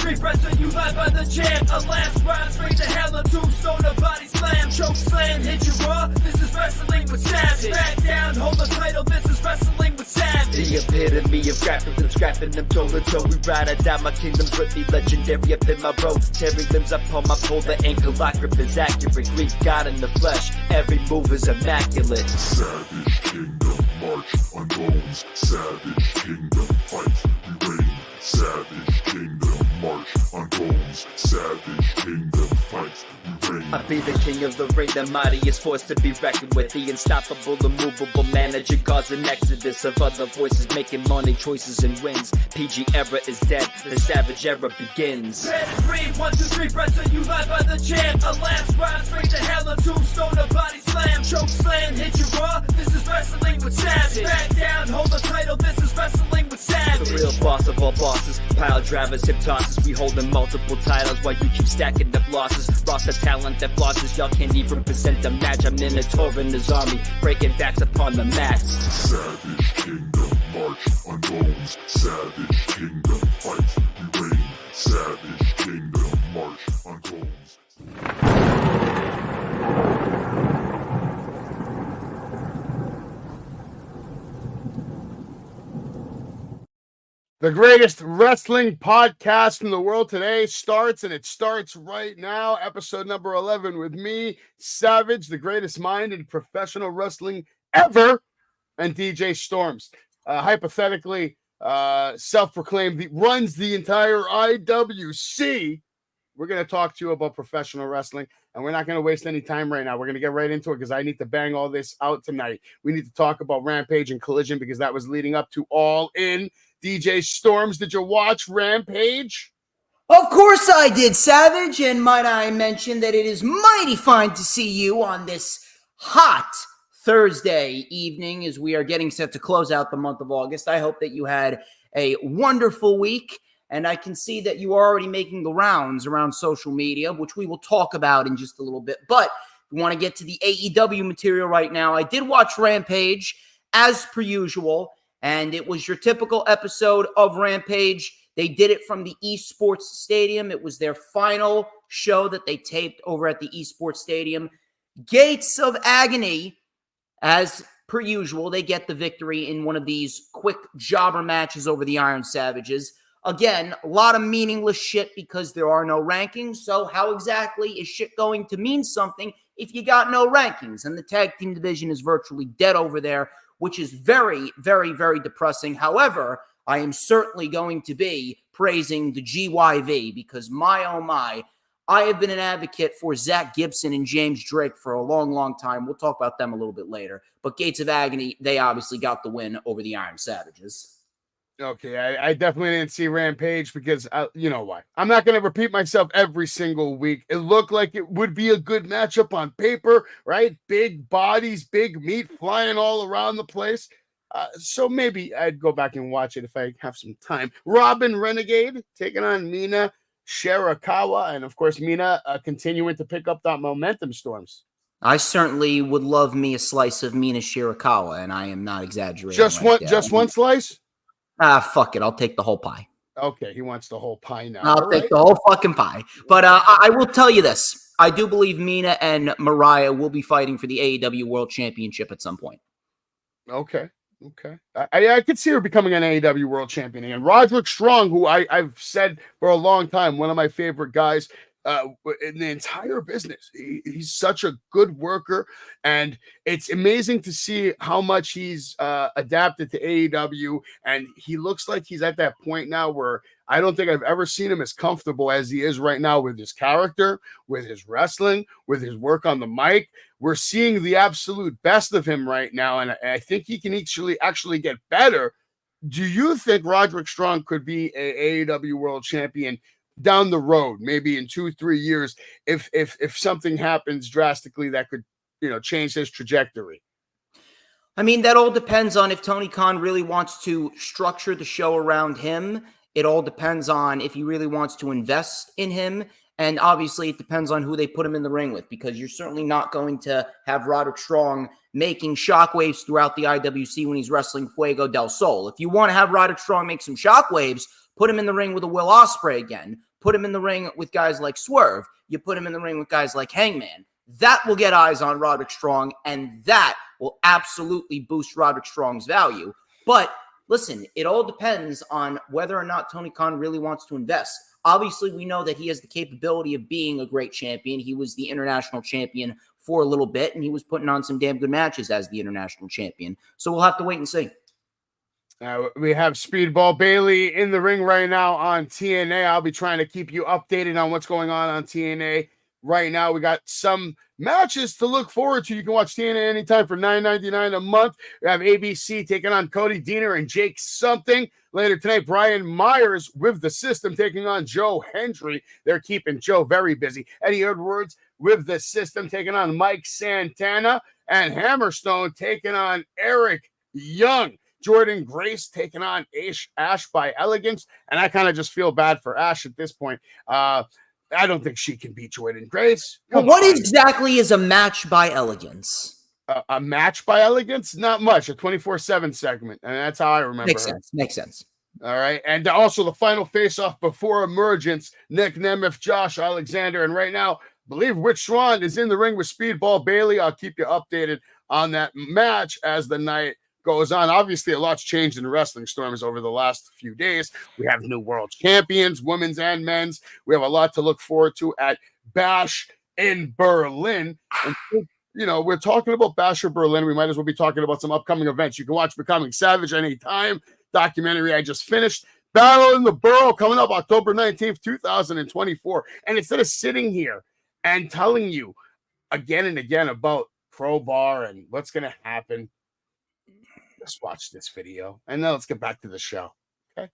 street wrestling, you live by the jam. A last ride straight to hell, a tombstone, a body slam. Choke slam, hit you raw, this is wrestling with Savage. Back down, hold the title, this is wrestling with Savage. The epitome of scrapping them toe to toe. We ride or die, my kingdom's with me, legendary up in my road. Tearing limbs up on my pole, the ankle lock grip is accurate. Greek God in the flesh, every move is immaculate. Savage Kingdom, march on bones. Savage Kingdom, fight, we reign. Savage Kingdom, march on bones. Savage Kingdom, fight, we reign. I be the king of the ring, the mightiest force to be reckoned with. The unstoppable, immovable manager, cause an exodus of other voices making money choices and wins. PG era is dead, the savage era begins. Pedigree, 1, 2, 3, wrestling, you live by the jam. A last ride straight to hell, a tombstone, a body slam. Choke slam, hit you raw, this is wrestling with Savage. Back down, hold the title, this is wrestling with Savage. The real boss of all bosses, pile drivers, hip tosses. We holding multiple titles while you keep stacking up losses. Roster talent that flosses, y'all can't even present a match. I'm in a tour in his army, breaking backs upon the mats. Savage Kingdom, march on bones. Savage Kingdom, fight, we reign. Savage Kingdom, march on bones. The greatest wrestling podcast in the world today starts, and it starts right now. Episode number 11 with me, Savage, the greatest mind in professional wrestling ever, and DJ Storms. Hypothetically, self-proclaimed, runs the entire IWC. We're going to talk to you about professional wrestling, and we're not going to waste any time right now. We're going to get right into it because I need to bang all this out tonight. We need to talk about Rampage and Collision because that was leading up to All In. DJ Storms, did you watch Rampage? Of course I did, Savage, and might I mention that it is mighty fine to see you on this hot Thursday evening as we are getting set to close out the month of August. I hope that you had a wonderful week, and I can see that you are already making the rounds around social media, which we will talk about in just a little bit. But we want to get to the AEW material right now. I did watch Rampage, as per usual, and it was your typical episode of Rampage. They did it from the Esports Stadium. It was their final show that they taped over at the Esports Stadium. Gates of Agony, as per usual, they get the victory in one of these quick jobber matches over the Iron Savages. Again, a lot of meaningless shit because there are no rankings. So how exactly is shit going to mean something if you got no rankings? And the tag team division is virtually dead over there, which is very, very, very depressing. However, I am certainly going to be praising the GYV because my, oh my, I have been an advocate for Zach Gibson and James Drake for a long, long time. We'll talk about them a little bit later. But Gates of Agony, they obviously got the win over the Iron Savages. Okay, I definitely didn't see Rampage because, you know why. I'm not going to repeat myself every single week. It looked like it would be a good matchup on paper, right? Big bodies, big meat flying all around the place. So maybe I'd go back and watch it if I have some time. Robin Renegade taking on Mina Shirakawa. And, of course, Mina continuing to pick up that momentum, Storms. I certainly would love me a slice of Mina Shirakawa, and I am not exaggerating. Just one slice? Fuck it. I'll take the whole pie. Okay, he wants the whole pie now. I'll take the whole fucking pie. But I will tell you this. I do believe Mina and Mariah will be fighting for the AEW World Championship at some point. Okay. I could see her becoming an AEW World Champion again. Roderick Strong, who I've said for a long time, one of my favorite guys in the entire business. He's such a good worker, and it's amazing to see how much he's adapted to AEW, and he looks like he's at that point now where I don't think I've ever seen him as comfortable as he is right now with his character, with his wrestling, with his work on the mic. We're seeing the absolute best of him right now, and I think he can actually get better. Do you think Roderick Strong could be an AEW World Champion down the road, maybe in 2-3 years, if something happens drastically that could, change his trajectory? I mean, that all depends on if Tony Khan really wants to structure the show around him. It all depends on if he really wants to invest in him. And obviously, it depends on who they put him in the ring with, because you're certainly not going to have Roderick Strong making shockwaves throughout the IWC when he's wrestling Fuego del Sol. If you want to have Roderick Strong make some shockwaves, put him in the ring with a Will Ospreay again. Put him in the ring with guys like Swerve. You put him in the ring with guys like Hangman. That will get eyes on Roderick Strong, and that will absolutely boost Roderick Strong's value. But listen, it all depends on whether or not Tony Khan really wants to invest. Obviously, we know that he has the capability of being a great champion. He was the international champion for a little bit, and he was putting on some damn good matches as the international champion. So we'll have to wait and see. We have Speedball Bailey in the ring right now on TNA. I'll be trying to keep you updated on what's going on TNA. Right now, we got some matches to look forward to. You can watch TNA anytime for $9.99 a month. We have ABC taking on Cody Deaner and Jake Something. Later tonight, Brian Myers with the System taking on Joe Hendry. They're keeping Joe very busy. Eddie Edwards with the System taking on Mike Santana. And Hammerstone taking on Eric Young. Jordan Grace taking on Ash by Elegance. And I kind of just feel bad for Ash at this point. I don't think she can beat Jordan Grace. What exactly is a match by Elegance? A match by Elegance? Not much. A 24/7 segment. And that's how I remember Makes sense. All right. And also the final face-off before Emergence, Nick Nemeth, Josh Alexander. And right now, I believe Rich Swann is in the ring with Speedball Bailey. I'll keep you updated on that match as the night goes on. Obviously, a lot's changed in wrestling storms over the last few days. We have new world champions, women's and men's. We have a lot to look forward to at Bash in Berlin. And, you know, we're talking about Bash in Berlin. We might as well be talking about some upcoming events. You can watch Becoming Savage anytime. Documentary I just finished. Battle in the Borough coming up October 19th, 2024. And instead of sitting here and telling you again and again about Crowbar and what's going to happen, let's watch this video and then let's get back to the show. Okay.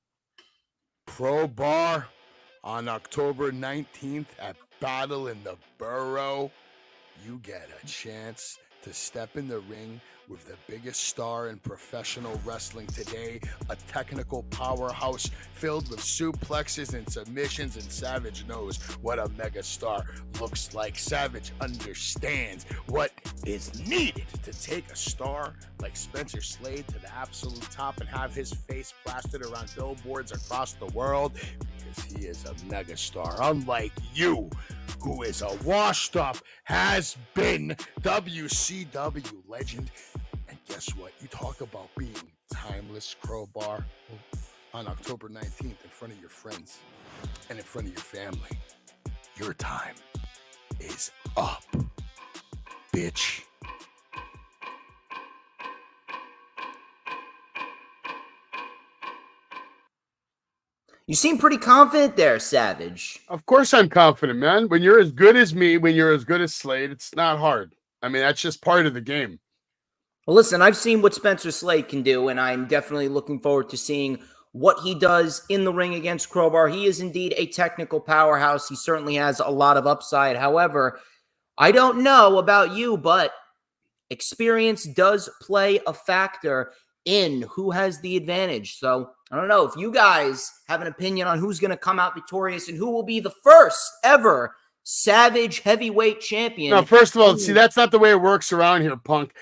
Crowbar on October 19th at Battle in the Borough. You get a chance to step in the ring with the biggest star in professional wrestling today, a technical powerhouse filled with suplexes and submissions, and Savage knows what a mega star looks like. Savage understands what is needed to take a star like Spencer Slade to the absolute top and have his face plastered around billboards across the world, because he is a mega star, unlike you, who is a washed up, has-been WCW legend. And guess what? You talk about being timeless, Crowbar, on October 19th in front of your friends and in front of your family. Your time is up, bitch. You seem pretty confident there, Savage. Of course I'm confident, man. When you're as good as me, when you're as good as Slade, it's not hard. I mean, that's just part of the game. Well, listen, I've seen what Spencer Slade can do, and I'm definitely looking forward to seeing what he does in the ring against Crowbar. He is indeed a technical powerhouse. He certainly has a lot of upside. However, I don't know about you, but experience does play a factor in who has the advantage. So I don't know if you guys have an opinion on who's going to come out victorious and who will be the first ever Savage heavyweight champion. Now, first of all, see, that's not the way it works around here, punk.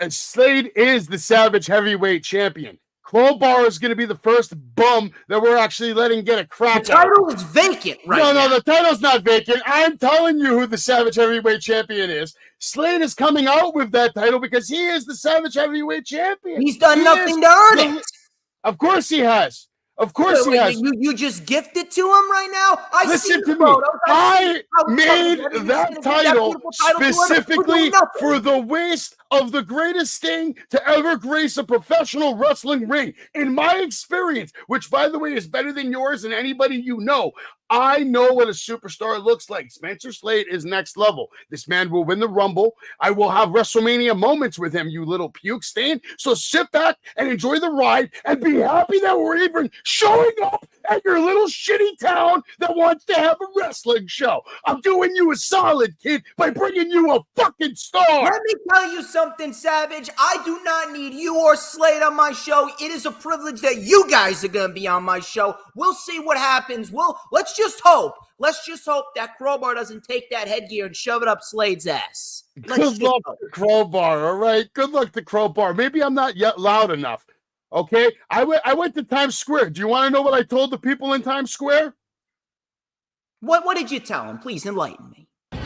Slade is the Savage heavyweight champion. Crowbar is going to be the first bum that we're actually letting get a crack. The title is vacant right now. No, the title's not vacant. I'm telling you who the Savage heavyweight champion is. Slade is coming out with that title because he is the Savage heavyweight champion. He's done nothing to earn it. Of course he has. Of course he has. You just gifted to him right now? Listen to me. I made that title specifically for the waste of the greatest thing to ever grace a professional wrestling ring. In my experience, which, by the way, is better than yours and anybody you know, I know what a superstar looks like. Spencer Slade is next level. This man will win the Rumble. I will have WrestleMania moments with him, you little puke stain. So sit back and enjoy the ride and be happy that we're even showing up at your little shitty town that wants to have a wrestling show. I'm doing you a solid, kid, by bringing you a fucking star. Let me tell you something, Savage. I do not need you or Slade on my show. It is a privilege that you guys are going to be on my show. We'll see what happens. Let's just hope that Crowbar doesn't take that headgear and shove it up Slade's ass. Good luck to Crowbar, all right? Good luck to Crowbar. Maybe I'm not yet loud enough, okay? I went to Times Square. Do you want to know what I told the people in Times Square? What did you tell him? Please enlighten me. You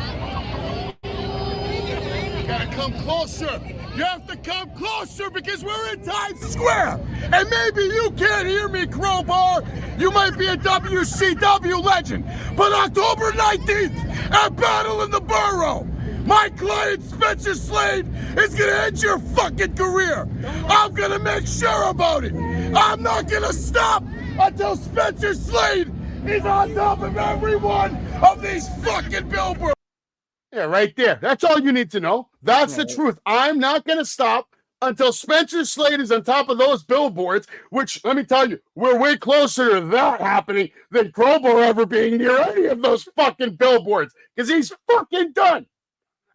gotta come closer. You have to come closer because we're in Times Square. And maybe you can't hear me, Crowbar. You might be a WCW legend. But October 19th at Battle in the Borough, my client Spencer Slade is gonna end your fucking career. I'm gonna make sure about it. I'm not gonna stop until Spencer Slade is on top of every one of these fucking billboards. Yeah, right there. That's all you need to know. That's the truth. I'm not going to stop until Spencer Slade is on top of those billboards, which, let me tell you, we're way closer to that happening than Crowbar ever being near any of those fucking billboards, because he's fucking done.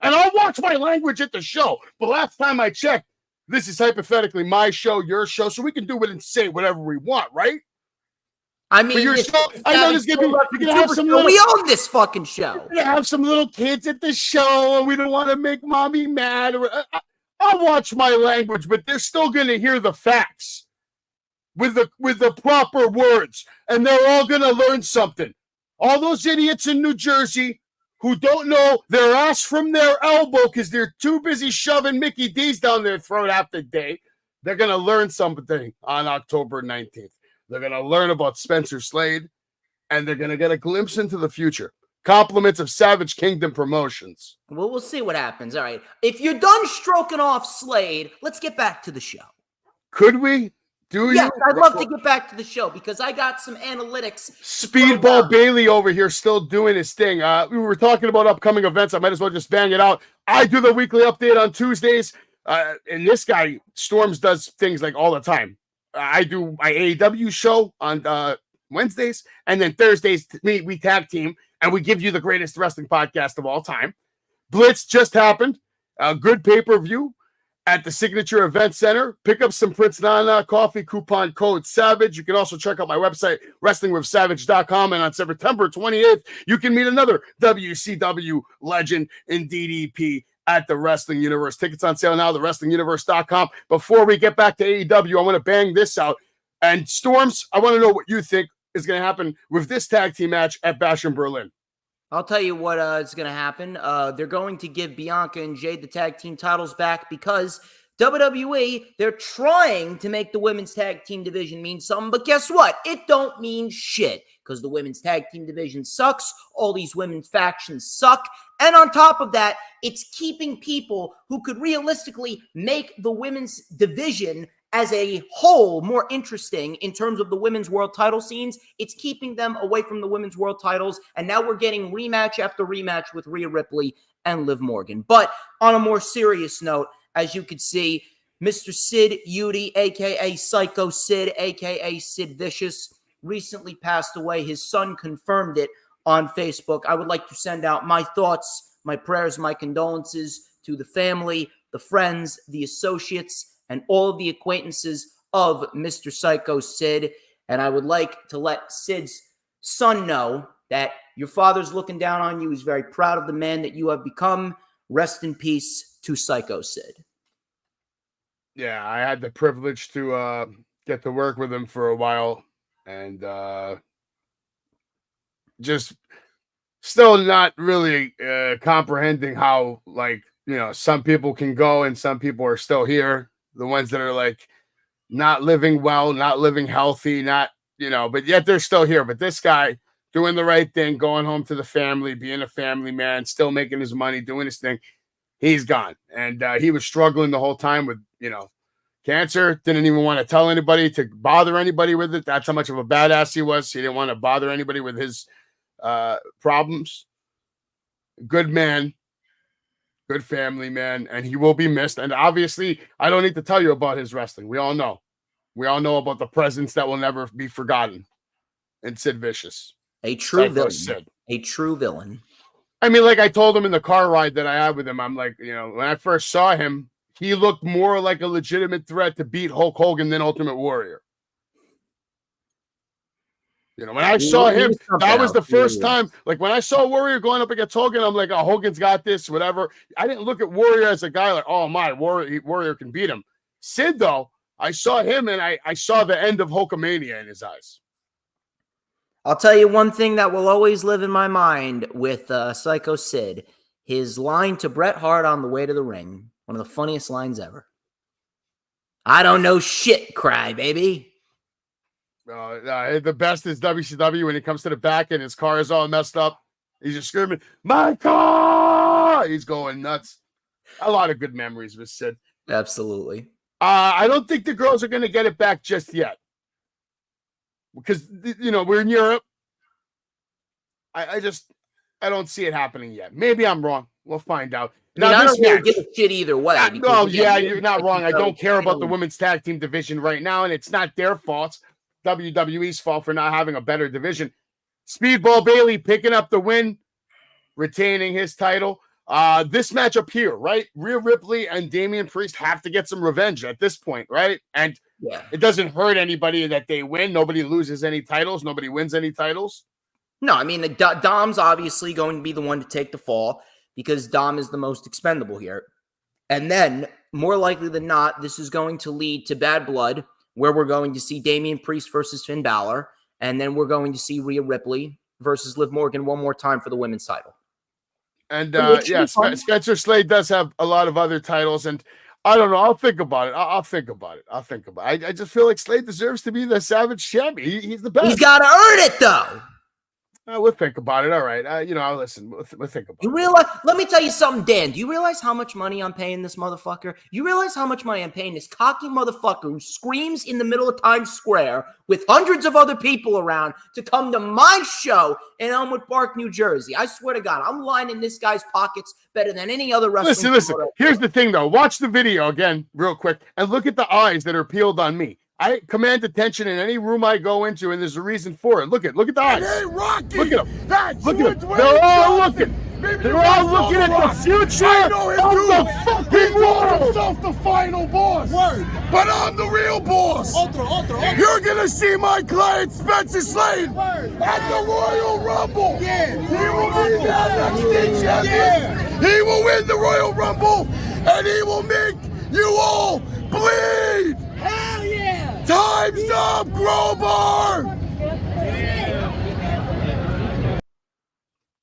And I'll watch my language at the show. But last time I checked, this is hypothetically my show, your show, so we can do it and say whatever we want, right? I mean, I know there's gonna be. You're gonna have some little, we own this fucking show. You're gonna have some little kids at the show, and we don't want to make mommy mad. I'll watch my language, but they're still gonna hear the facts with the proper words, and they're all gonna learn something. All those idiots in New Jersey who don't know their ass from their elbow because they're too busy shoving Mickey D's down their throat half the day, they're gonna learn something on October 19th. They're going to learn about Spencer Slade, and they're going to get a glimpse into the future. Compliments of Savage Kingdom Promotions. Well, we'll see what happens. All right. If you're done stroking off Slade, let's get back to the show. Could we? Yes, I'd love to get back to the show because I got some analytics. Speedball Bailey over here still doing his thing. We were talking about upcoming events. I might as well just bang it out. I do the weekly update on Tuesdays, and this guy, Storms, does things like all the time. I do my AEW show on Wednesdays, and then Thursdays we tag team, and we give you the greatest wrestling podcast of all time. Blitz just happened. A good pay-per-view at the Signature Event Center. Pick up some Prince Nana coffee, coupon code SAVAGE. You can also check out my website, wrestlingwithsavage.com, and on September 28th, you can meet another WCW legend in DDP at the Wrestling Universe. Tickets on sale now, thewrestlinguniverse.com. Before we get back to AEW, I want to bang this out. And Storms, I want to know what you think is going to happen with this tag team match at Bash in Berlin. I'll tell you what is going to happen. They're going to give Bianca and Jade the tag team titles back because WWE, they're trying to make the women's tag team division mean something. But guess what? It don't mean shit because the women's tag team division sucks. All these women's factions suck. And on top of that, it's keeping people who could realistically make the women's division as a whole more interesting in terms of the women's world title scenes. It's keeping them away from the women's world titles. And now we're getting rematch after rematch with Rhea Ripley and Liv Morgan. But on a more serious note, as you can see, Mr. Sid Udy, a.k.a. Psycho Sid, a.k.a. Sid Vicious, recently passed away. His son confirmed it on Facebook. I would like to send out my thoughts, my prayers, my condolences to the family, the friends, the associates, and all of the acquaintances of Mr. Psycho Sid. And I would like to let Sid's son know that your father's looking down on you. He's very proud of the man that you have become. Rest in peace to Psycho Sid. Yeah, I had the privilege to get to work with him for a while, and just still not really comprehending how, like, you know, some people can go and some people are still here. The ones that are like not living well, not living healthy, not, you know, but yet they're still here. But this guy doing the right thing, going home to the family, being a family man, still making his money, doing his thing. He's gone. And he was struggling the whole time with, you know, cancer. Didn't even want to tell anybody, to bother anybody with it. That's how much of a badass he was. He didn't want to bother anybody with his problems. Good man. Good family man. And he will be missed. And obviously, I don't need to tell you about his wrestling. We all know. We all know about the presence that will never be forgotten in Sid Vicious. A true villain. A true villain. I mean, like I told him in the car ride that I had with him, I'm like, you know, when I first saw him, he looked more like a legitimate threat to beat Hulk Hogan than Ultimate Warrior. You know, when I saw him, that was the first time. Like when I saw Warrior going up against Hogan, I'm like, oh, Hogan's got this, whatever. I didn't look at Warrior as a guy like, oh my, Warrior can beat him. Sid, though, I saw him and I saw the end of Hulkamania in his eyes. I'll tell you one thing that will always live in my mind with Psycho Sid. His line to Bret Hart on the way to the ring. One of the funniest lines ever. I don't know shit, crybaby. The best is WCW when it comes to the back and his car is all messed up. He's just screaming, "My car!" He's going nuts. A lot of good memories with Sid. Absolutely. I don't think the girls are going to get it back just yet. Because, we're in Europe. I don't see it happening yet. Maybe I'm wrong. We'll find out. I don't really give a shit either way. You're not wrong. I don't care about the women's tag team division right now, and it's not their fault. WWE's fault for not having a better division. Speedball Bailey picking up the win, retaining his title. This matchup here, right? Rhea Ripley and Damian Priest have to get some revenge at this point, right? And it doesn't hurt anybody that they win. Nobody loses any titles. Nobody wins any titles. No, I mean, Dom's obviously going to be the one to take the fall because Dom is the most expendable here. And then, more likely than not, this is going to lead to Bad Blood, where we're going to see Damian Priest versus Finn Balor. And then we're going to see Rhea Ripley versus Liv Morgan one more time for the women's title. And Spencer Slade does have a lot of other titles, and I don't know. I'll think about it. I'll think about it. I just feel like Slade deserves to be the Savage champion. He's the best. He's got to earn it, though. We'll think about it. All right. Listen, we'll think about it. Let me tell you something, Dan. Do you realize how much money I'm paying this motherfucker? You realize how much money I'm paying this cocky motherfucker who screams in the middle of Times Square with hundreds of other people around to come to my show in Elmwood Park, New Jersey? I swear to God, I'm lining this guy's pockets better than any other wrestler. Listen. Here's the thing, though. Watch the video again real quick and look at the eyes that are peeled on me. I command attention in any room I go into, and there's a reason for it. Look at the eyes. Hey, Rocky! Look at them. They're all looking. They're all looking at the future of the fucking world. Himself the final boss. Word. But I'm the real boss. Otro. You're gonna see my client Spencer Slade at the Royal Rumble. Yeah. He will be the NXT champion. Yeah. He will win the Royal Rumble, and he will make you all bleed. Hell yeah! Time's up, Grobar!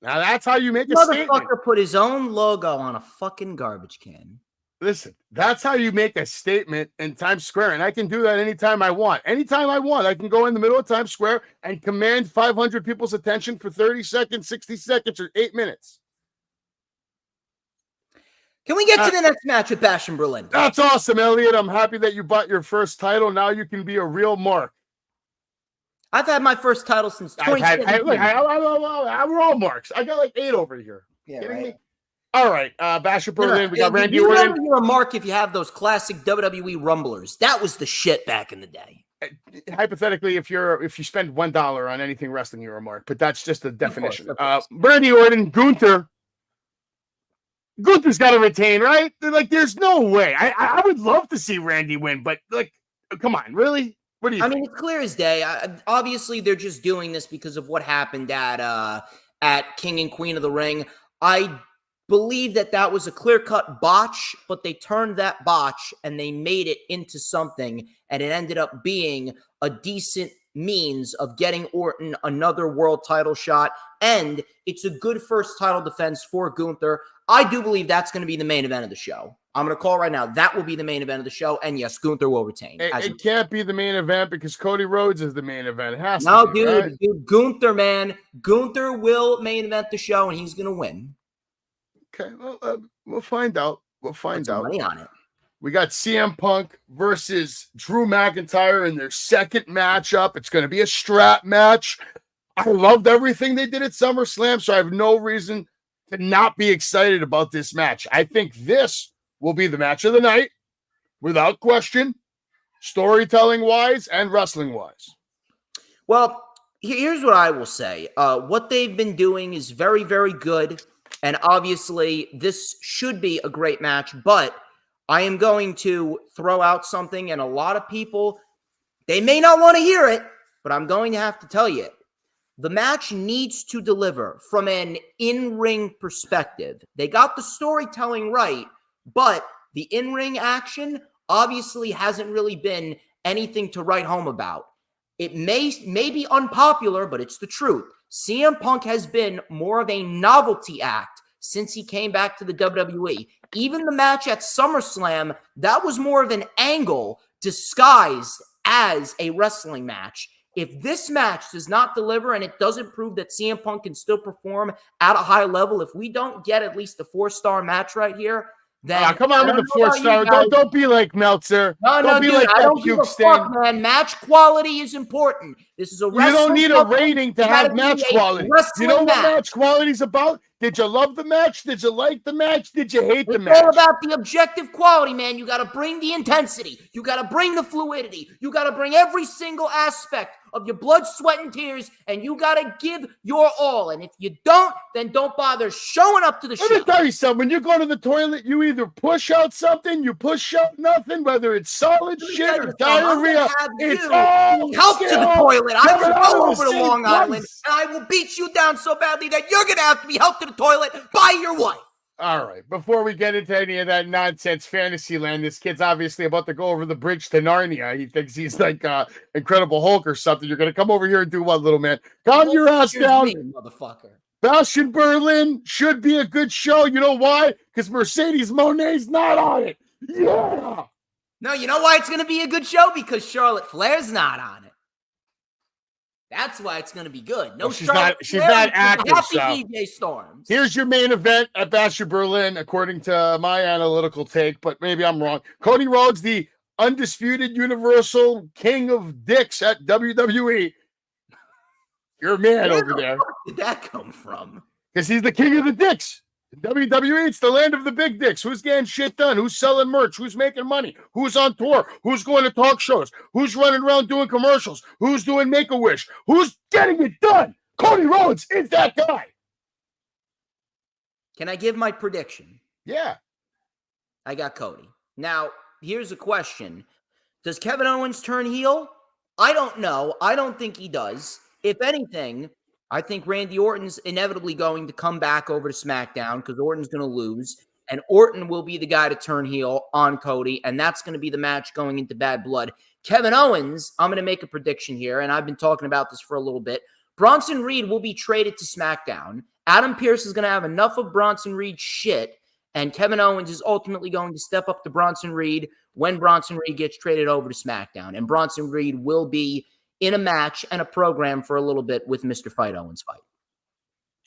Now that's how you make a statement. Motherfucker put his own logo on a fucking garbage can. Listen, that's how you make a statement in Times Square, and I can do that anytime I want. Anytime I want, I can go in the middle of Times Square and command 500 people's attention for 30 seconds, 60 seconds, or 8 minutes. Can we get to the next match with Bash and Berlin? That's awesome, Elliot. I'm happy that you bought your first title. Now you can be a real mark. I've had my first title since 2017. We're all marks. I got like 8 over here. Yeah, kidding right. me? All right, Bash and Berlin. We got Randy Orton. You're a mark if you have those classic WWE Rumblers. That was the shit back in the day. Hypothetically, if you spend $1 on anything wrestling, you're a mark. But that's just the definition. Of course. Randy Orton, Gunther's got to retain, right? There's no way. I would love to see Randy win, but come on, really? What do you think? Mean, it's clear as day. Obviously, they're just doing this because of what happened at King and Queen of the Ring. I believe that was a clear-cut botch, but they turned that botch and they made it into something, and it ended up being a decent means of getting Orton another world title shot, and it's a good first title defense for Gunther. I do believe that's going to be the main event of the show. I'm going to call right now. That will be the main event of the show, and yes, Gunther will retain. It can't be the main event because Cody Rhodes is the main event. It has to be, right? Dude, Gunther, man. Gunther will main event the show, and he's going to win. Okay, well, we'll find out. We'll find out. Money on it. We got CM Punk versus Drew McIntyre in their second matchup. It's going to be a strap match. I loved everything they did at SummerSlam, so I have no reason to not be excited about this match. I think this will be the match of the night, without question, storytelling-wise and wrestling-wise. Well, here's what I will say. What they've been doing is very, very good, and obviously this should be a great match, but I am going to throw out something, and a lot of people, they may not want to hear it, but I'm going to have to tell you it. The match needs to deliver from an in-ring perspective. They got the storytelling right, but the in-ring action obviously hasn't really been anything to write home about. It may be unpopular, but it's the truth. CM Punk has been more of a novelty act since he came back to the WWE. Even the match at SummerSlam, that was more of an angle disguised as a wrestling match. If this match does not deliver and it doesn't prove that CM Punk can still perform at a high level, if we don't get at least a 4-star match right here, then come on with the 4-star. Don't be like Meltzer. Don't be like I that don't give a fuck, man. Match quality is important. This is a wrestling. You don't need a rating to have match quality. You know what match. Match quality is about? Did you love the match? Did you like the match? Did you hate the match? It's all about the objective quality, man. You got to bring the intensity. You got to bring the fluidity. You got to bring every single aspect of your blood, sweat, and tears, and you got to give your all. And if you don't, then don't bother showing up to the show. Let me tell you something. When you go to the toilet, you either push out something, you push out nothing, whether it's solid shit or diarrhea. It's all help to the toilet. I will go over to Long Island, and I will beat you down so badly that you're going to have to be helped to the toilet by your wife. All right, before we get into any of that nonsense fantasy land, this kid's obviously about to go over the bridge to Narnia. He thinks he's like Incredible Hulk or something. You're going to come over here and do what, little man? Calm your ass down. Motherfucker. Bastion Berlin should be a good show. You know why? Because Mercedes Monet's not on it. Yeah. No, you know why it's going to be a good show? Because Charlotte Flair's not on it. That's why it's going to be good. No, she's not active. Happy so. DJ Storms. Here's your main event at Bastion Berlin, according to my analytical take, but maybe I'm wrong. Cody Rhodes, the undisputed Universal King of Dicks at WWE. Your man over there. Where did that come from? Because he's the king of the dicks. WWE, it's the land of the big dicks. Who's getting shit done? Who's selling merch? Who's making money? Who's on tour? Who's going to talk shows? Who's running around doing commercials? Who's doing Make-A-Wish? Who's getting it done? Cody Rhodes is that guy. Can I give my prediction? Yeah. I got Cody. Now, here's a question. Does Kevin Owens turn heel? I don't know. I don't think he does. If anything, I think Randy Orton's inevitably going to come back over to SmackDown because Orton's going to lose, and Orton will be the guy to turn heel on Cody, and that's going to be the match going into Bad Blood. Kevin Owens, I'm going to make a prediction here, and I've been talking about this for a little bit. Bronson Reed will be traded to SmackDown. Adam Pearce is going to have enough of Bronson Reed's shit, and Kevin Owens is ultimately going to step up to Bronson Reed when Bronson Reed gets traded over to SmackDown, and Bronson Reed will be in a match and a program for a little bit with Mr. Fight Owens Fight.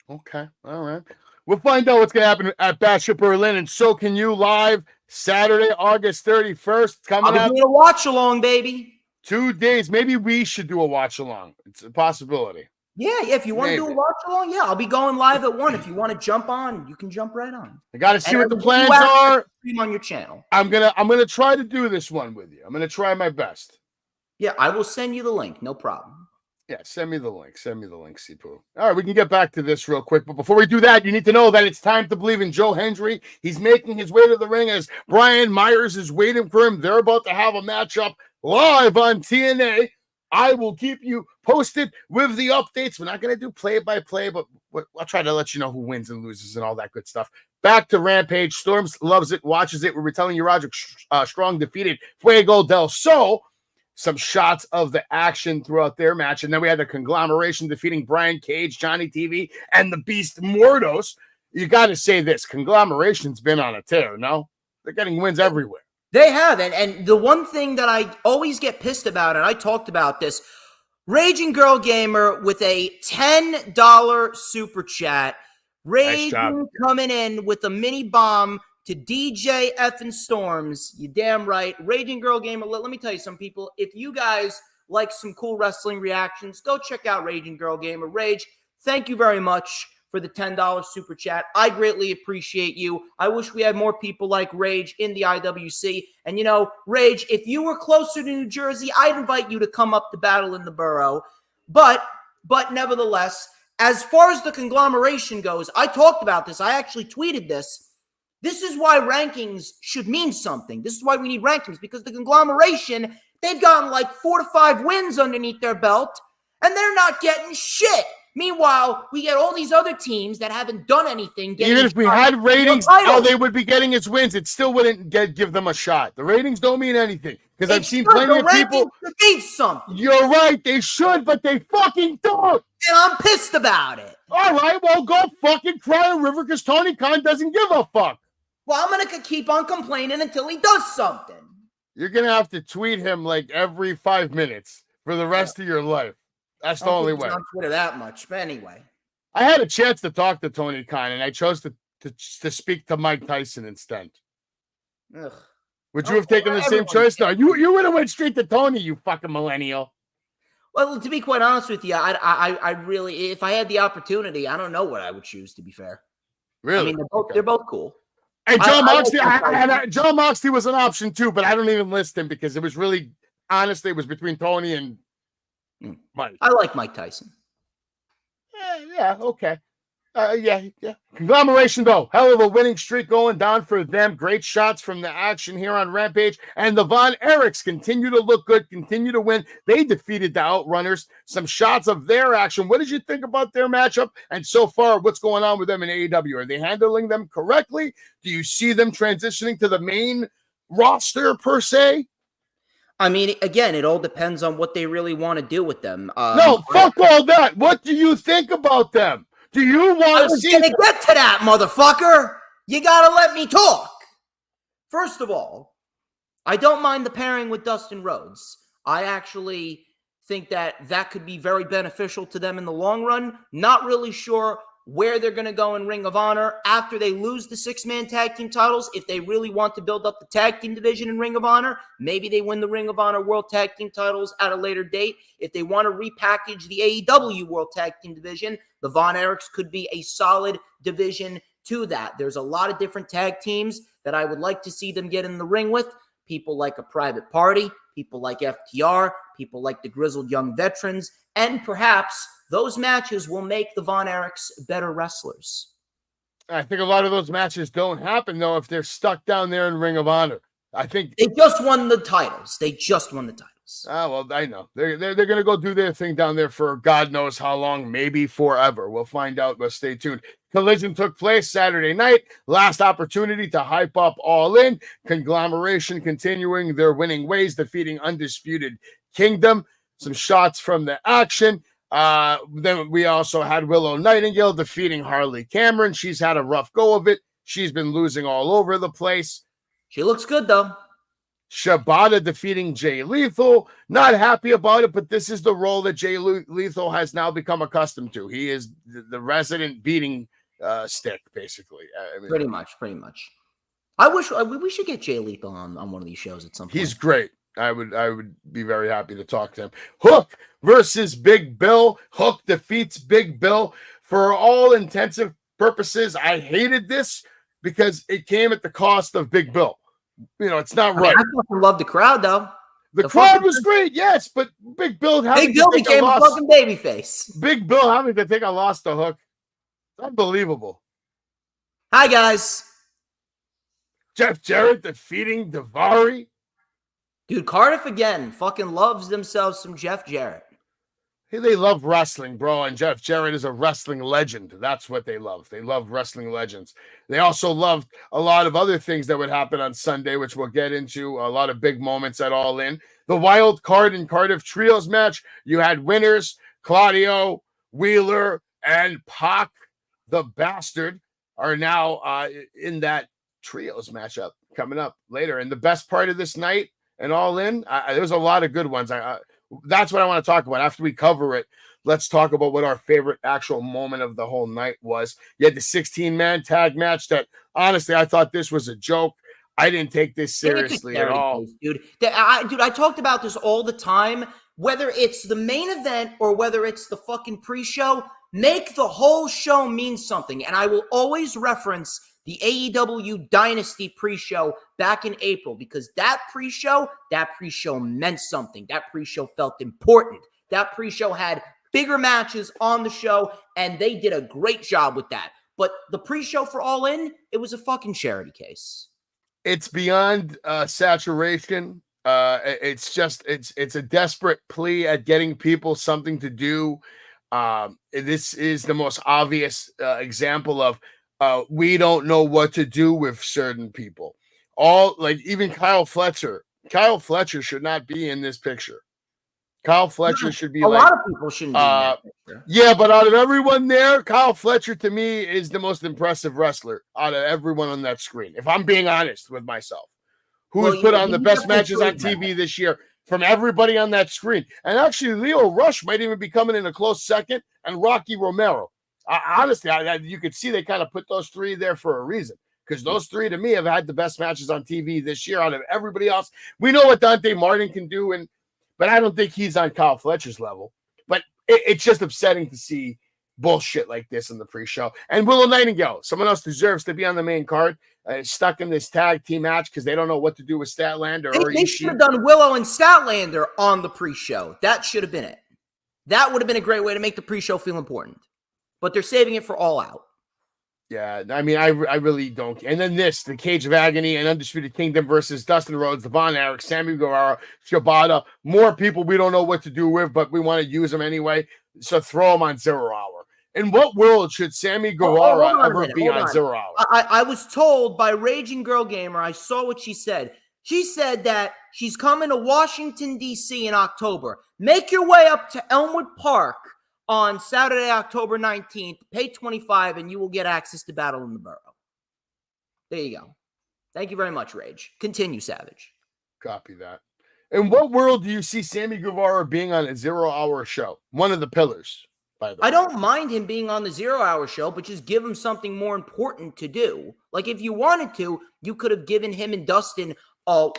Okay. All right. We'll find out what's going to happen at Bastion Berlin, and so can you live Saturday, August 31st. It's coming up. I'll be doing a watch along, baby. 2 days. Maybe we should do a watch along. It's a possibility. Yeah. If you want to do a watch along, yeah, I'll be going live at 1. If you want to jump on, you can jump right on. I got to see what the plans are. Stream on your channel. I'm gonna try to do this one with you. I'm gonna try my best. Yeah, I will send you the link. No problem. Yeah, send me the link. Send me the link, Sipu. All right, we can get back to this real quick. But before we do that, you need to know that it's time to believe in Joe Hendry. He's making his way to the ring as Brian Myers is waiting for him. They're about to have a matchup live on TNA. I will keep you posted with the updates. We're not going to do play-by-play, but I'll try to let you know who wins and loses and all that good stuff. Back to Rampage. Storms loves it, watches it. We're telling you Roderick Strong defeated Fuego del Sol. Some shots of the action throughout their match. And then we had the Conglomeration defeating Brian Cage, Johnny TV, and the Beast Mordos. You got to say this. Conglomeration's been on a tear, no? They're getting wins everywhere. They have. And the one thing that I always get pissed about, and I talked about this, Raging Girl Gamer with a $10 super chat. Raging coming in with a mini bomb to DJ effing Storms. You damn right. Raging Girl Gamer, let me tell you some people. If you guys like some cool wrestling reactions, go check out Raging Girl Gamer. Rage, thank you very much for the $10 super chat. I greatly appreciate you. I wish we had more people like Rage in the IWC. And, you know, Rage, if you were closer to New Jersey, I'd invite you to come up to Battle in the Borough. But nevertheless, as far as the Conglomeration goes, I talked about this. I actually tweeted this. This is why rankings should mean something. This is why we need rankings, because the Conglomeration, they've gotten like 4 to 5 wins underneath their belt, and they're not getting shit. Meanwhile, we get all these other teams that haven't done anything. Even if we had ratings, how they would be getting its wins, it still wouldn't give them a shot. The ratings don't mean anything because I've seen plenty of people. Mean something. You're right, they should, but they fucking don't. And I'm pissed about it. All right, well, go fucking cry a river because Tony Khan doesn't give a fuck. Well, I'm gonna keep on complaining until he does something. You're gonna have to tweet him like every 5 minutes for the rest of your life. That's the only way. On Twitter that much, but anyway. I had a chance to talk to Tony Khan, and I chose to speak to Mike Tyson instead. Ugh. Would you have taken the same choice? No, you would have went straight to Tony, you fucking millennial. Well, to be quite honest with you, I really, if I had the opportunity, I don't know what I would choose. To be fair, really, I mean, they're both cool. Hey, John Moxley, John Moxley was an option too, but I don't even list him because it was really, honestly, it was between Tony and Mike. I like Mike Tyson. Yeah, okay. Yeah. Conglomeration, though. Hell of a winning streak going down for them. Great shots from the Action here on Rampage. And the Von Erichs continue to look good, continue to win. They defeated the Outrunners. Some shots of their action. What did you think about their matchup? And so far, what's going on with them in AEW? Are they handling them correctly? Do you see them transitioning to the main roster, per se? I mean, again, it all depends on what they really want to do with them. No, fuck all that. What do you think about them? Do you want to see? I was going to get to that, motherfucker. You got to let me talk. First of all, I don't mind the pairing with Dustin Rhodes. I actually think that could be very beneficial to them in the long run. Not really sure where they're going to go in Ring of Honor after they lose the 6-man tag team titles. If they really want to build up the tag team division in Ring of Honor, maybe they win the Ring of Honor World Tag Team titles at a later date. If they want to repackage the AEW World Tag Team division, the Von Erichs could be a solid division to that. There's a lot of different tag teams that I would like to see them get in the ring with. People like a Private Party, people like FTR, people like the Grizzled Young Veterans, and perhaps those matches will make the Von Erichs better wrestlers. I think a lot of those matches don't happen, though, if they're stuck down there in Ring of Honor. I think they just won the titles. Well, I know. They're going to go do their thing down there for God knows how long, maybe forever. We'll find out, but stay tuned. Collision took place Saturday night. Last opportunity to hype up All In. Conglomeration continuing their winning ways, defeating Undisputed Kingdom. Some shots from the Action. Then we also had Willow Nightingale defeating Harley Cameron. She's had a rough go of it. She's been losing all over the place. She looks good, though. Shibata defeating Jay Lethal. Not happy about it, but this is the role that Jay Lethal has now become accustomed to. He is the resident beating stick, basically. I mean, pretty much. I wish we should get Jay Lethal on one of these shows at some point. He's great. I would be very happy to talk to him. Hook versus Big Bill. Hook defeats Big Bill. For all intensive purposes, I hated this because it came at the cost of Big Bill. You know, it's not right. I fucking love the crowd, though. The crowd was great, yes, but Big Bill became a fucking babyface. Big Bill having to take a loss to Hook. Unbelievable. Hi, guys. Jeff Jarrett defeating Daivari. Dude, Cardiff again fucking loves themselves some Jeff Jarrett. Hey, they love wrestling, bro, and Jeff Jarrett is a wrestling legend. That's what they love. They love wrestling legends. They also loved a lot of other things that would happen on Sunday, which we'll get into. A lot of big moments at All In. The Wild Card and Cardiff Trios match, you had winners, Claudio, Wheeler, and Pac, the Bastard, are now in that Trios matchup coming up later. And the best part of this night and All In, there's a lot of good ones. That's what I want to talk about. After we cover it, let's talk about what our favorite actual moment of the whole night was. You had the 16-man tag match that, honestly, I thought this was a joke. I didn't take this seriously at all. Dude, I talked about this all the time. Whether it's the main event or whether it's the fucking pre-show, make the whole show mean something. And I will always reference the AEW Dynasty pre-show back in April, because that pre-show meant something. That pre-show felt important. That pre-show had bigger matches on the show, and they did a great job with that. But the pre-show for All In, it was a fucking charity case. It's beyond saturation. It's a desperate plea at getting people something to do. This is the most obvious example of we don't know what to do with certain people. Even Kyle Fletcher. Kyle Fletcher should not be in this picture. Kyle Fletcher should be a lot of people shouldn't be in that picture. Yeah, but out of everyone there, Kyle Fletcher to me is the most impressive wrestler out of everyone on that screen. If I'm being honest with myself, who's put on the best matches on TV this year from everybody on that screen. And actually, Leo Rush might even be coming in a close second, and Rocky Romero. Honestly, you could see they kind of put those three there for a reason, because those three to me have had the best matches on TV this year out of everybody else. We know what Dante Martin can do, but I don't think he's on Kyle Fletcher's level. But it's just upsetting to see bullshit like this in the pre-show. And Willow Nightingale, someone else deserves to be on the main card, stuck in this tag team match because they don't know what to do with Statlander. They should have done Willow and Statlander on the pre-show. That should have been it. That would have been a great way to make the pre-show feel important. But they're saving it for All Out. Yeah, I mean, I really don't. And then the Cage of Agony and Undisputed Kingdom versus Dustin Rhodes, Devon Eric, Sammy Guevara, Shibata, more people we don't know what to do with, but we want to use them anyway. So throw them on 0 Hour. In what world should Sammy Guevara ever be on 0 Hour? I was told by Raging Girl Gamer, I saw what she said. She said that she's coming to Washington, D.C. in October. Make your way up to Elmwood Park on Saturday, October 19th, pay $25, and you will get access to Battle in the Borough. There you go. Thank you very much, Rage. Continue, Savage. Copy that. In what world do you see Sammy Guevara being on a 0 Hour show? One of the pillars, by the way. I don't mind him being on the 0 Hour show, but just give him something more important to do. Like, if you wanted to, you could have given him and Dustin a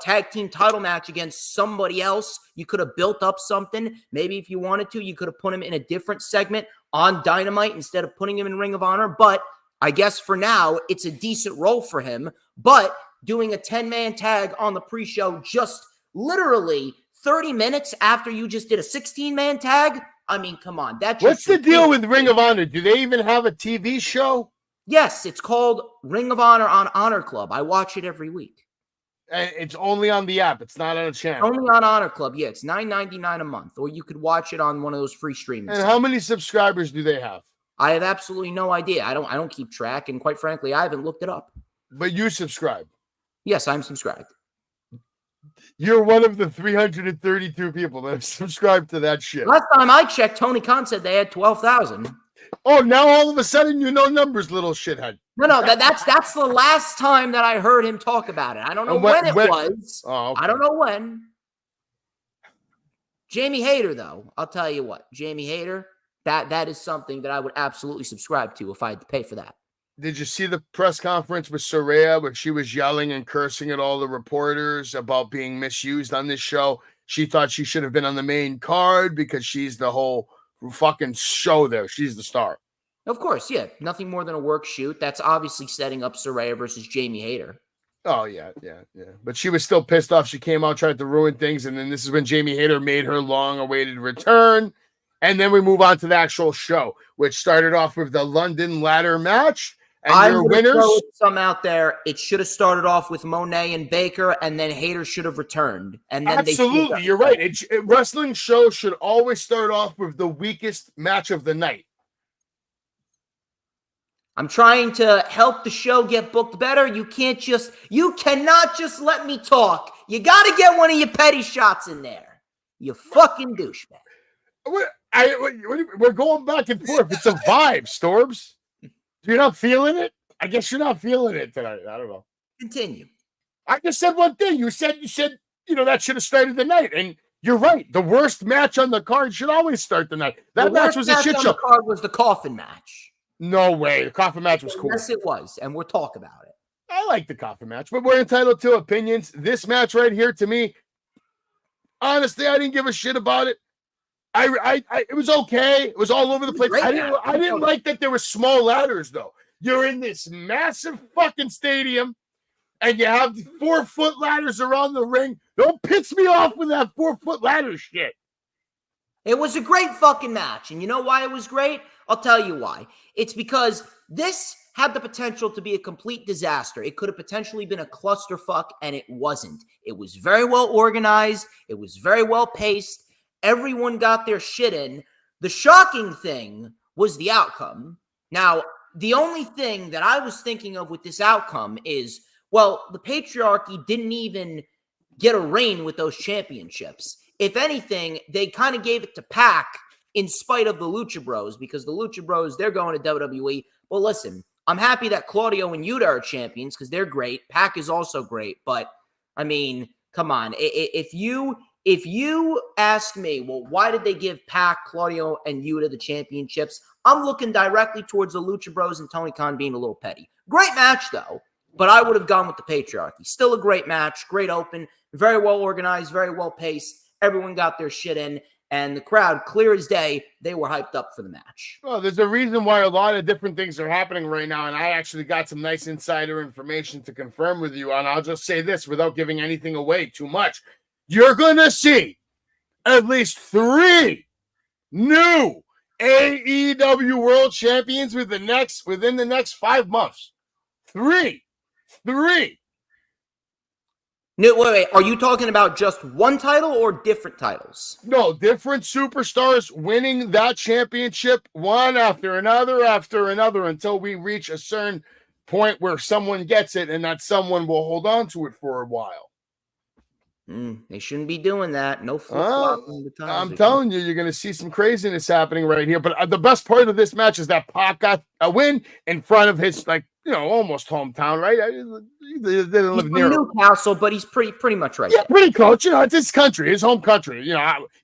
tag team title match against somebody else. You could have built up something. Maybe if you wanted to, you could have put him in a different segment on Dynamite instead of putting him in Ring of Honor. But I guess for now, it's a decent role for him. But doing a 10-man tag on the pre-show just literally 30 minutes after you just did a 16-man tag, I mean, come on. What's the deal with Ring of Honor? Do they even have a TV show? Yes, it's called Ring of Honor on Honor Club. I watch it every week. And it's only on the app. It's not on a channel. Only on Honor Club. Yeah, it's $9.99 a month, or you could watch it on one of those free streaming sites. How many subscribers do they have? I have absolutely no idea. I don't keep track, and quite frankly, I haven't looked it up. But you subscribe? Yes, I'm subscribed. You're one of the 332 people that have subscribed to that shit. Last time I checked, Tony Khan said they had 12,000. Oh, now all of a sudden you know numbers, little shithead. No, that's the last time that I heard him talk about it. I don't know when it was. Oh, okay. I don't know when. Jamie Hayter, though, I'll tell you what. Jamie Hayter, that is something that I would absolutely subscribe to if I had to pay for that. Did you see the press conference with Saraya where she was yelling and cursing at all the reporters about being misused on this show? She thought she should have been on the main card because she's the whole fucking show there. She's the star. Of course, yeah. Nothing more than a work shoot. That's obviously setting up Saraya versus Jamie Hayter. Oh, yeah. But she was still pissed off. She came out, tried to ruin things, and then this is when Jamie Hayter made her long-awaited return. And then we move on to the actual show, which started off with the London ladder match. And your winners. Throw some out there. It should have started off with Monet and Baker, and then Hayter should have returned. And then absolutely, you're right. Wrestling shows should always start off with the weakest match of the night. I'm trying to help the show get booked better. You cannot just let me talk. You got to get one of your petty shots in there. You fucking douchebag. We're going back and forth. It's a vibe, Storms. You're not feeling it? I guess you're not feeling it tonight. I don't know. Continue. I just said one thing. You said, that should have started the night. And you're right. The worst match on the card should always start the night. That match was a shit show. The card was the coffin match. No way. The coffin match was cool. Yes, it was. And we'll talk about it. I like the coffin match, but we're entitled to opinions. This match right here, to me, honestly, I didn't give a shit about it. It was okay. It was all over the place. I didn't like that there were small ladders, though. You're in this massive fucking stadium, and you have 4-foot ladders around the ring. Don't piss me off with that 4-foot ladder shit. It was a great fucking match. And you know why it was great? I'll tell you why. It's because this had the potential to be a complete disaster. It could have potentially been a clusterfuck, and it wasn't. It was very well organized. It was very well paced. Everyone got their shit in. The shocking thing was the outcome. Now, the only thing that I was thinking of with this outcome is, well, the patriarchy didn't even get a reign with those championships. If anything, they kind of gave it to Pac in spite of the Lucha Bros, because the Lucha Bros, they're going to WWE. Well, listen, I'm happy that Claudio and Yuta are champions because they're great. Pac is also great, but I mean, come on. If you ask me, well, why did they give Pac, Claudio, and Yuta the championships? I'm looking directly towards the Lucha Bros and Tony Khan being a little petty. Great match, though, but I would have gone with the patriarchy. Still a great match, great open, very well organized, very well paced. Everyone got their shit in, and the crowd, clear as day, they were hyped up for the match. Well, there's a reason why a lot of different things are happening right now, and I actually got some nice insider information to confirm with you, and I'll just say this without giving anything away too much. You're going to see at least 3 new AEW World Champions within the next 5 months. 3. No, wait. Are you talking about just one title or different titles? No, different superstars winning that championship one after another until we reach a certain point where someone gets it and that someone will hold on to it for a while. They shouldn't be doing that. No flip-flopping. I'm telling you, you're going to see some craziness happening right here. But the best part of this match is that Pac got a win in front of his, almost hometown, right? He didn't live near Newcastle, but he's pretty much right. Yeah, pretty close. It's his country, his home country.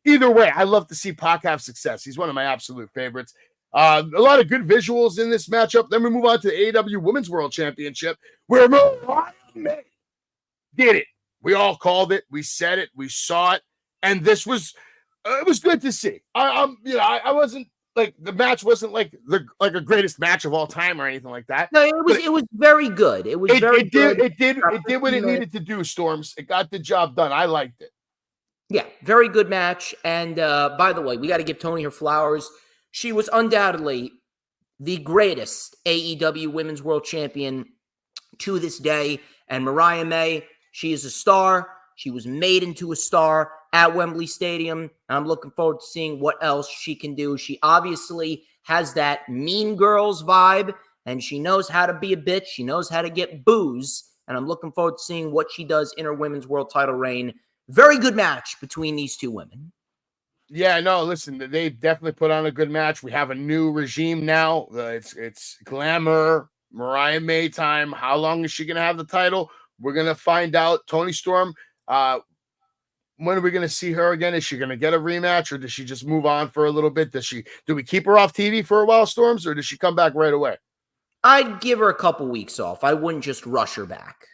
Either way, I love to see Pac have success. He's one of my absolute favorites. A lot of good visuals in this matchup. Then we move on to the AEW Women's World Championship, where Mariah May did it. We all called it. We said it. We saw it, and this was it was good to see. I wasn't like the match wasn't like a greatest match of all time or anything like that. No, it was very good. It was very good. It did what it needed to do. Storms. It got the job done. I liked it. Yeah, very good match. And by the way, we got to give Tony her flowers. She was undoubtedly the greatest AEW Women's World Champion to this day. And Mariah May, she is a star. She was made into a star at Wembley Stadium. And I'm looking forward to seeing what else she can do. She obviously has that Mean Girls vibe, and she knows how to be a bitch. She knows how to get booze. And I'm looking forward to seeing what she does in her women's world title reign. Very good match between these two women. Yeah, no, listen, they definitely put on a good match. We have a new regime now. It's Glamour, Mariah May time. How long is she going to have the title? We're going to find out. Tony Storm, when are we going to see her again? Is she going to get a rematch, or does she just move on for a little bit? Do we keep her off TV for a while, Storms, or does she come back right away? I'd give her a couple weeks off. I wouldn't just rush her back.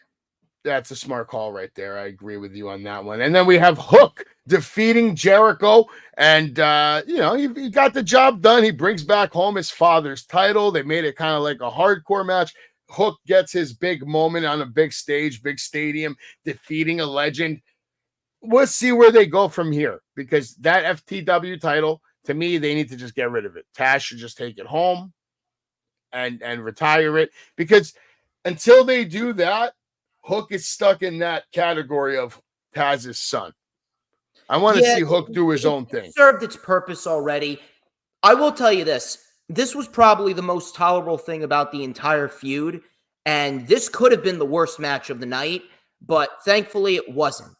That's a smart call right there. I agree with you on that one. And then we have Hook defeating Jericho. And, he got the job done. He brings back home his father's title. They made it kind of like a hardcore match. Hook gets his big moment on a big stage, big stadium, defeating a legend. We'll see where they go from here, because that FTW title, to me, they need to just get rid of it. Taz should just take it home and retire it, because until they do that, Hook is stuck in that category of Taz's son. I want to see Hook do his own thing. It served its purpose already. I will tell you this. This was probably the most tolerable thing about the entire feud, and this could have been the worst match of the night, but thankfully it wasn't.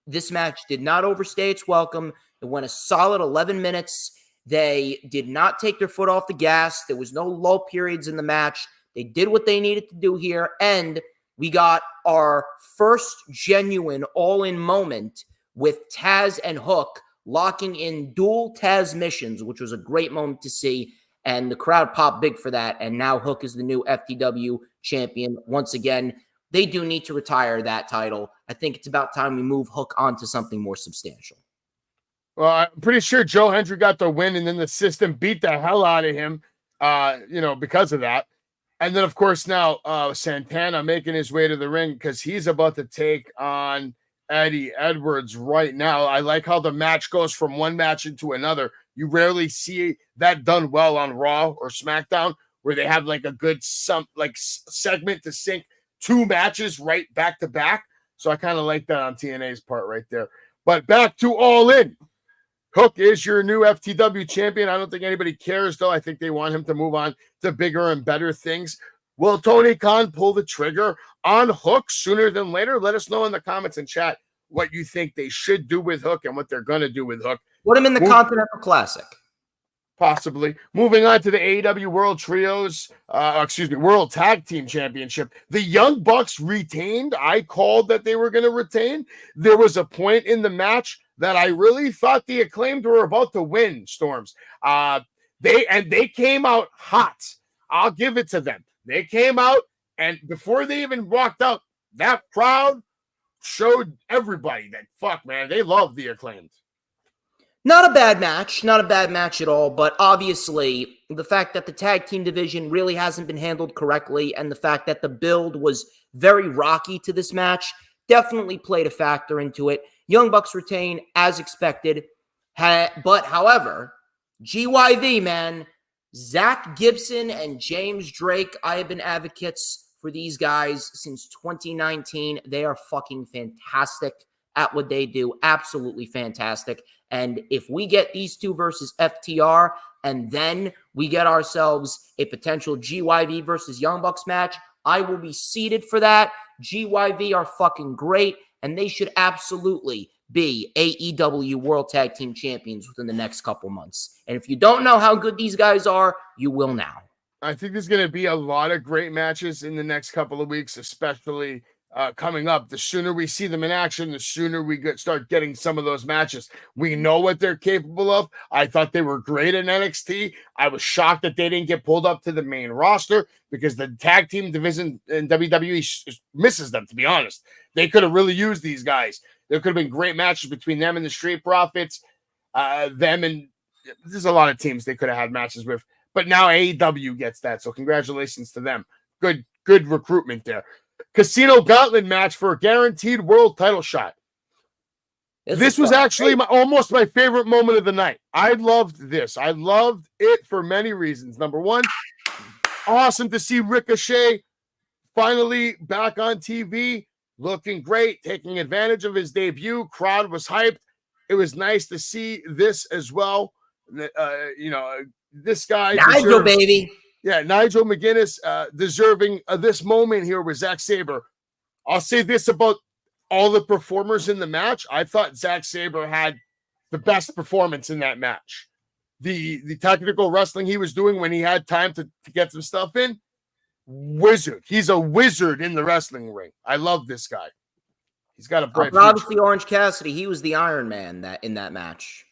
This match did not overstay its welcome. It went a solid 11 minutes. They did not take their foot off the gas. There was no lull periods in the match. They did what they needed to do here, and we got our first genuine all-in moment with Taz and Hook locking in dual Taz missions, which was a great moment to see, and the crowd popped big for that, and now Hook is the new FTW champion. Once again, they do need to retire that title. I think it's about time we move Hook on to something more substantial. Well, I'm pretty sure Joe Hendry got the win, and then the system beat the hell out of him, because of that. And then, of course, now Santana making his way to the ring because he's about to take on Eddie Edwards right now. I like how the match goes from one match into another. You rarely see that done well on Raw or SmackDown, where they have like a good segment to sync 2 matches right back to back. So I kind of like that on TNA's part right there. But back to All In. Hook is your new FTW champion. I don't think anybody cares, though. I think they want him to move on to bigger and better things. Will Tony Khan pull the trigger on Hook sooner than later? Let us know in the comments and chat what you think they should do with Hook and what they're going to do with Hook. Put him in the Continental Classic. Possibly. Moving on to the AEW World Tag Team Championship. The Young Bucks retained. I called that they were going to retain. There was a point in the match that I really thought the Acclaimed were about to win, Storms. They came out hot. I'll give it to them. They came out, and before they even walked out, that crowd showed everybody that, fuck, man, they love the Acclaimed. Not a bad match at all, but obviously the fact that the tag team division really hasn't been handled correctly and the fact that the build was very rocky to this match definitely played a factor into it. Young Bucks retain as expected, but however, GYV, man, Zach Gibson and James Drake, I have been advocates for these guys since 2019. They are fucking fantastic at what they do. Absolutely fantastic. And if we get these two versus FTR, and then we get ourselves a potential GYV versus Young Bucks match, I will be seated for that. GYV are fucking great, and they should absolutely be AEW World Tag Team Champions within the next couple months. And if you don't know how good these guys are, you will now. I think there's going to be a lot of great matches in the next couple of weeks, especially coming up. The sooner we see them in action, the sooner we start getting some of those matches. We know what they're capable of. I thought they were great in NXT. I was shocked that they didn't get pulled up to the main roster because the tag team division in WWE misses them, to be honest. They could have really used these guys. There could have been great matches between them and the Street Profits. There's a lot of teams they could have had matches with. But now AEW gets that, so congratulations to them. Good recruitment there. Casino Gauntlet match for a guaranteed world title shot. This was actually almost my favorite moment of the night. I loved this. I loved it for many reasons. Number one, awesome to see Ricochet finally back on TV, looking great, taking advantage of his debut. Crowd was hyped. It was nice to see this as well. This guy, Nigel, baby. Yeah, Nigel McGuinness deserving of this moment here with Zack Sabre. I'll say this about all the performers in the match. I thought Zack Sabre had the best performance in that match. The technical wrestling he was doing when he had time to get some stuff in, wizard. He's a wizard in the wrestling ring. I love this guy. He's got a bright future. Obviously, Orange Cassidy, he was the Iron Man in that match.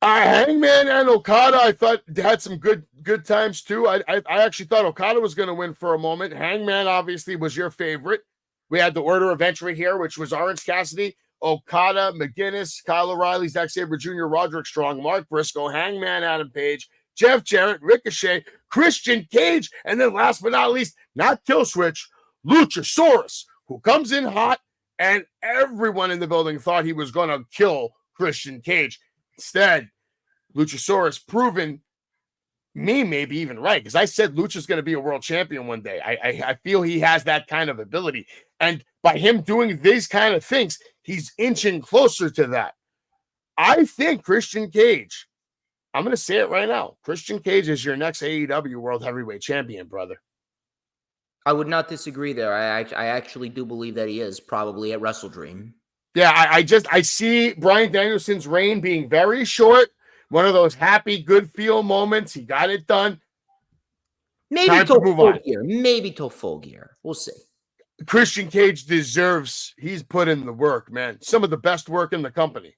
Hangman and Okada, I thought had some good times too. I actually thought Okada was going to win for a moment. Hangman obviously was your favorite. We had the order of entry here, which was Orange Cassidy, Okada, McGuinness, Kyle O'Reilly, Zack Sabre Jr., Roderick Strong, Mark Briscoe, Hangman Adam Page, Jeff Jarrett, Ricochet, Christian Cage, and then last but not least, not Killswitch, Luchasaurus, who comes in hot, and everyone in the building thought he was going to kill Christian Cage. Instead, Luchasaurus proven me maybe even right, because I said Lucha's going to be a world champion one day. I feel he has that kind of ability. And by him doing these kind of things, he's inching closer to that. I think Christian Cage, I'm going to say it right now, Christian Cage is your next AEW World Heavyweight Champion, brother. I would not disagree there. I actually do believe that he is probably at WrestleDream. Yeah, I see Bryan Danielson's reign being very short. One of those happy, good feel moments. He got it done. Maybe till full gear. Maybe till full gear. We'll see. Christian Cage deserves, he's put in the work, man. Some of the best work in the company.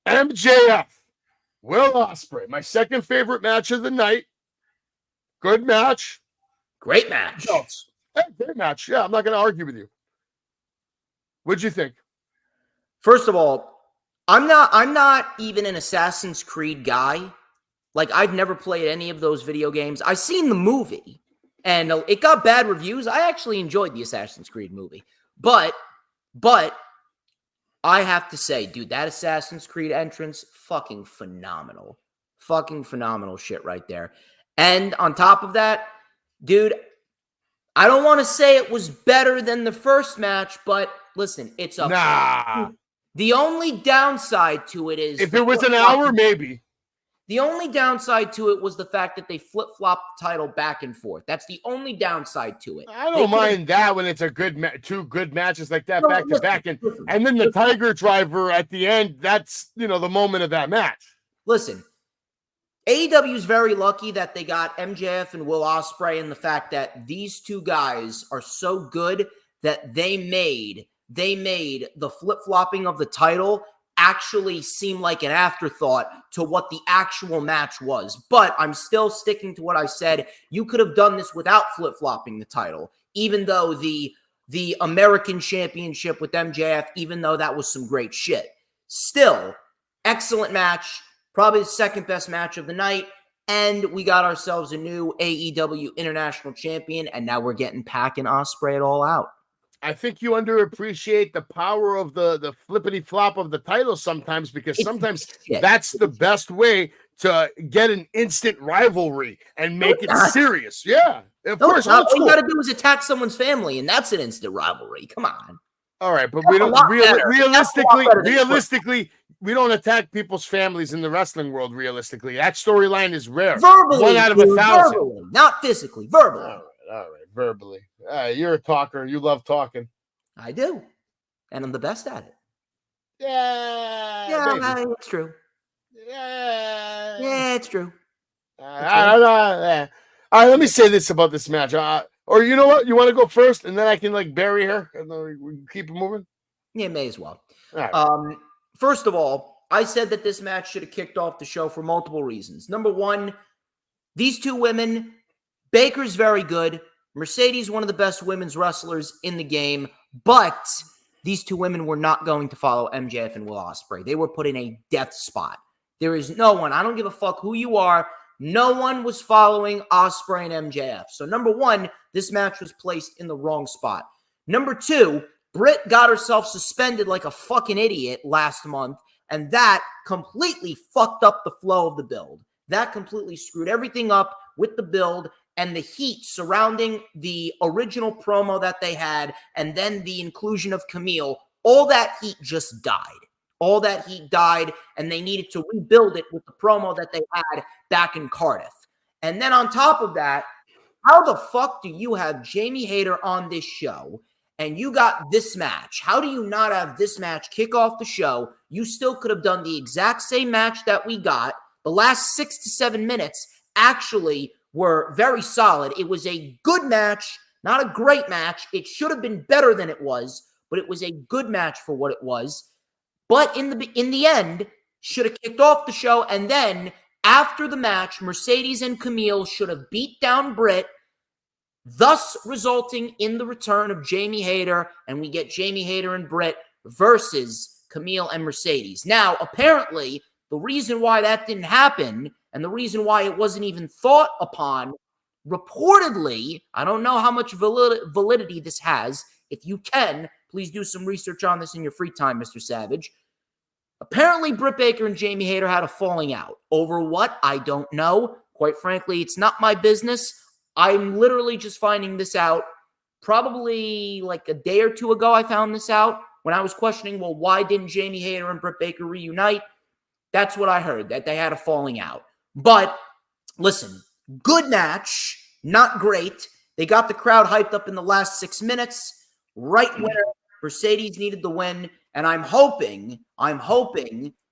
MJF, Will Ospreay, my second favorite match of the night. Good match. Great match. Great match. Yeah, I'm not going to argue with you. What'd you think? First of all, I'm not even an Assassin's Creed guy. Like, I've never played any of those video games. I've seen the movie, and it got bad reviews. I actually enjoyed the Assassin's Creed movie. But I have to say, dude, that Assassin's Creed entrance, fucking phenomenal. Fucking phenomenal shit right there. And on top of that, dude, I don't want to say it was better than the first match, but listen, it's up. Nah. The only downside to it is If it was an hour, maybe. The only downside to it was the fact that they flip-flopped the title back and forth. That's the only downside to it. I don't mind that when it's a two good matches like that back to back, and then the Tiger Driver at the end. That's the moment of that match. Listen, AEW is very lucky that they got MJF and Will Ospreay, and the fact that these two guys are so good that they made the flip-flopping of the title actually seem like an afterthought to what the actual match was. But I'm still sticking to what I said. You could have done this without flip-flopping the title, even though the American Championship with MJF, even though that was some great shit. Still, excellent match, probably the second best match of the night, and we got ourselves a new AEW International Champion, and now we're getting Pac and Ospreay it all out. I think you underappreciate the power of the flippity flop of the title sometimes, because sometimes that's the best way to get an instant rivalry and make it serious. Yeah, of course. All you got to do is attack someone's family, and that's an instant rivalry. Come on. All right, but we don't realistically, we don't attack people's families in the wrestling world. Realistically, that storyline is rare. Verbally, 1 out of 1,000. Verbally, not physically. Verbally. All right. Verbally. You're a talker. You love talking. I do. And I'm the best at it. Yeah, it's true. Yeah, it's true. All right, let me say this about this match. Or you know what? You want to go first, and then I can bury her, and then we keep it moving? Yeah, may as well. All right. First of all, I said that this match should have kicked off the show for multiple reasons. Number one, these two women, Baker's very good. Mercedes, one of the best women's wrestlers in the game, but these two women were not going to follow MJF and Will Ospreay. They were put in a death spot. There is no one. I don't give a fuck who you are. No one was following Ospreay and MJF. So number one, this match was placed in the wrong spot. Number two, Britt got herself suspended like a fucking idiot last month, and that completely fucked up the flow of the build. That completely screwed everything up with the build and the heat surrounding the original promo that they had, and then the inclusion of Camille. All that heat just died. All that heat died, and they needed to rebuild it with the promo that they had back in Cardiff. And then on top of that, how the fuck do you have Jamie Hayter on this show, and you got this match? How do you not have this match kick off the show? You still could have done the exact same match that we got. The last 6 to 7 minutes actually were very solid. It was a good match, not a great match. It should have been better than it was, but it was a good match for what it was. But in the end, should have kicked off the show, and then after the match, Mercedes and Camille should have beat down Britt, thus resulting in the return of Jamie Hayter, and we get Jamie Hayter and Britt versus Camille and Mercedes. Now, apparently, the reason why that didn't happen, and the reason why it wasn't even thought upon, reportedly, I don't know how much validity this has. If you can, please do some research on this in your free time, Mr. Savage. Apparently, Britt Baker and Jamie Hayter had a falling out. Over what? I don't know. Quite frankly, it's not my business. I'm literally just finding this out probably like a day or two ago. I found this out when I was questioning, well, why didn't Jamie Hayter and Britt Baker reunite? That's what I heard, that they had a falling out. But listen, good match, not great. They got the crowd hyped up in the last 6 minutes, right where Mercedes needed the win. And I'm hoping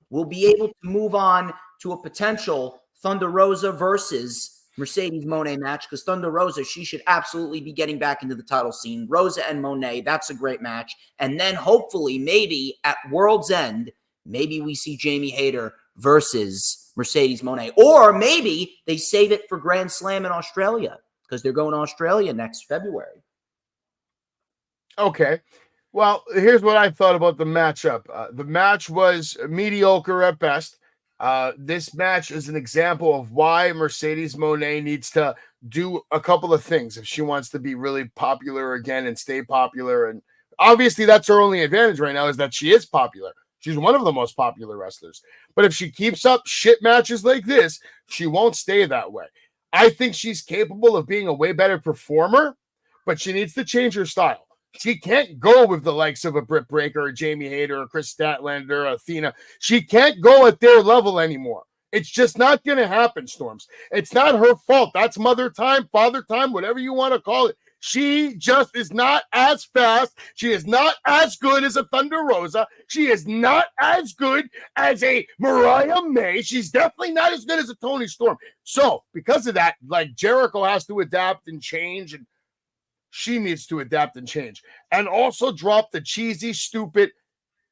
we'll be able to move on to a potential Thunder Rosa versus Mercedes Moné match, because Thunder Rosa, she should absolutely be getting back into the title scene. Rosa and Moné, that's a great match. And then hopefully, maybe at World's End, maybe we see Jamie Hayter versus Mercedes Moné. Or maybe they save it for Grand Slam in Australia, because they're going to Australia next February. Okay. Well, here's what I thought about the matchup. The match was mediocre at best. This match is an example of why Mercedes Moné needs to do a couple of things if she wants to be really popular again and stay popular. And obviously, that's her only advantage right now, is that she is popular. She's one of the most popular wrestlers. But if she keeps up shit matches like this, she won't stay that way. I think she's capable of being a way better performer, but she needs to change her style. She can't go with the likes of a Britt Baker or Jamie Hayter or Chris Statlander or Athena. She can't go at their level anymore. It's just not going to happen, Storms. It's not her fault. That's mother time, father time, whatever you want to call it. She just is not as fast. She is not as good as a Thunder Rosa. She is not as good as a Mariah May. She's definitely not as good as a Toni Storm. So because of that, like, Jericho has to adapt and change, and she needs to adapt and change. And also drop the cheesy, stupid,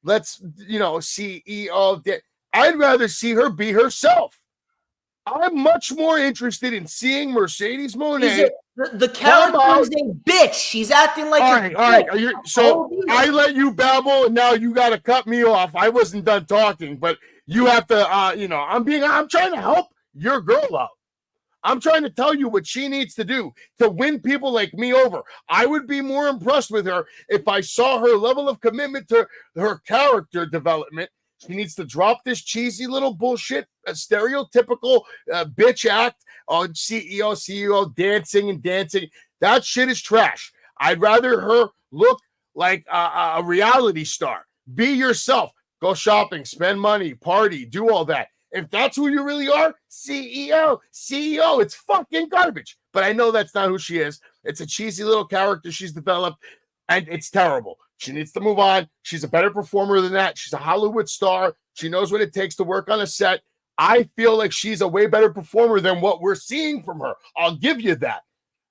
let's, CEO. I'd rather see her be herself. I'm much more interested in seeing Mercedes Moné. The character is a bitch. She's acting like all right. I let you babble, and now you got to cut me off. I wasn't done talking, but you have to, I'm trying to help your girl out. I'm trying to tell you what she needs to do to win people like me over. I would be more impressed with her if I saw her level of commitment to her character development. She needs to drop this cheesy little bullshit, a stereotypical bitch act on CEO dancing. That shit is trash. I'd rather her look like a reality star. Be yourself. Go shopping, spend money, party, do all that. If that's who you really are, CEO, it's fucking garbage. But I know that's not who she is. It's a cheesy little character she's developed, and it's terrible. She needs to move on. She's a better performer than that. She's a Hollywood star. She knows what it takes to work on a set. I feel like she's a way better performer than what we're seeing from her. I'll give you that.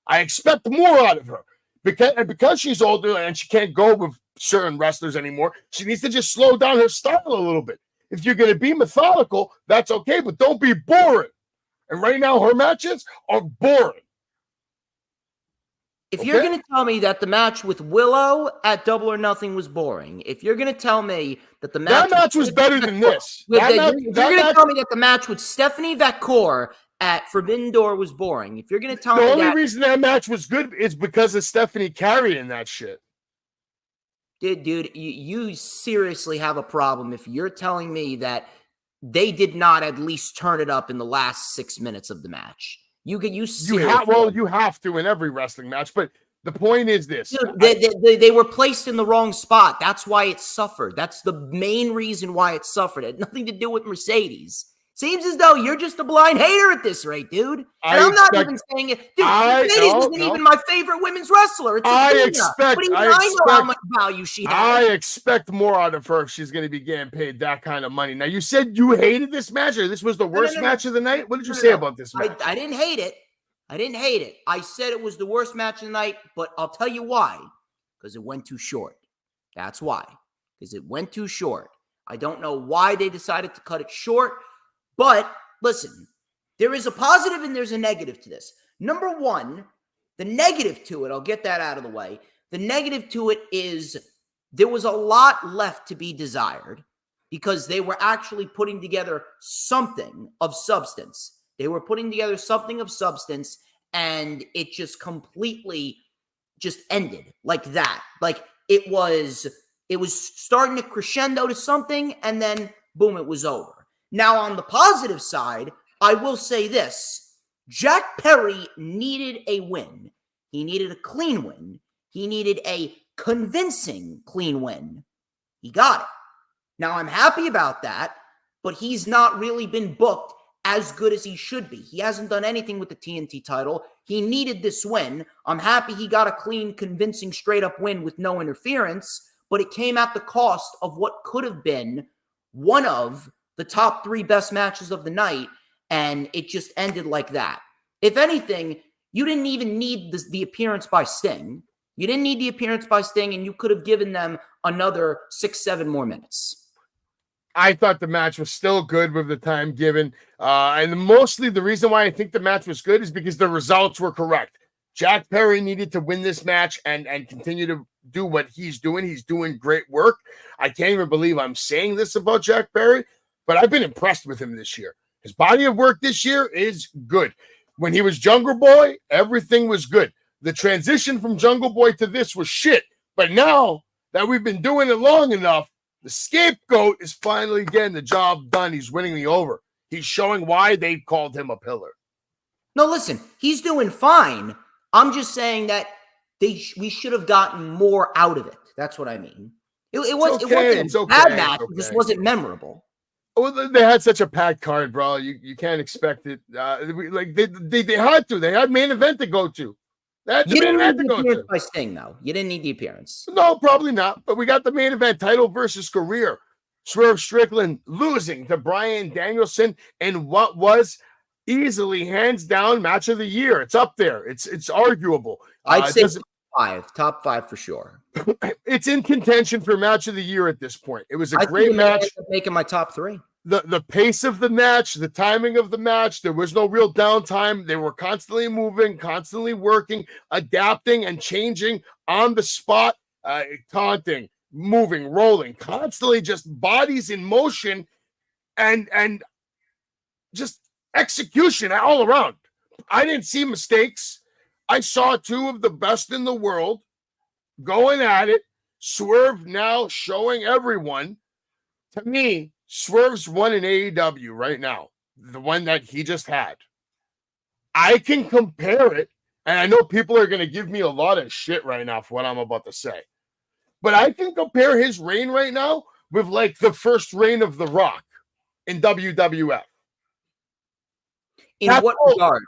I expect more out of her. Because she's older and she can't go with certain wrestlers anymore, she needs to just slow down her style a little bit. If you're going to be methodical, that's okay, but don't be boring. And right now, her matches are boring. If you're going to tell me that the match with Willow at Double or Nothing was boring, if you're going to tell me that the match was better than this, you're going to tell me that the match with Stephanie Vacour at Forbidden Door was boring, if you're going to tell me that... The only reason that match was good is because of Stephanie carrying that shit. Dude, you seriously have a problem if you're telling me that they did not at least turn it up in the last 6 minutes of the match. You have to in every wrestling match, but the point is this. Dude, they were placed in the wrong spot. That's why it suffered. That's the main reason why it suffered. It had nothing to do with Mercedes. Seems as though you're just a blind hater at this rate, dude. And I'm not even saying it. Dude, Mercedes isn't even my favorite women's wrestler. It's I know how much value she has. I expect more out of her if she's going to be getting paid that kind of money. Now, you said you hated this match, or this was the worst match of the night? What did you say about this match? I didn't hate it. I said it was the worst match of the night, but I'll tell you why. Because it went too short. That's why. Because it went too short. I don't know why they decided to cut it short. But listen, there is a positive and there's a negative to this. Number one, the negative to it, I'll get that out of the way. The negative to it is there was a lot left to be desired because they were actually putting together something of substance. And it just completely just ended like that. Like it was starting to crescendo to something and then boom, it was over. Now, on the positive side, I will say this. Jack Perry needed a win. He needed a clean win. He needed a convincing clean win. He got it. Now, I'm happy about that, but he's not really been booked as good as he should be. He hasn't done anything with the TNT title. He needed this win. I'm happy he got a clean, convincing, straight-up win with no interference, but it came at the cost of what could have been one of the top 3 best matches of the night, and it just ended like that. If anything, you didn't even need the appearance by Sting. You didn't need the appearance by Sting, and you could have given them another 6-7 more minutes. I thought the match was still good with the time given, and mostly the reason why I think the match was good is because the results were correct. Jack Perry needed to win this match and continue to do what he's doing. He's doing great work. I can't even believe I'm saying this about Jack Perry, but I've been impressed with him this year. His body of work this year is good. When he was Jungle Boy, everything was good. The transition from Jungle Boy to this was shit. But now that we've been doing it long enough, the scapegoat is finally getting the job done. He's winning me over. He's showing why they called him a pillar. No, listen, he's doing fine. I'm just saying that we should have gotten more out of it. That's what I mean. It wasn't a bad match. It just wasn't memorable. Well, they had such a packed card, bro. You can't expect it. They had to. They had main event to go to. You didn't need the appearance by Sting, though. You didn't need the appearance. No, probably not. But we got the main event, title versus career. Swerve Strickland losing to Bryan Danielson in what was easily, hands down, match of the year. It's up there. It's arguable. I'd say top five for sure. It's in contention for match of the year at this point. It was a great match. Making my top three. The pace of the match, the timing of the match, there was no real downtime. They were constantly moving, constantly working, adapting and changing on the spot, taunting, moving, rolling, constantly just bodies in motion and just execution all around. I didn't see mistakes. I saw two of the best in the world going at it. Swerve now showing everyone. To me, Swerve's one in AEW right now, the one that he just had. I can compare it, and I know people are going to give me a lot of shit right now for what I'm about to say, but I can compare his reign right now with like the first reign of The Rock in WWF. In what regard?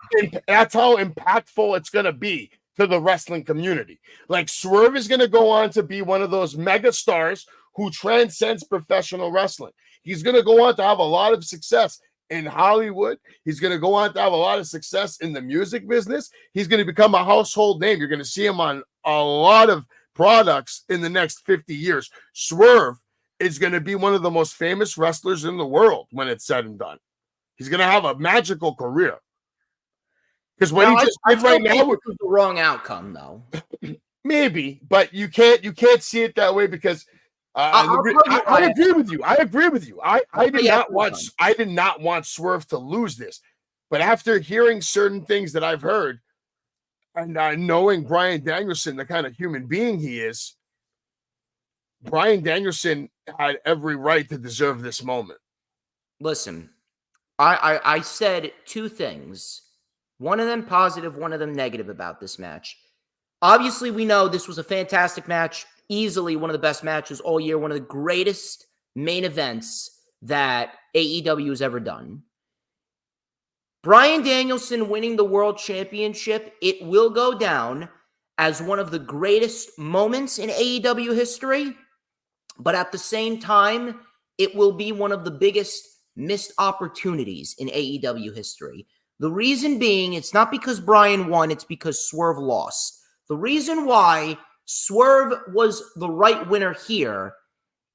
That's how impactful it's going to be to the wrestling community. Like Swerve is going to go on to be one of those mega stars who transcends professional wrestling. He's going to go on to have a lot of success in Hollywood. He's going to go on to have a lot of success in the music business. He's going to become a household name. You're going to see him on a lot of products in the next 50 years. Swerve is going to be one of the most famous wrestlers in the world when it's said and done. He's going to have a magical career. Because what he just did right now was the wrong outcome, though. Maybe, but you can't see it that way because I agree with you. I agree with you. I did not want Swerve to lose this, but after hearing certain things that I've heard and knowing Bryan Danielson, the kind of human being he is, Bryan Danielson had every right to deserve this moment. Listen, I said two things. One of them positive, one of them negative about this match. Obviously, we know this was a fantastic match. Easily one of the best matches all year. One of the greatest main events that AEW has ever done. Bryan Danielson winning the World Championship, it will go down as one of the greatest moments in AEW history. But at the same time, it will be one of the biggest missed opportunities in AEW history. The reason being, it's not because Bryan won, it's because Swerve lost. The reason why Swerve was the right winner here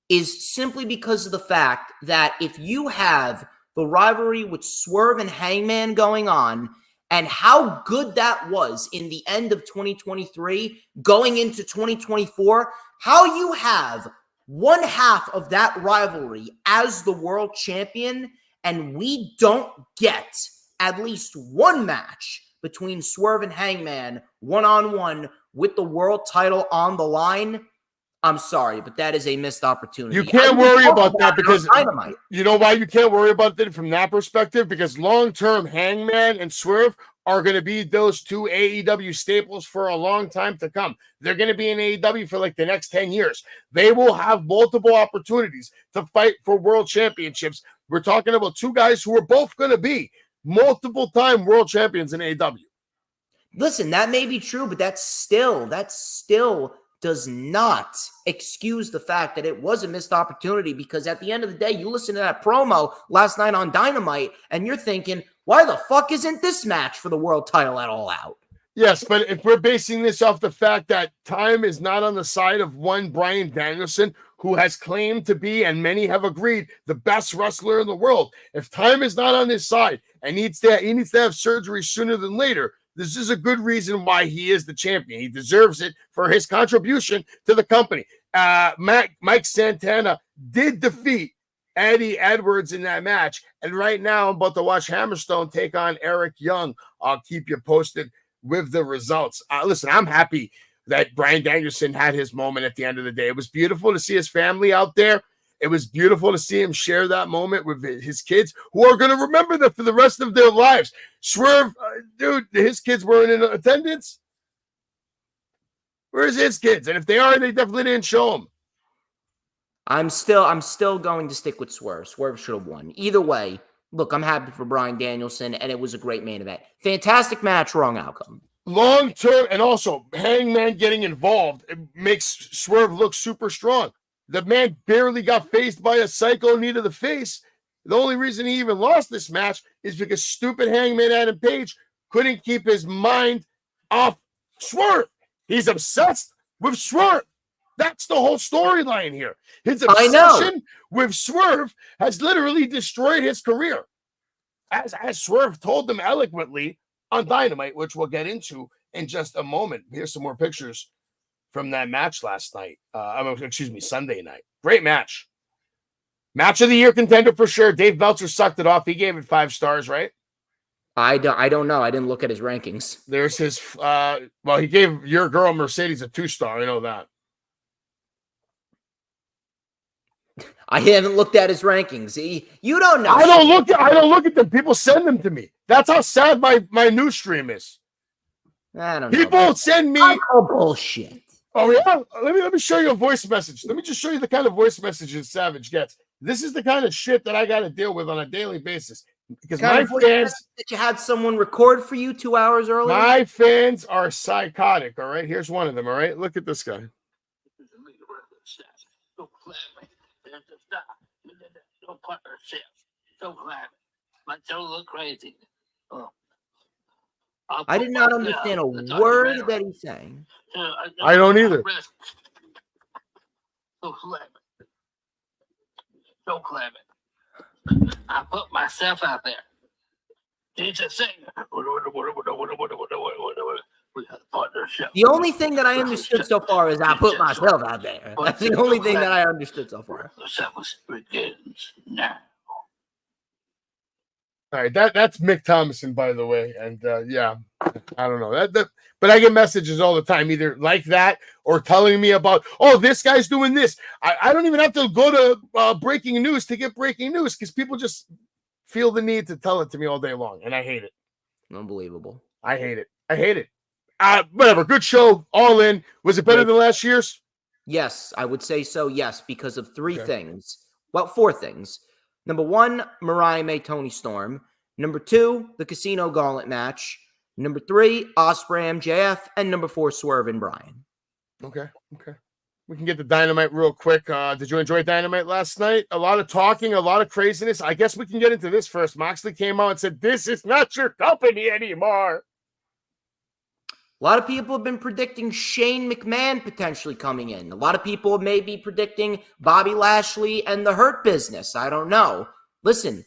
is simply because of the fact that if you have the rivalry with Swerve and Hangman going on and how good that was in the end of 2023 going into 2024, how you have one half of that rivalry as the world champion and we don't get at least one match between Swerve and Hangman one-on-one with the world title on the line, I'm sorry, but that is a missed opportunity. You can't worry about that because you know why you can't worry about it from that perspective? Because long-term Hangman and Swerve are going to be those two AEW staples for a long time to come. They're going to be in AEW for like the next 10 years. They will have multiple opportunities to fight for world championships. We're talking about two guys who are both going to be multiple-time world champions in AEW. Listen, that may be true, but that still does not excuse the fact that it was a missed opportunity because at the end of the day, you listen to that promo last night on Dynamite and you're thinking, why the fuck isn't this match for the world title at All Out? Yes, but if we're basing this off the fact that time is not on the side of one Bryan Danielson, who has claimed to be, and many have agreed, the best wrestler in the world, if time is not on his side and he needs to have surgery sooner than later, this is a good reason why he is the champion. He deserves it for his contribution to the company. Mike Santana did defeat Eddie Edwards in that match. And right now, I'm about to watch Hammerstone take on Eric Young. I'll keep you posted with the results. Listen, I'm happy that Bryan Danielson had his moment at the end of the day. It was beautiful to see his family out there. It was beautiful to see him share that moment with his kids who are going to remember that for the rest of their lives. Swerve, dude, his kids weren't in attendance. Where's his kids? And if they are, they definitely didn't show them. I'm still going to stick with Swerve. Swerve should have won. Either way, look, I'm happy for Bryan Danielson, and it was a great main event. Fantastic match, wrong outcome. Long term, and also Hangman getting involved, it makes Swerve look super strong. The man barely got faced by a psycho knee to the face. The only reason he even lost this match is because stupid Hangman Adam Page couldn't keep his mind off Swerve. He's obsessed with Swerve. That's the whole storyline here. His obsession with Swerve has literally destroyed his career. As Swerve told them eloquently on Dynamite, which we'll get into in just a moment. Here's some more pictures from that match last night. Sunday night. Great match. Match of the year contender for sure. Dave Meltzer sucked it off. He gave it 5 stars, right? I don't know. I didn't look at his rankings. There's his, he gave your girl Mercedes a 2-star. I know that. I haven't looked at his rankings. You don't know. I don't look at them. People send them to me. That's how sad my news stream is. I don't know. People send me bullshit. Oh yeah? Let me show you a voice message. Let me just show you the kind of voice messages Savage gets. This is the kind of shit that I got to deal with on a daily basis. Because my fans that you had someone record for you 2 hours earlier. My fans are psychotic. All right, here's one of them. All right, look at this guy. Don't look crazy. I did not understand a word that he's saying. I don't either. So clever. I put myself out there. He's a singer. We have a partnership. The only thing that I understood so far is I put myself out there. That's the only thing that I understood so far. The service begins now. All right, that's Mick Thomason, by the way, and yeah, I don't know that, but I get messages all the time, either like that or telling me about, oh, this guy's doing this. I don't even have to go to breaking news to get breaking news because people just feel the need to tell it to me all day long, and I hate it. Unbelievable. I hate it. Whatever. Good show. All in. Was it better than last year's? Yes, I would say so. Yes, because of 3 things. Well, 4 things. Number 1, Mariah May, Toni Storm. Number 2, the Casino Gauntlet match. Number 3, Ospreay, MJF. And number 4, Swerve and Bryan. Okay. We can get the Dynamite real quick. Did you enjoy Dynamite last night? A lot of talking, a lot of craziness. I guess we can get into this first. Moxley came out and said, this is not your company anymore. A lot of people have been predicting Shane McMahon potentially coming in. A lot of people may be predicting Bobby Lashley and the Hurt Business. I don't know. Listen,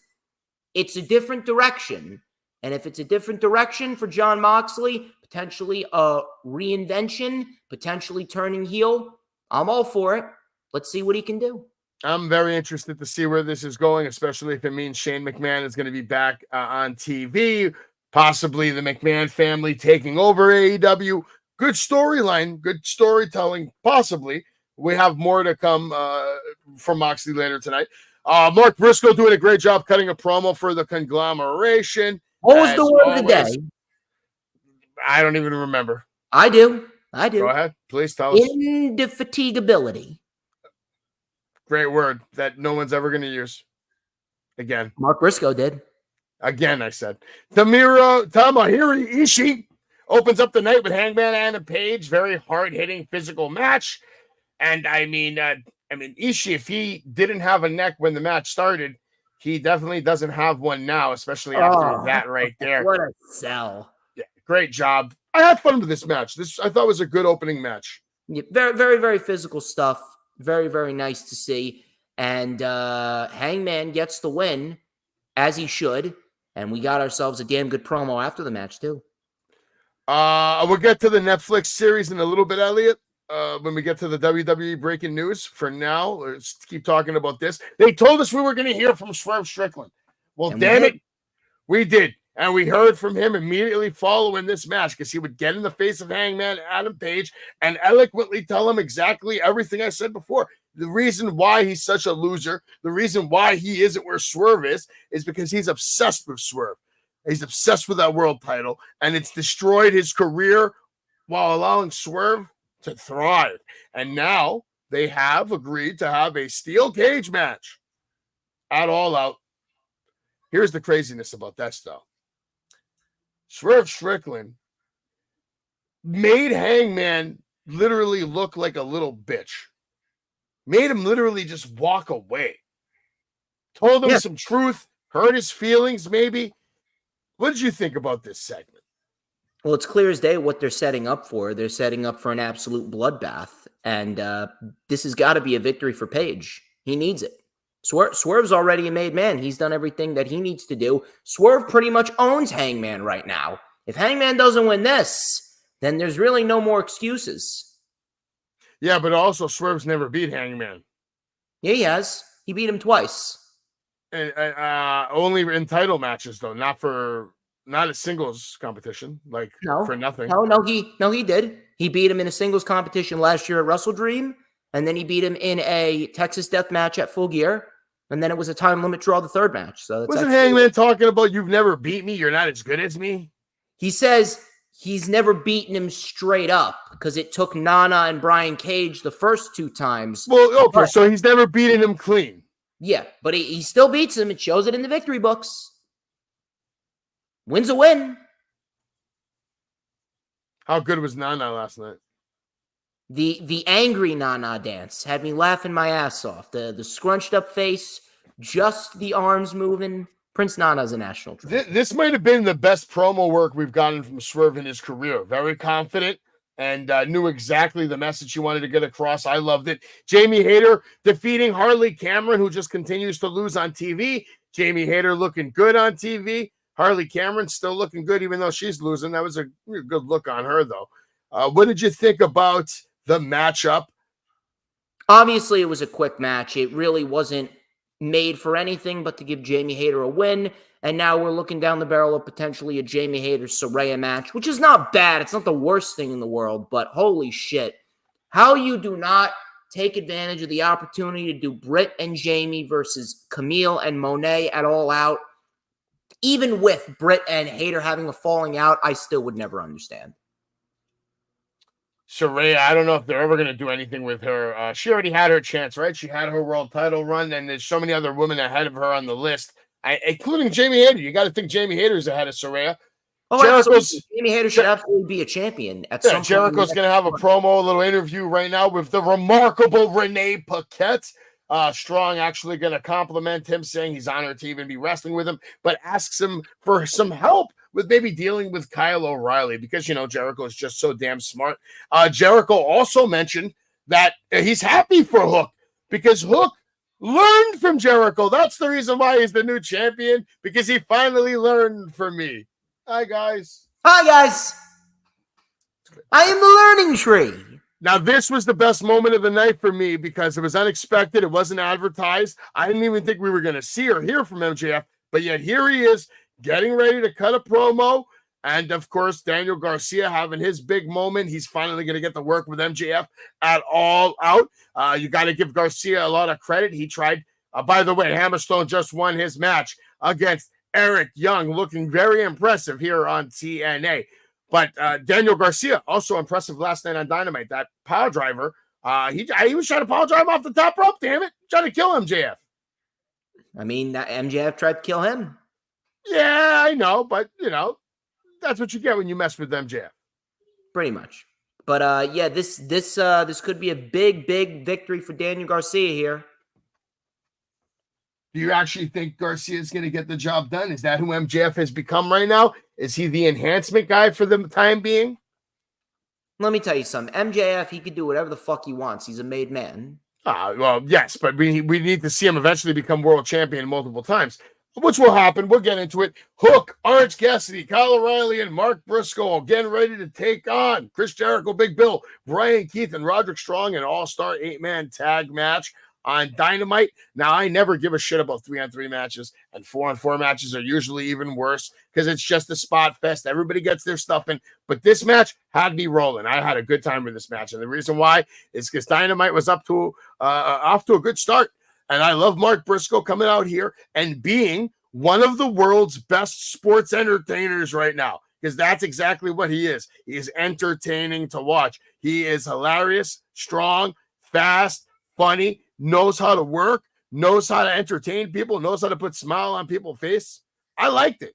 it's a different direction. And if it's a different direction for Jon Moxley, potentially a reinvention, potentially turning heel, I'm all for it. Let's see what he can do. I'm very interested to see where this is going, especially if it means Shane McMahon is going to be back on TV. Possibly the McMahon family taking over AEW. Good storyline, good storytelling, possibly. We have more to come from Moxley later tonight. Mark Briscoe doing a great job cutting a promo for the conglomeration. What was the word of the day? I don't even remember. I do. Go ahead. Please tell us. Indefatigability. Great word that no one's ever going to use. Again. Mark Briscoe did. Again, I said. Tamahiro Ishii opens up the night with Hangman Adam Page. Very hard-hitting physical match. And I mean, Ishii, if he didn't have a neck when the match started, he definitely doesn't have one now, especially after that right there. What a sell. Yeah, great job. I had fun with this match. This I thought was a good opening match. Yeah, very, very, very physical stuff. Very, very nice to see. And Hangman gets the win, as he should. And we got ourselves a damn good promo after the match, too. We'll get to the Netflix series in a little bit, Elliot, when we get to the WWE breaking news. For now, let's keep talking about this. They told us we were going to hear from Swerve Strickland. Well, and damn it, we did. And we heard from him immediately following this match because he would get in the face of Hangman Adam Page and eloquently tell him exactly everything I said before. The reason why he's such a loser, the reason why he isn't where Swerve is because he's obsessed with Swerve. He's obsessed with that world title, and it's destroyed his career while allowing Swerve to thrive. And now they have agreed to have a steel cage match at All Out. Here's the craziness about this, though. Swerve Strickland made Hangman literally look like a little bitch. Made him literally just walk away. Told him some truth, hurt his feelings, maybe. What did you think about this segment? Well, it's clear as day what they're setting up for. They're setting up for an absolute bloodbath. And this has got to be a victory for Page. He needs it. Swerve's already a made man. He's done everything that he needs to do. Swerve pretty much owns Hangman right now. If Hangman doesn't win this, then there's really no more excuses. Yeah, but also Swerve's never beat Hangman. Yeah, he has. He beat him twice. Only in title matches, though, not a singles competition, for nothing. No, he did. He beat him in a singles competition last year at Wrestle Dream, and then he beat him in a Texas Death Match at Full Gear, and then it was a time limit draw the third match. So wasn't Hangman talking about you've never beat me, you're not as good as me? He says he's never beaten him straight up because it took Nana and Brian Cage the first 2 times. Well, okay, so he's never beaten him clean. Yeah, but he still beats him. It shows it in the victory books. Win's a win. How good was Nana last night? The angry Nana dance had me laughing my ass off. The scrunched up face, just the arms moving. Prince Nana's a national treasure. This might have been the best promo work we've gotten from Swerve in his career. Very confident and knew exactly the message he wanted to get across. I loved it. Jamie Hayter defeating Harley Cameron, who just continues to lose on TV. Jamie Hayter looking good on TV. Harley Cameron still looking good, even though she's losing. That was a good look on her, though. What did you think about the matchup? Obviously, it was a quick match. It really wasn't made for anything but to give Jamie Hayter a win. And now we're looking down the barrel of potentially a Jamie Hayter-Saraya match, which is not bad. It's not the worst thing in the world, but holy shit. How you do not take advantage of the opportunity to do Britt and Jamie versus Camille and Monet at All Out. Even with Britt and Hayter having a falling out, I still would never understand. Saraya, I don't know if they're ever going to do anything with her. She already had her chance, right? She had her world title run, and there's so many other women ahead of her on the list, including Jamie Hayter. You got to think Jamie Hayter's ahead of Saraya. Oh, absolutely. Jamie Hayter should absolutely be a champion at some point. Jericho's going to have a promo, a little interview right now with the remarkable Renee Paquette. Strong actually going to compliment him, saying he's honored to even be wrestling with him, but asks him for some help with maybe dealing with Kyle O'Reilly because, Jericho is just so damn smart. Jericho also mentioned that he's happy for Hook because Hook learned from Jericho. That's the reason why he's the new champion, because he finally learned from me. Hi, guys. Hi, guys. I am the learning tree. Now, this was the best moment of the night for me because it was unexpected. It wasn't advertised. I didn't even think we were going to see or hear from MJF, but yet here he is getting ready to cut a promo. And, of course, Daniel Garcia having his big moment. He's finally going to get to work with MJF at All Out. You got to give Garcia a lot of credit. He tried. By the way, Hammerstone just won his match against Eric Young, looking very impressive here on TNA. But Daniel Garcia, also impressive last night on Dynamite. That power driver, he was trying to power drive off the top rope, damn it. Trying to kill MJF. I mean, that MJF tried to kill him. Yeah, I know. But, that's what you get when you mess with MJF. Pretty much. But, yeah, this could be a big, big victory for Daniel Garcia here. Do you actually think Garcia is going to get the job done? Is that who MJF has become right now? Is he the enhancement guy for the time being? Let me tell you something. MJF, he could do whatever the fuck he wants. He's a made man. Well, yes, but we need to see him eventually become world champion multiple times, which will happen. We'll get into it. Hook, Orange Cassidy, Kyle O'Reilly, and Mark Briscoe getting ready to take on Chris Jericho, Big Bill, Brian Keith, and Roderick Strong, an all-star 8-man tag match on Dynamite. Now, I never give a shit about 3-on-3 matches, and 4-on-4 matches are usually even worse because it's just a spot fest. Everybody gets their stuff in, but this match had me rolling. I had a good time with this match, and the reason why is because Dynamite was off to a good start, and I love Mark Briscoe coming out here and being one of the world's best sports entertainers right now. because that's exactly what he is. He is entertaining to watch. He is hilarious, strong, fast, funny, knows how to work, knows how to entertain people, knows how to put smile on people's face. I liked it.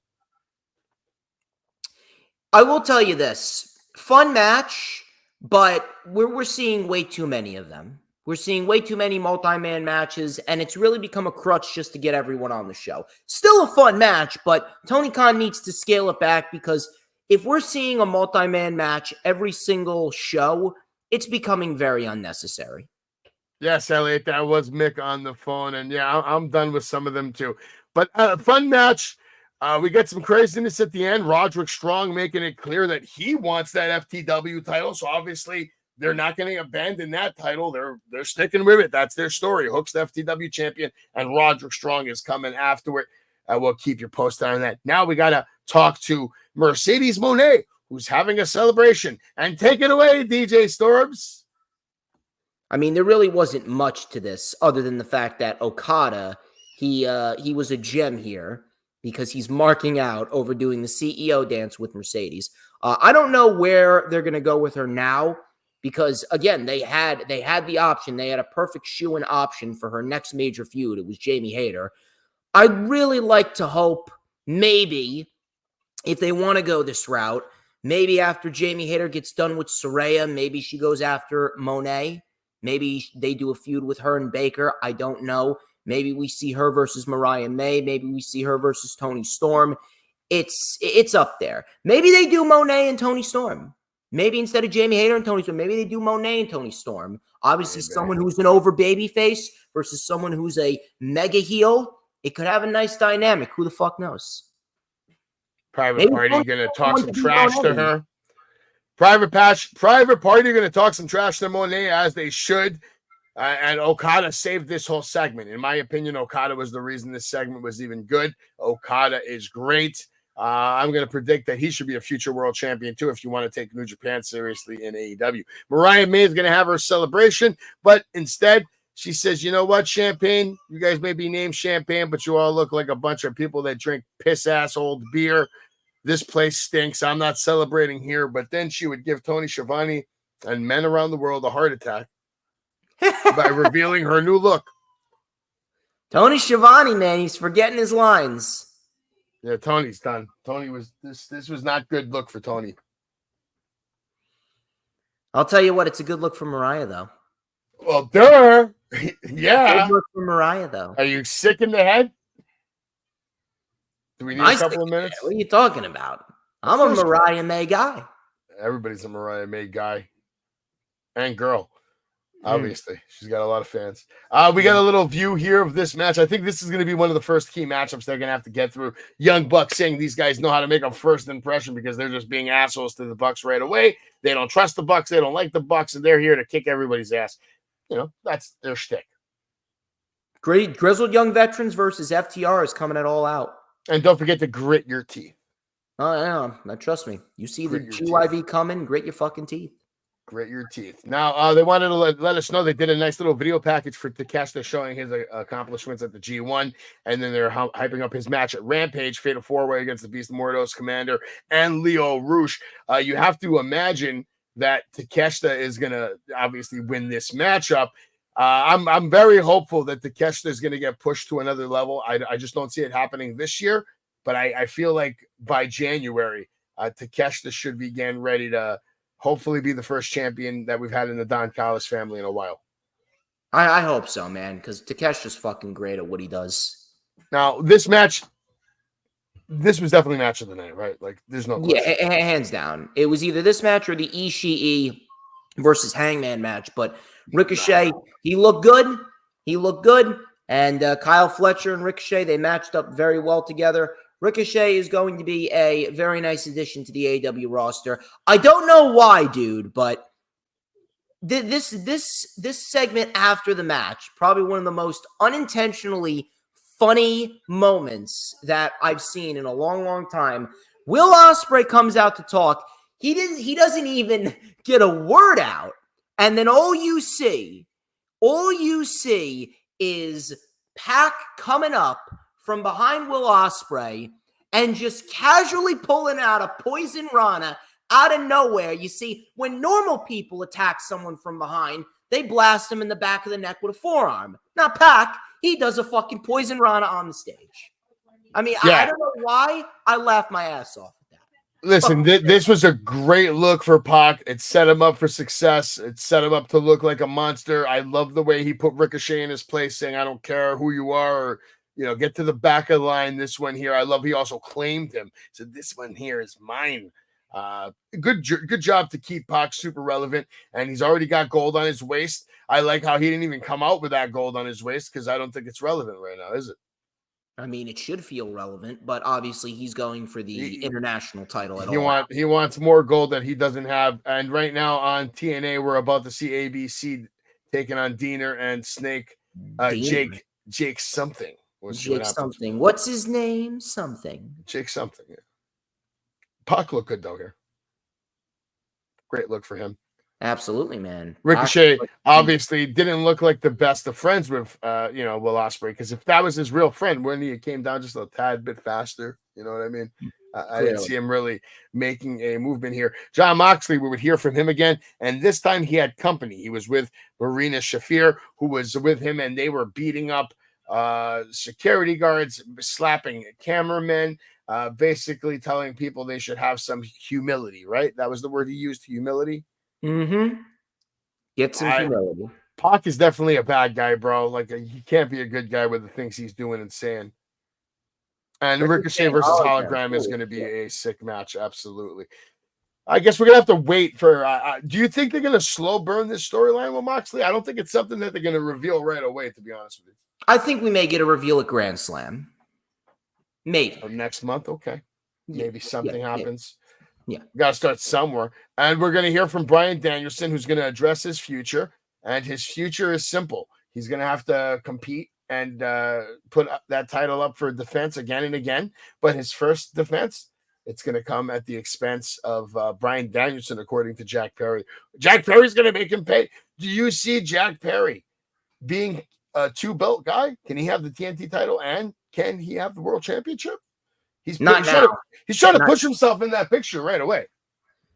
I will tell you this. Fun match, but we're seeing way too many of them. We're seeing way too many multi-man matches, and it's really become a crutch just to get everyone on the show. Still a fun match, but Tony Khan needs to scale it back, because if we're seeing a multi-man match every single show, it's becoming very unnecessary. Yes, Elliot, that was Mick on the phone, and yeah, I'm done with some of them too. But fun match. We get some craziness at the end. Roderick Strong making it clear that he wants that FTW title, so obviously they're not going to abandon that title. They're sticking with it. That's their story. Hook's the FTW champion, and Roderick Strong is coming after it. We'll keep you posted on that. Now we got to talk to Mercedes Moné, who's having a celebration. And take it away, DJ Storms. I mean, there really wasn't much to this other than the fact that Okada, he was a gem here because he's marking out over doing the CEO dance with Mercedes. I don't know where they're going to go with her now, because again, they had the option. They had a perfect shoe-in option for her next major feud. It was Jamie Hayter. I'd really like to hope maybe if they want to go this route, maybe after Jamie Hayter gets done with Saraya, maybe she goes after Monet. Maybe they do a feud with her and Baker. I don't know. Maybe we see her versus Mariah May. Maybe we see her versus Toni Storm. It's up there. Maybe they do Monet and Toni Storm. Maybe instead of Jamie Hayter and Toni Storm, maybe they do Monet and Toni Storm. Obviously, someone who's an over babyface versus someone who's a mega heel. It could have a nice dynamic. Who the fuck knows? Private Party going to talk some trash to her. Private Party going to talk some trash to Monet, as they should. And Okada saved this whole segment. In my opinion, Okada was the reason this segment was even good. Okada is great. I'm going to predict that he should be a future world champion too, if you want to take New Japan seriously in AEW. Mariah May is going to have her celebration, but instead she says, you know what, Champagne? You guys may be named Champagne, but you all look like a bunch of people that drink piss-ass old beer. This place stinks. I'm not celebrating here. But then she would give Tony Schiavone and men around the world a heart attack by revealing her new look. Tony Schiavone, man, he's forgetting his lines. Yeah, Tony's done. Tony was this was not good look for Tony. I'll tell you what, it's a good look for Mariah, though. Well, duh. Yeah. Good look for Mariah, though. Are you sick in the head? Do we need a couple of minutes? What are you talking about? I'm a Mariah May guy. Everybody's a Mariah May guy and girl. Obviously, she's got a lot of fans. We got a little view here of this match. I think this is going to be one of the first key matchups they're going to have to get through. Young Bucks saying these guys know how to make a first impression because they're just being assholes to the Bucks right away. They don't trust the Bucks. They don't like the Bucks, and they're here to kick everybody's ass. You know, that's their shtick. Great grizzled young veterans versus FTR is coming at all out. And don't forget to grit your teeth. Oh, yeah. Now, trust me. You see the GYV coming, grit your fucking teeth. Grit your teeth. Now, they wanted to let us know they did a nice little video package for Takeshita showing his accomplishments at the G1, and then they're hyping up his match at Rampage, Fatal 4-Way against the Beast Mordos, Commander, and Leo Rush. You have to imagine that Takeshita is going to obviously win this matchup. I'm very hopeful that Takeshita is going to get pushed to another level. I just don't see it happening this year, but I feel like by January, Takeshita should be getting ready to hopefully be the first champion that we've had in the Don Callis family in a while. I hope so, man, because Takeshita's fucking great at what he does. Now, this match, this was definitely match of the night, right? Like, there's no question. Yeah, hands down. It was either this match or the Ishii versus Hangman match, but Ricochet, he looked good. He looked good. And Kyle Fletcher and Ricochet, they matched up very well together. Ricochet is going to be a very nice addition to the AEW roster. I don't know why, dude, but this segment after the match, probably one of the most unintentionally funny moments that I've seen in a long, long time. Will Ospreay comes out to talk. He doesn't even get a word out. And then all you see is Pac coming up from behind Will Ospreay and just casually pulling out a poison Rana out of nowhere. You see, when normal people attack someone from behind, they blast him in the back of the neck with a forearm. Now, Pac, he does a fucking poison Rana on the stage. I mean, I don't know why I laughed my ass off at that. Listen, this was a great look for Pac. It set him up for success. It set him up to look like a monster. I love the way he put Ricochet in his place, saying, I don't care who you are, or, get to the back of the line. This one here, I love he also claimed him. So this one here is mine. Good job to keep Pac super relevant, and he's already got gold on his waist. I like how he didn't even come out with that gold on his waist, because I don't think it's relevant right now, is it? I mean, it should feel relevant, but obviously he's going for the international title. He wants more gold that he doesn't have. And right now on TNA, we're about to see ABC taking on Diener and Snake. Jake something. Jake something. What's his name? Something. Jake something. Yeah. Pac looked good though here. Great look for him. Absolutely, man. Ricochet obviously didn't look like the best of friends with, Will Ospreay, because if that was his real friend, wouldn't he have came down just a tad bit faster? You know what I mean? I didn't see him really making a movement here. Jon Moxley, we would hear from him again, and this time he had company. He was with Marina Shafir, who was with him, and they were beating up security guards, slapping cameramen, basically telling people they should have some humility, right? That was the word he used, humility. Get some humility. Pac is definitely a bad guy, bro. Like, he can't be a good guy with the things he's doing and saying. And Ricochet versus Hologram is going to be a sick match. Absolutely. I guess we're going to have to wait for. Do you think they're going to slow burn this storyline with Moxley? I don't think it's something that they're going to reveal right away, to be honest with you. I think we may get a reveal at Grand Slam. Maybe. Next month? Okay. Maybe something happens. Yeah. Got to start somewhere. And we're going to hear from Bryan Danielson, who's going to address his future. And his future is simple. He's going to have to compete and put that title up for defense again and again. But his first defense, it's going to come at the expense of Bryan Danielson, according to Jack Perry. Jack Perry's going to make him pay. Do you see Jack Perry being a two-belt guy? Can he have the TNT title, and can he have the World Championship? He's trying to push himself in that picture right away.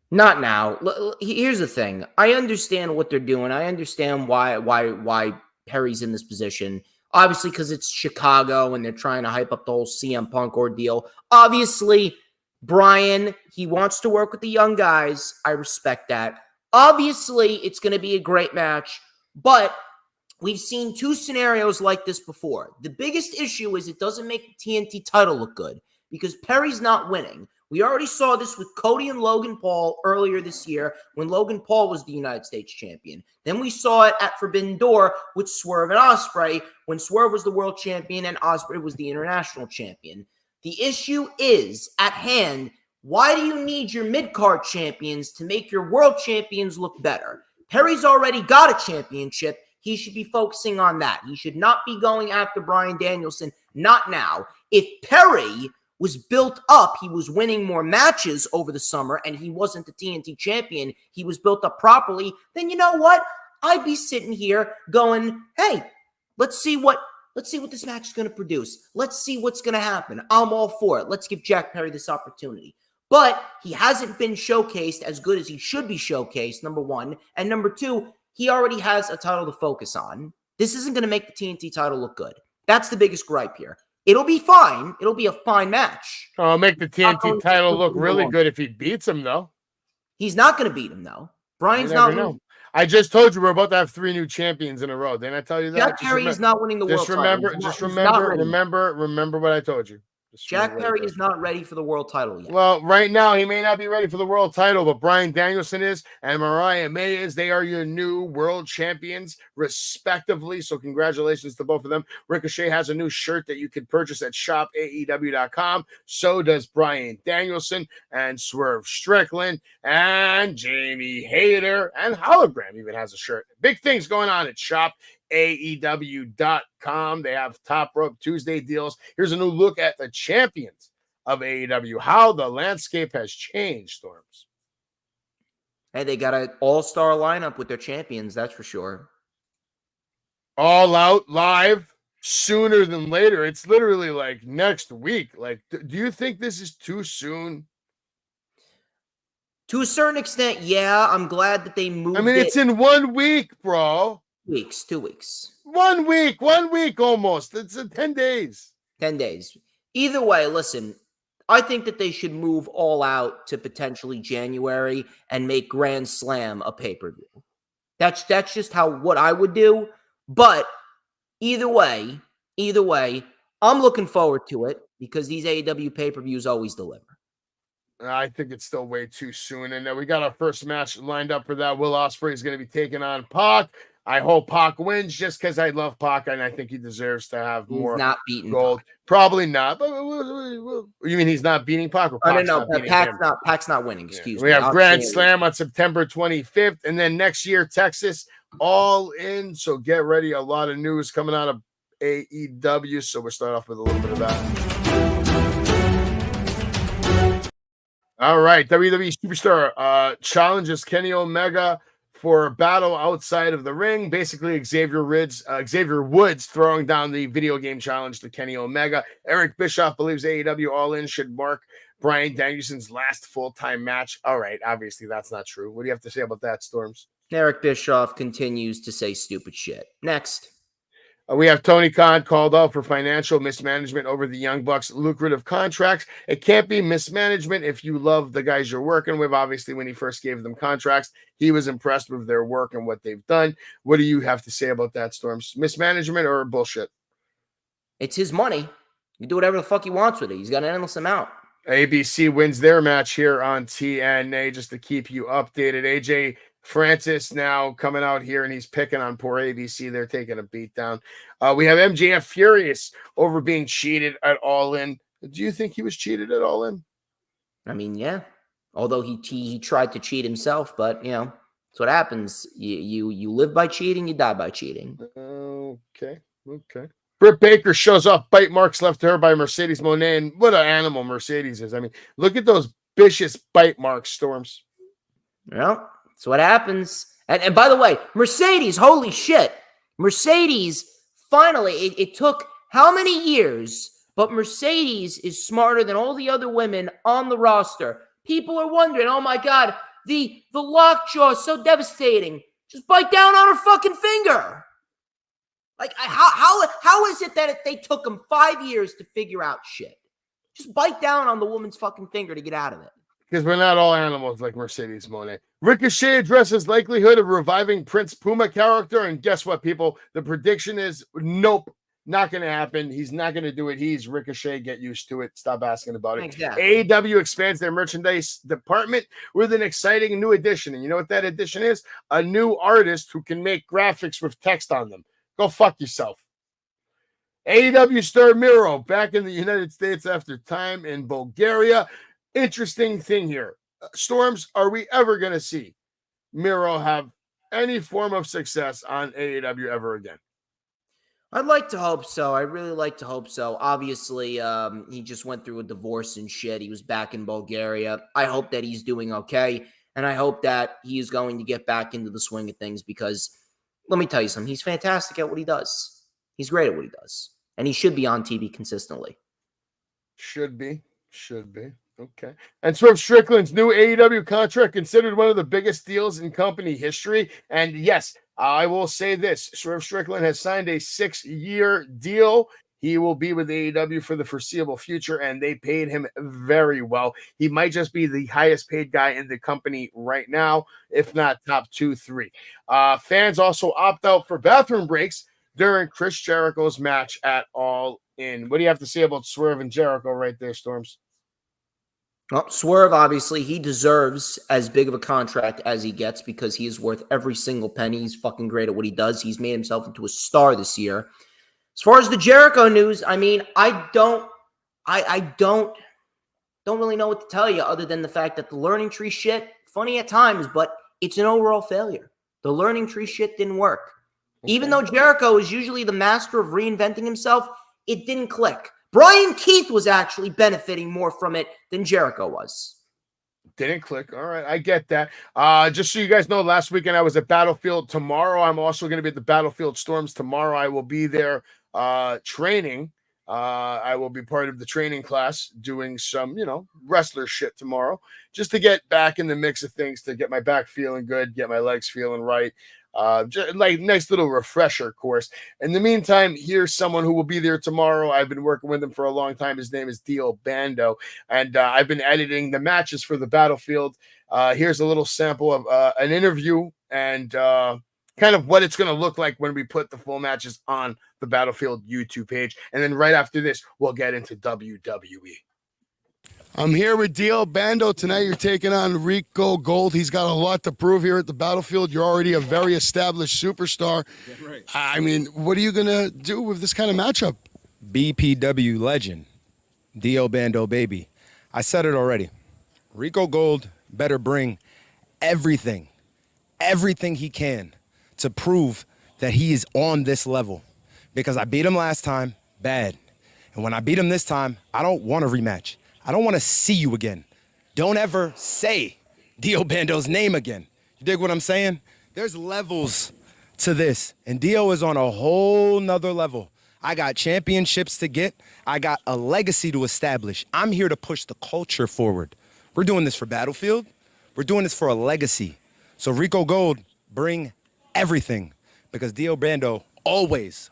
Not now. Here's the thing. I understand what they're doing. I understand why Perry's in this position. Obviously, because it's Chicago and they're trying to hype up the whole CM Punk ordeal. Obviously, Bryan, he wants to work with the young guys. I respect that. Obviously, it's going to be a great match, but we've seen two scenarios like this before. The biggest issue is it doesn't make the TNT title look good because Perry's not winning. We already saw this with Cody and Logan Paul earlier this year when Logan Paul was the United States champion. Then we saw it at Forbidden Door with Swerve and Ospreay when Swerve was the world champion and Ospreay was the international champion. The issue is at hand. Why do you need your mid-card champions to make your world champions look better? Perry's already got a championship. He should be focusing on that. He should not be going after Bryan Danielson. Not now. If Perry was built up, he was winning more matches over the summer, and he wasn't the TNT champion, he was built up properly, then you know what? I'd be sitting here going, hey, let's see what this match is going to produce. Let's see what's going to happen. I'm all for it. Let's give Jack Perry this opportunity. But he hasn't been showcased as good as he should be showcased, number one. And number two, he already has a title to focus on. This isn't going to make the TNT title look good. That's the biggest gripe here. It'll be fine. It'll be a fine match. I'll make the TNT title look really good if he beats him, though. He's not going to beat him, though. Bryan's not winning. I just told you we're about to have 3 new champions in a row. Didn't I tell you that? Jack Perry is not winning the world title. Remember what I told you. Jack Perry is not ready for the world title yet. Well, right now, he may not be ready for the world title, but Bryan Danielson is, and Mariah May is. They are your new world champions, respectively. So congratulations to both of them. Ricochet has a new shirt that you can purchase at shopaew.com. So does Bryan Danielson and Swerve Strickland and Jamie Hayter, and Hologram even has a shirt. Big things going on at shopaew.com. They have Top Rope Tuesday deals. Here's a new look at the champions of AEW, how the landscape has changed, Storms. Hey, they got an all-star lineup with their champions, that's for sure. All Out Live sooner than later. It's literally like next week. Like, do you think this is too soon? To a certain extent, yeah. I'm glad that they moved I mean, it's in 1 week, bro. 2 weeks. 1 week, 1 week almost. It's 10 days. 10 days. Either way, listen, I think that they should move All Out to potentially January and make Grand Slam a pay-per-view. That's just what I would do. But either way, I'm looking forward to it because these AEW pay-per-views always deliver. I think it's still way too soon. And then we got our first match lined up for that. Will Ospreay is going to be taking on Pac. I hope Pac wins just because I love Pac and I think he deserves to have more He's not beating gold. Pac. Probably not. But you mean he's not beating Pac? Or Pac's No. not beating him? Pac's not winning. Excuse me. We have I'm Grand saying Slam on September 25th. And then next year, Texas, All In. So get ready. A lot of news coming out of AEW. So we'll start off with a little bit of that. All right, WWE Superstar challenges Kenny Omega for a battle outside of the ring. Basically, Xavier Woods throwing down the video game challenge to Kenny Omega. Eric Bischoff believes AEW All In should mark Bryan Danielson's last full-time match. All right, obviously that's not true. What do you have to say about that, Storms? Eric Bischoff continues to say stupid shit. Next. We have Tony Khan called out for financial mismanagement over the Young Bucks' lucrative contracts. It can't be mismanagement if you love the guys you're working with. Obviously, when he first gave them contracts, he was impressed with their work and what they've done. What do you have to say about that, Storms? Mismanagement or bullshit? It's his money. You can do whatever the fuck he wants with it. He's got an endless amount. ABC wins their match here on TNA just to keep you updated. AJ Francis now coming out here and he's picking on poor ABC. They're taking a beat down. We have MJF furious over being cheated at All In. Do you think he was cheated at All In? I mean, yeah. Although he tried to cheat himself, but you know, that's what happens. You live by cheating, you die by cheating. Okay. Britt Baker shows off bite marks left to her by Mercedes Moné, and what an animal Mercedes is. I mean, look at those vicious bite marks, Storms. Well, that's what happens. And by the way, Mercedes, holy shit. Mercedes, finally, it took how many years, but Mercedes is smarter than all the other women on the roster. People are wondering, oh my God, the lockjaw is so devastating. Just bite down on her fucking finger. Like, how is it that they took them 5 years to figure out shit? Just bite down on the woman's fucking finger to get out of it. Because we're not all animals like Mercedes Moné. Ricochet addresses likelihood of reviving Prince Puma character. And guess what, people? The prediction is nope, not going to happen. He's not going to do it. He's Ricochet. Get used to it. Stop asking about it. Exactly. AEW expands their merchandise department with an exciting new addition. And you know what that addition is? A new artist who can make graphics with text on them. Go fuck yourself. AEW star Miro back in the United States after time in Bulgaria. Interesting thing here. Storms, are we ever going to see Miro have any form of success on AEW ever again? I'd like to hope so. I really like to hope so. Obviously, he just went through a divorce and shit. He was back in Bulgaria. I hope that he's doing okay. And I hope that he is going to get back into the swing of things because let me tell you something. He's fantastic at what he does. He's great at what he does. And he should be on TV consistently. Should be. Okay. And Swerve Strickland's new AEW contract considered one of the biggest deals in company history. And yes, I will say this. Swerve Strickland has signed a 6-year deal. He will be with AEW for the foreseeable future, and they paid him very well. He might just be the highest paid guy in the company right now, if not top 2, 3. Fans also opt out for bathroom breaks during Chris Jericho's match at All In. What do you have to say about Swerve and Jericho right there, Storms? Well, Swerve, obviously, he deserves as big of a contract as he gets because he is worth every single penny. He's fucking great at what he does. He's made himself into a star this year. As far as the Jericho news, I mean, I don't really know what to tell you other than the fact that the learning tree shit, funny at times, but it's an overall failure. The learning tree shit didn't work. Okay. Even though Jericho is usually the master of reinventing himself, it didn't click. Brian Keith was actually benefiting more from it than Jericho was. Didn't click. All right, I get that. Just so you guys know, last weekend I was at Battlefield. Tomorrow I'm also going to be at the Battlefield Storms. Tomorrow I will be there training. I will be part of the training class doing some, wrestler shit tomorrow just to get back in the mix of things, to get my back feeling good, get my legs feeling right. Just like nice little refresher course. In the meantime, here's someone who will be there tomorrow. I've been working with him for a long time. His name is Dio Bando, and I've been editing the matches for the Battlefield. Here's a little sample of an interview and kind of what it's going to look like when we put the full matches on the Battlefield YouTube page. And then right after this, we'll get into WWE. I'm here with Dio Bando. Tonight you're taking on Rico Gold. He's got a lot to prove here at the Battlefield. You're already a very established superstar. Yeah, right. I mean, what are you going to do with this kind of matchup? BPW legend, Dio Bando, baby. I said it already. Rico Gold better bring everything he can to prove that he is on this level. Because I beat him last time, bad. And when I beat him this time, I don't want a rematch. I don't want to see you again. Don't ever say Dio Bando's name again. You dig what I'm saying? There's levels to this, and Dio is on a whole nother level. I got championships to get. I got a legacy to establish. I'm here to push the culture forward. We're doing this for Battlefield. We're doing this for a legacy. So Rico Gold, bring everything, because Dio Bando always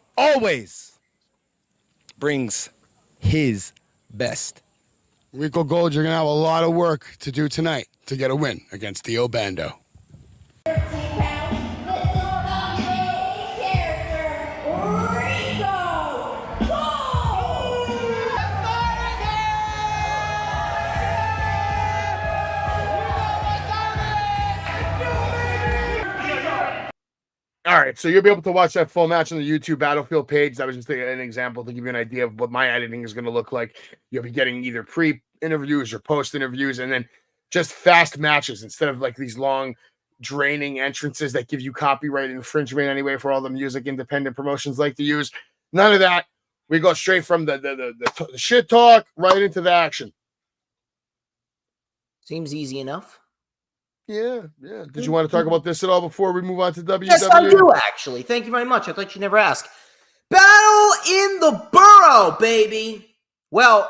brings his best. Rico Gold, you're going to have a lot of work to do tonight to get a win against Dio Bando. All right, so you'll be able to watch that full match on the YouTube Battlefield page. That was just an example to give you an idea of what my editing is going to look like. You'll be getting either pre-interviews or post-interviews, and then just fast matches instead of like these long, draining entrances that give you copyright infringement anyway for all the music independent promotions like to use. None of that. We go straight from the shit talk right into the action. Seems easy enough. Yeah. Did you want to talk about this at all before we move on to WWE? Yes, I do, actually. Thank you very much. I thought you'd never ask. Battle in the Borough, baby. Well,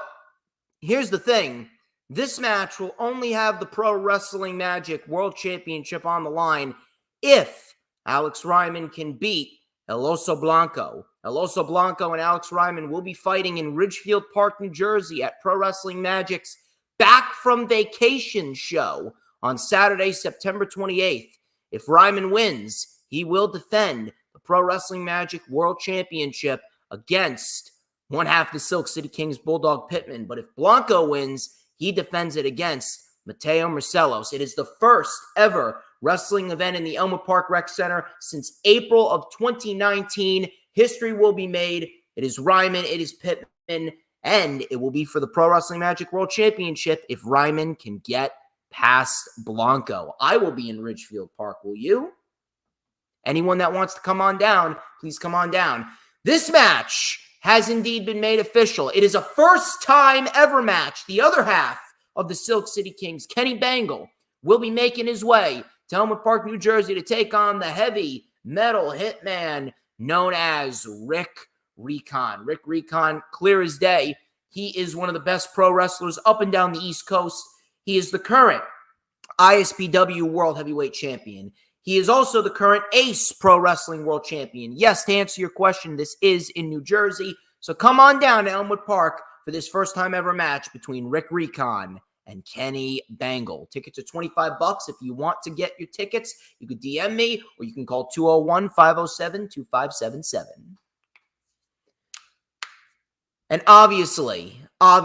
here's the thing. This match will only have the Pro Wrestling Magic World Championship on the line if Alex Ryman can beat El Oso Blanco. El Oso Blanco and Alex Ryman will be fighting in Ridgefield Park, New Jersey at Pro Wrestling Magic's Back from Vacation show on Saturday, September 28th. If Ryman wins, he will defend the Pro Wrestling Magic World Championship against one half the Silk City Kings, Bulldog Pittman. But if Blanco wins, he defends it against Mateo Marcelos. It is the first ever wrestling event in the Elma Park Rec Center since April of 2019. History will be made. It is Ryman, it is Pittman, and it will be for the Pro Wrestling Magic World Championship if Ryman can get past Blanco. I will be in Ridgefield Park. Will you? Anyone that wants to come on down, please come on down. This match has indeed been made official. It is a first time ever match. The other half of the Silk City Kings, Kenny Bangle, will be making his way to Elma Park, New Jersey to take on the heavy metal hitman known as Rick Recon. Rick Recon, clear as day. He is one of the best pro wrestlers up and down the East Coast. He is the current ISPW World Heavyweight Champion. He is also the current Ace Pro Wrestling World Champion. Yes, to answer your question, this is in New Jersey. So come on down to Elmwood Park for this first time ever match between Rick Recon and Kenny Bangle. Tickets are $25. If you want to get your tickets, you can DM me or you can call 201-507-2577. And obviously, I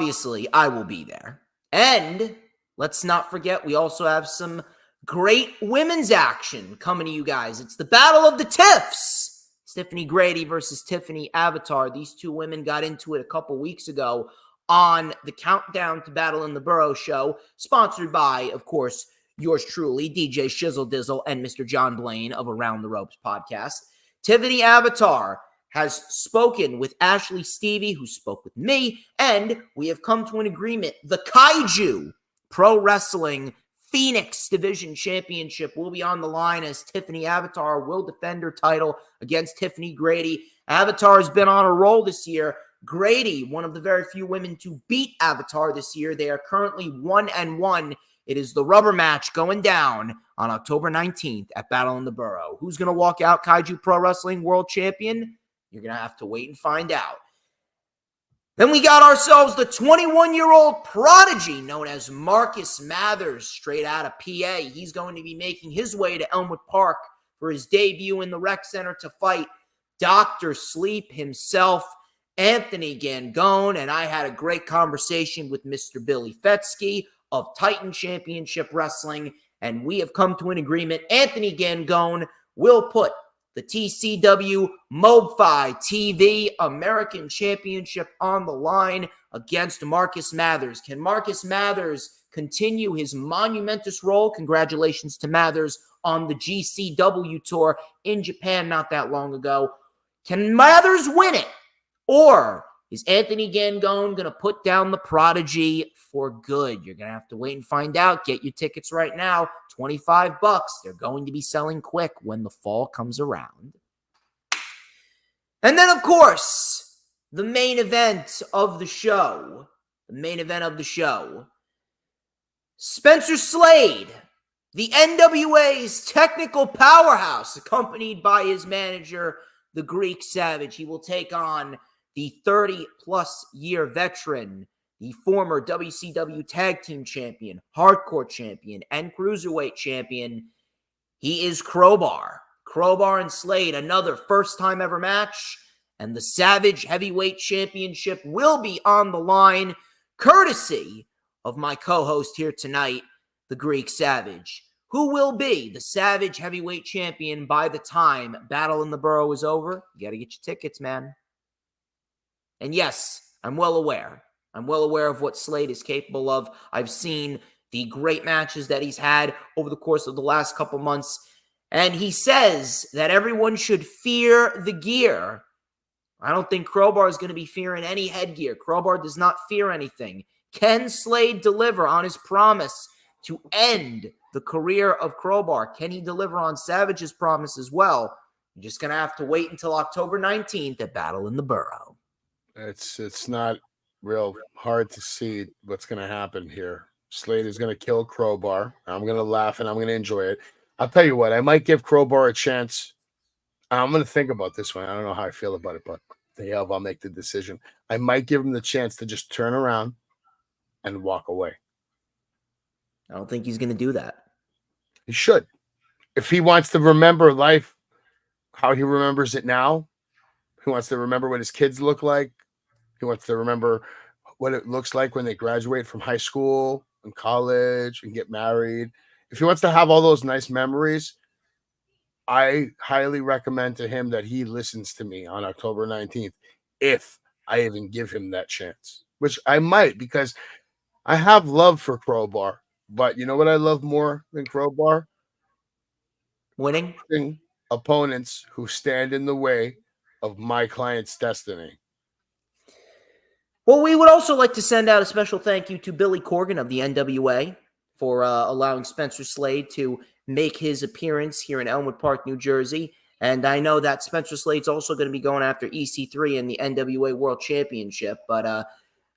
will be there. And let's not forget, we also have some great women's action coming to you guys. It's the Battle of the Tiffs. Tiffany Grady versus Tiffany Avatar. These two women got into it a couple weeks ago on the Countdown to Battle in the Borough show, sponsored by, of course, yours truly, DJ Shizzle Dizzle and Mr. John Blaine of Around the Ropes podcast. Tiffany Avatar has spoken with Ashley Stevie, who spoke with me, and we have come to an agreement. The Kaiju Pro Wrestling Phoenix Division Championship will be on the line as Tiffany Avatar will defend her title against Tiffany Grady. Avatar has been on a roll this year. Grady, one of the very few women to beat Avatar this year. They are currently 1-1. It is the rubber match going down on October 19th at Battle in the Borough. Who's going to walk out Kaiju Pro Wrestling World Champion? You're going to have to wait and find out. Then we got ourselves the 21-year-old prodigy known as Marcus Mathers, straight out of PA. He's going to be making his way to Elmwood Park for his debut in the Rec Center to fight Dr. Sleep himself, Anthony Gangone. And I had a great conversation with Mr. Billy Fetsky of Titan Championship Wrestling, and we have come to an agreement. Anthony Gangone will put the TCW MoFi TV American Championship on the line against Marcus Mathers. Can Marcus Mathers continue his monumentous role? Congratulations to Mathers on the GCW tour in Japan not that long ago. Can Mathers win it? Or is Anthony Gangone going to put down the prodigy for good? You're going to have to wait and find out. Get your tickets right now. $25. They're going to be selling quick when the fall comes around. And then, of course, the main event of the show. Spencer Slade, the NWA's technical powerhouse, accompanied by his manager, the Greek Savage. He will take on the 30-plus year veteran, the former WCW Tag Team Champion, Hardcore Champion, and Cruiserweight Champion. He is Crowbar. Crowbar and Slade, another first-time ever match. And the Savage Heavyweight Championship will be on the line, courtesy of my co-host here tonight, the Greek Savage, who will be the Savage Heavyweight Champion by the time Battle in the Borough is over. You got to get your tickets, man. And yes, I'm well aware of what Slade is capable of. I've seen the great matches that he's had over the course of the last couple months. And he says that everyone should fear the gear. I don't think Crowbar is going to be fearing any headgear. Crowbar does not fear anything. Can Slade deliver on his promise to end the career of Crowbar? Can he deliver on Savage's promise as well? You're just going to have to wait until October 19th at Battle in the Borough. It's not real hard to see what's going to happen here. Slade is going to kill Crowbar. I'm going to laugh and I'm going to enjoy it. I'll tell you what, I might give Crowbar a chance. I'm going to think about this one. I don't know how I feel about it, but I'll make the decision. I might give him the chance to just turn around and walk away. I don't think he's going to do that. He should. If he wants to remember life, how he remembers it now, he wants to remember what his kids look like. He wants to remember what it looks like when they graduate from high school and college and get married. If he wants to have all those nice memories, I highly recommend to him that he listens to me on October 19th, if I even give him that chance, which I might, because I have love for Crowbar. But you know what I love more than Crowbar? Winning opponents who stand in the way of my client's destiny. Well, we would also like to send out a special thank you to Billy Corgan of the NWA for allowing Spencer Slade to make his appearance here in Elmwood Park, New Jersey. And I know that Spencer Slade's also going to be going after EC3 in the NWA World Championship. But,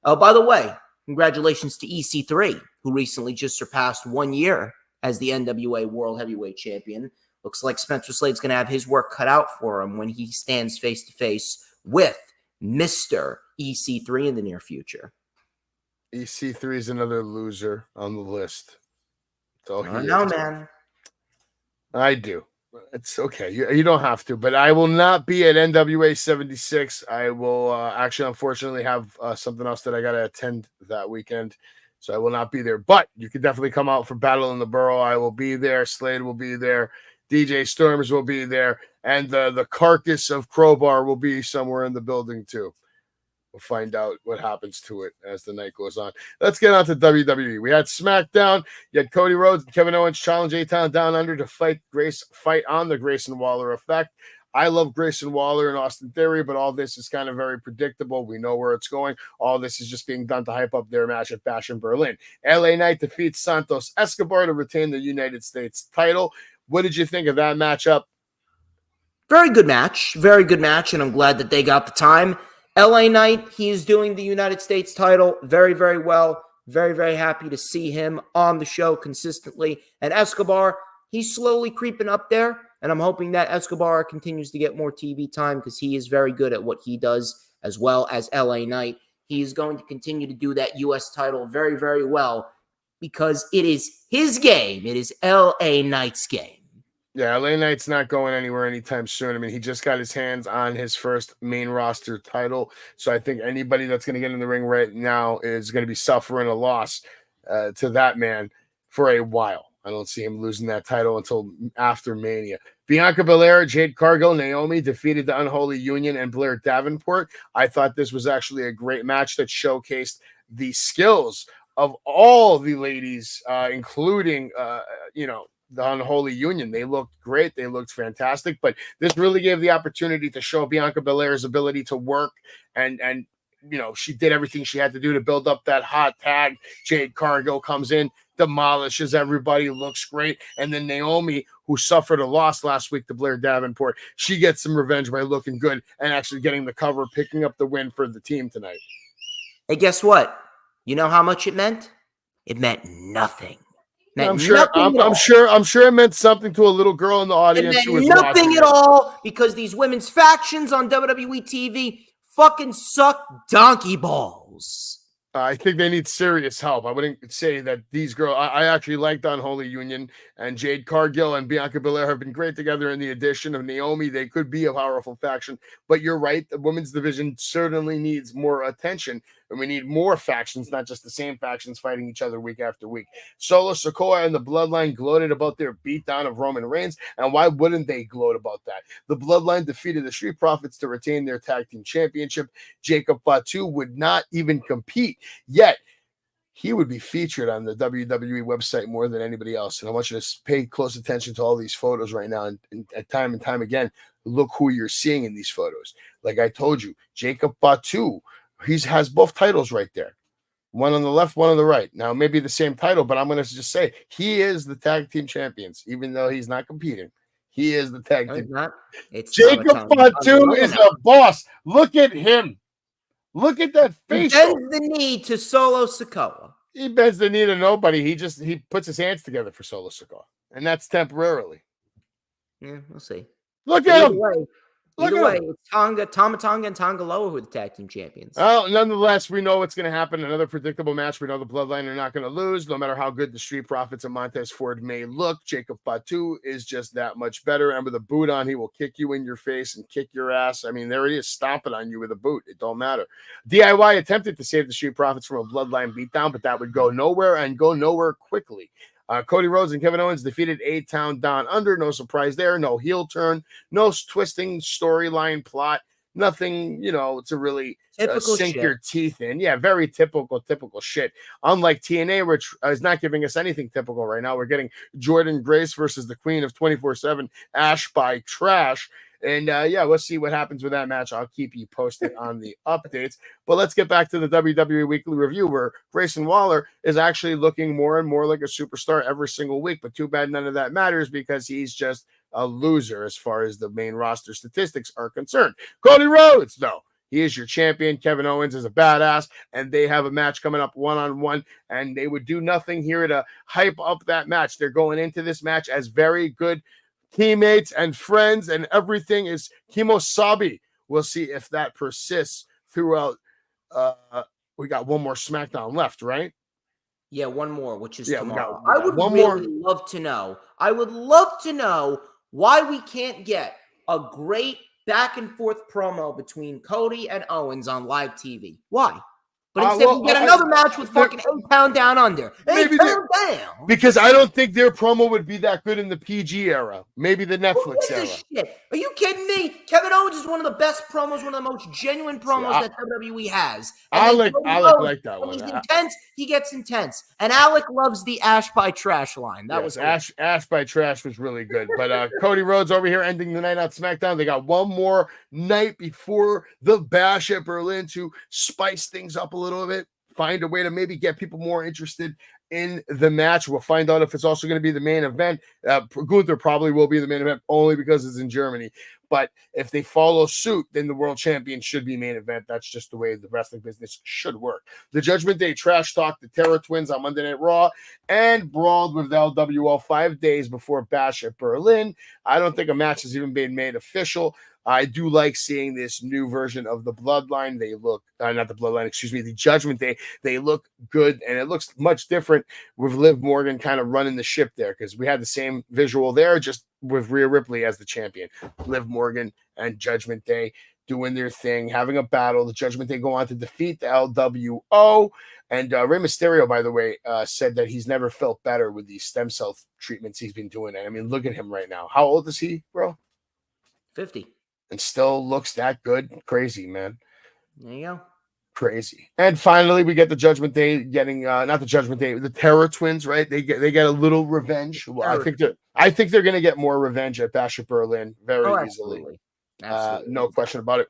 by the way, congratulations to EC3, who recently just surpassed 1 year as the NWA World Heavyweight Champion. Looks like Spencer Slade's going to have his work cut out for him when he stands face-to-face with Mr. EC3 in the near future. EC3 is another loser on the list. So I know, man. I do. It's okay. You don't have to, but I will not be at NWA 76. I will actually, unfortunately, have something else that I got to attend that weekend. So I will not be there, but you can definitely come out for Battle in the Borough. I will be there. Slade will be there. DJ Storms will be there. And the carcass of Crowbar will be somewhere in the building too. We'll find out what happens to it as the night goes on. Let's get on to WWE. We had SmackDown. You had Cody Rhodes and Kevin Owens challenge A-Town Down Under to fight on the Grayson Waller effect. I love Grayson Waller and Austin Theory, but all this is kind of very predictable. We know where it's going. All this is just being done to hype up their match at Bash in Berlin. LA Knight defeats Santos Escobar to retain the United States title. What did you think of that matchup? Very good match. Very good match, and I'm glad that they got the time. LA Knight, he is doing the United States title very, very well. Very, very happy to see him on the show consistently. And Escobar, he's slowly creeping up there, and I'm hoping that Escobar continues to get more TV time because he is very good at what he does, as well as LA Knight. He is going to continue to do that U.S. title very, very well because it is his game. It is LA Knight's game. Yeah, LA Knight's not going anywhere anytime soon. I mean, he just got his hands on his first main roster title. So I think anybody that's going to get in the ring right now is going to be suffering a loss to that man for a while. I don't see him losing that title until after Mania. Bianca Belair, Jade Cargill, Naomi defeated the Unholy Union and Blair Davenport. I thought this was actually a great match that showcased the skills of all the ladies, including, the Unholy Union. They looked great. They looked fantastic, but this really gave the opportunity to show Bianca Belair's ability to work and she did everything she had to do to build up that hot tag. Jade Cargill comes in, demolishes everybody, looks great. And then Naomi, who suffered a loss last week to Blair Davenport, she gets some revenge by looking good and actually getting the cover, picking up the win for the team tonight. Hey, guess what? You know how much it meant? It meant nothing. I'm sure it meant something to a little girl in the audience. It meant nothing at all because these women's factions on WWE TV fucking suck donkey balls. I think they need serious help. I wouldn't say that these girls. I actually like the Unholy Union, and Jade Cargill and Bianca Belair have been great together. In the addition of Naomi, they could be a powerful faction. But you're right, the women's division certainly needs more attention, and we need more factions, not just the same factions fighting each other week after week. Solo Sikoa and the Bloodline gloated about their beatdown of Roman Reigns, and why wouldn't they gloat about that? The Bloodline defeated the Street Profits to retain their tag team championship. Jacob Fatu would not even compete. Yet, he would be featured on the WWE website more than anybody else. And I want you to pay close attention to all these photos right now. And time again, look who you're seeing in these photos. Like I told you, Jacob Fatu, he has both titles right there. One on the left, one on the right. Now, maybe the same title, but I'm going to just say he is the tag team champions, even though he's not competing. He is the tag team. It's Jacob Fatu is a boss. Look at him. Look at that face. He bends the knee to Solo Sikoa. He bends the knee to nobody. He puts his hands together for Solo Sikoa, and that's temporarily. Yeah, we'll see. Look at him. Either way, it's Tama Tonga and Tonga Loa who are the tag team champions. Well, nonetheless, we know what's going to happen. Another predictable match. We know the Bloodline are not going to lose, no matter how good the Street Profits and Montez Ford may look. Jacob Fatu is just that much better. And with a boot on, he will kick you in your face and kick your ass. I mean, there he is stomping on you with a boot. It don't matter. DIY attempted to save the Street Profits from a Bloodline beatdown, but that would go nowhere and go nowhere quickly. Cody Rhodes and Kevin Owens defeated A-Town Down Under. No surprise there. No heel turn. No twisting storyline plot. Nothing, to really sink your teeth in. Yeah, very typical shit. Unlike TNA, which is not giving us anything typical right now. We're getting Jordan Grace versus the Queen of 24/7, Ash by Trash. And let's see what happens with that match. I'll keep you posted on the updates. But let's get back to the WWE Weekly Review, where Grayson Waller is actually looking more and more like a superstar every single week. But too bad none of that matters because he's just a loser as far as the main roster statistics are concerned. Cody Rhodes, though, he is your champion. Kevin Owens is a badass, and they have a match coming up one-on-one, and they would do nothing here to hype up that match. They're going into this match as very good teammates and friends, and everything is Kimosabi. We'll see if that persists throughout. We got one more SmackDown left, right? Yeah, one more, which is tomorrow. I would love to know. I would love to know why we can't get a great back and forth promo between Cody and Owens on live TV. Why? But instead, we get another match with fucking 8-pound down under. Maybe 8-pound down. Because I don't think their promo would be that good in the PG era. Maybe the Netflix era. Shit? Are you kidding me? Kevin Owens is one of the best promos, one of the most genuine promos that WWE has. Alec like that one. He's intense. He gets intense. And Alec loves the Ash by Trash line. That was cool. Ash by Trash was really good. But Cody Rhodes over here ending the night on SmackDown. They got one more night before the Bash at Berlin to spice things up a little bit, find a way to maybe get people more interested in the match. We'll find out if it's also going to be the main event. Gunther probably will be the main event only because it's in Germany. But if they follow suit, then the world champion should be main event. That's just the way the wrestling business should work. The Judgment Day trash talked the Terror Twins on Monday Night Raw and brawled with the LWO 5 days before Bash at Berlin. I don't think a match has even been made official. I do like seeing this new version of the Bloodline. They look, not the Bloodline, excuse me, the Judgment Day. They look good, and it looks much different with Liv Morgan kind of running the ship there, because we had the same visual there, just with Rhea Ripley as the champion. Liv Morgan and Judgment Day doing their thing, having a battle. The Judgment Day go on to defeat the LWO. And Rey Mysterio, by the way, said that he's never felt better with these stem cell treatments he's been doing. I mean, look at him right now. How old is he, bro? 50. And still looks that good. Crazy, man. There you go. Crazy. And finally, we get the Judgment Day getting not the Judgment Day, the Terror Twins, right? They get a little revenge. Well, I think they're going to get more revenge at Bash at Berlin very easily. Absolutely. No question about it.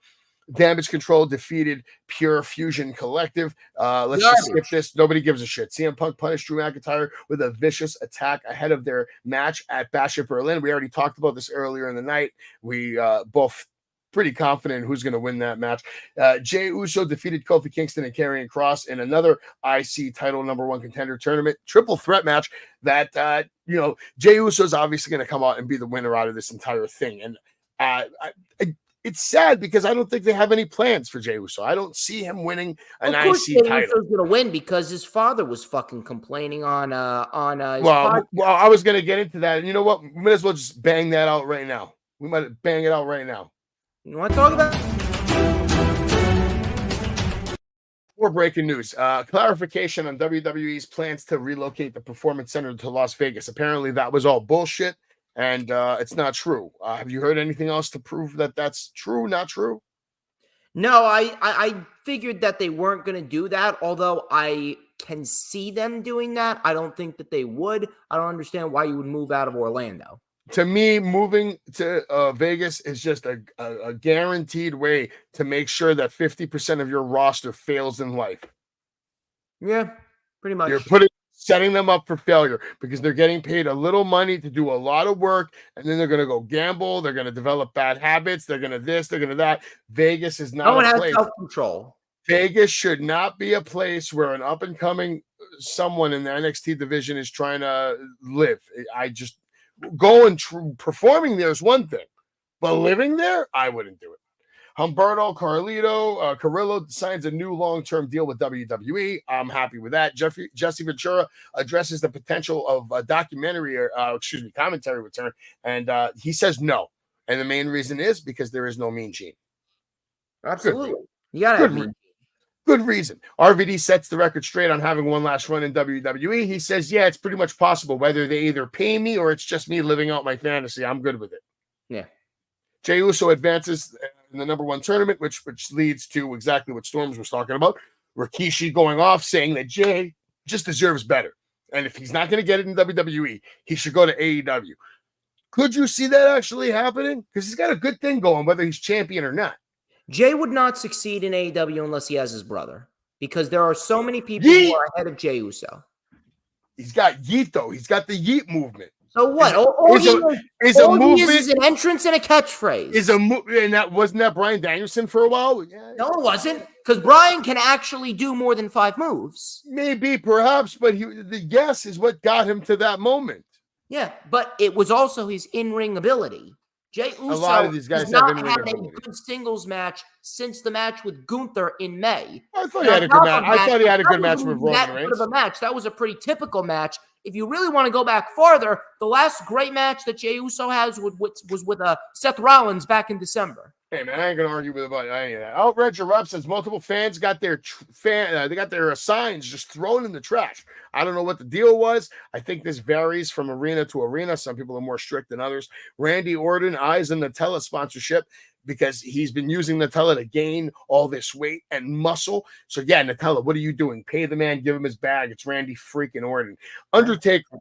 Damage Control defeated Pure Fusion Collective. Let's just skip this. Nobody gives a shit. CM Punk punished Drew McIntyre with a vicious attack ahead of their match at Bash at Berlin. We already talked about this earlier in the night. We both pretty confident who's going to win that match. Jey Uso defeated Kofi Kingston and Karrion Kross in another IC title #1 contender tournament triple threat match that Jey Uso is obviously going to come out and be the winner out of this entire thing. And it's sad because I don't think they have any plans for Jey Uso. I don't see him winning an IC title. Uso's going to win because his father was fucking complaining on his well, I was going to get into that. And you know what? We might as well just bang that out right now. We might bang it out right now. You want to talk about? More breaking news. Clarification on WWE's plans to relocate the Performance Center to Las Vegas. Apparently that was all bullshit, and it's not true. Have you heard anything else to prove that that's true, not true? No, I figured that they weren't going to do that, although I can see them doing that. I don't think that they would. I don't understand why you would move out of Orlando. To me, moving to Vegas is just a guaranteed way to make sure that 50% of your roster fails in life. Yeah, pretty much. You're setting them up for failure because they're getting paid a little money to do a lot of work, and then they're going to go gamble. They're going to develop bad habits. They're going to this. They're going to that. Vegas is not no one a has place. Self-control. Vegas should not be a place where an up-and-coming someone in the NXT division is trying to live. Going performing there is one thing, but living there, I wouldn't do it. Humberto Carrillo signs a new long-term deal with WWE. I'm happy with that. Jesse Ventura addresses the potential of a documentary, commentary return, and he says no. And the main reason is because there is no Mean Gene. Absolutely. You gotta have Mean Gene. Good reason. RVD sets the record straight on having one last run in WWE. He says, yeah, it's pretty much possible. Whether they either pay me or it's just me living out my fantasy, I'm good with it. Yeah. Jey Uso advances in the #1 tournament, which leads to exactly what Storms was talking about. Rikishi going off saying that Jey just deserves better. And if he's not going to get it in WWE, he should go to AEW. Could you see that actually happening? Because he's got a good thing going, whether he's champion or not. Jey would not succeed in AEW unless he has his brother, because there are so many people who are ahead of Jey Uso. He's got Yeet, though. He's got the Yeet movement. So what? All he is an entrance and a catchphrase. And wasn't that Bryan Danielson for a while? Yeah. No, it wasn't, because Bryan can actually do more than 5 moves. Maybe, perhaps, but the guess is what got him to that moment. Yeah, but it was also his in-ring ability. Jey Uso a lot of these guys has not had a good singles match since the match with Gunther in May. I thought he had a good match. I thought he had a good match with Roman Reigns. That was a pretty typical match. If you really want to go back farther, the last great match that Jey Uso has was with Seth Rollins back in December. Hey man, I ain't gonna argue with about any of that. Outrage Erupt says multiple fans got their they got their signs just thrown in the trash. I don't know what the deal was. I think this varies from arena to arena. Some people are more strict than others. Randy Orton eyes in Nutella sponsorship because he's been using Nutella to gain all this weight and muscle. So yeah, Nutella, what are you doing? Pay the man, give him his bag. It's Randy freaking Orton. Undertaker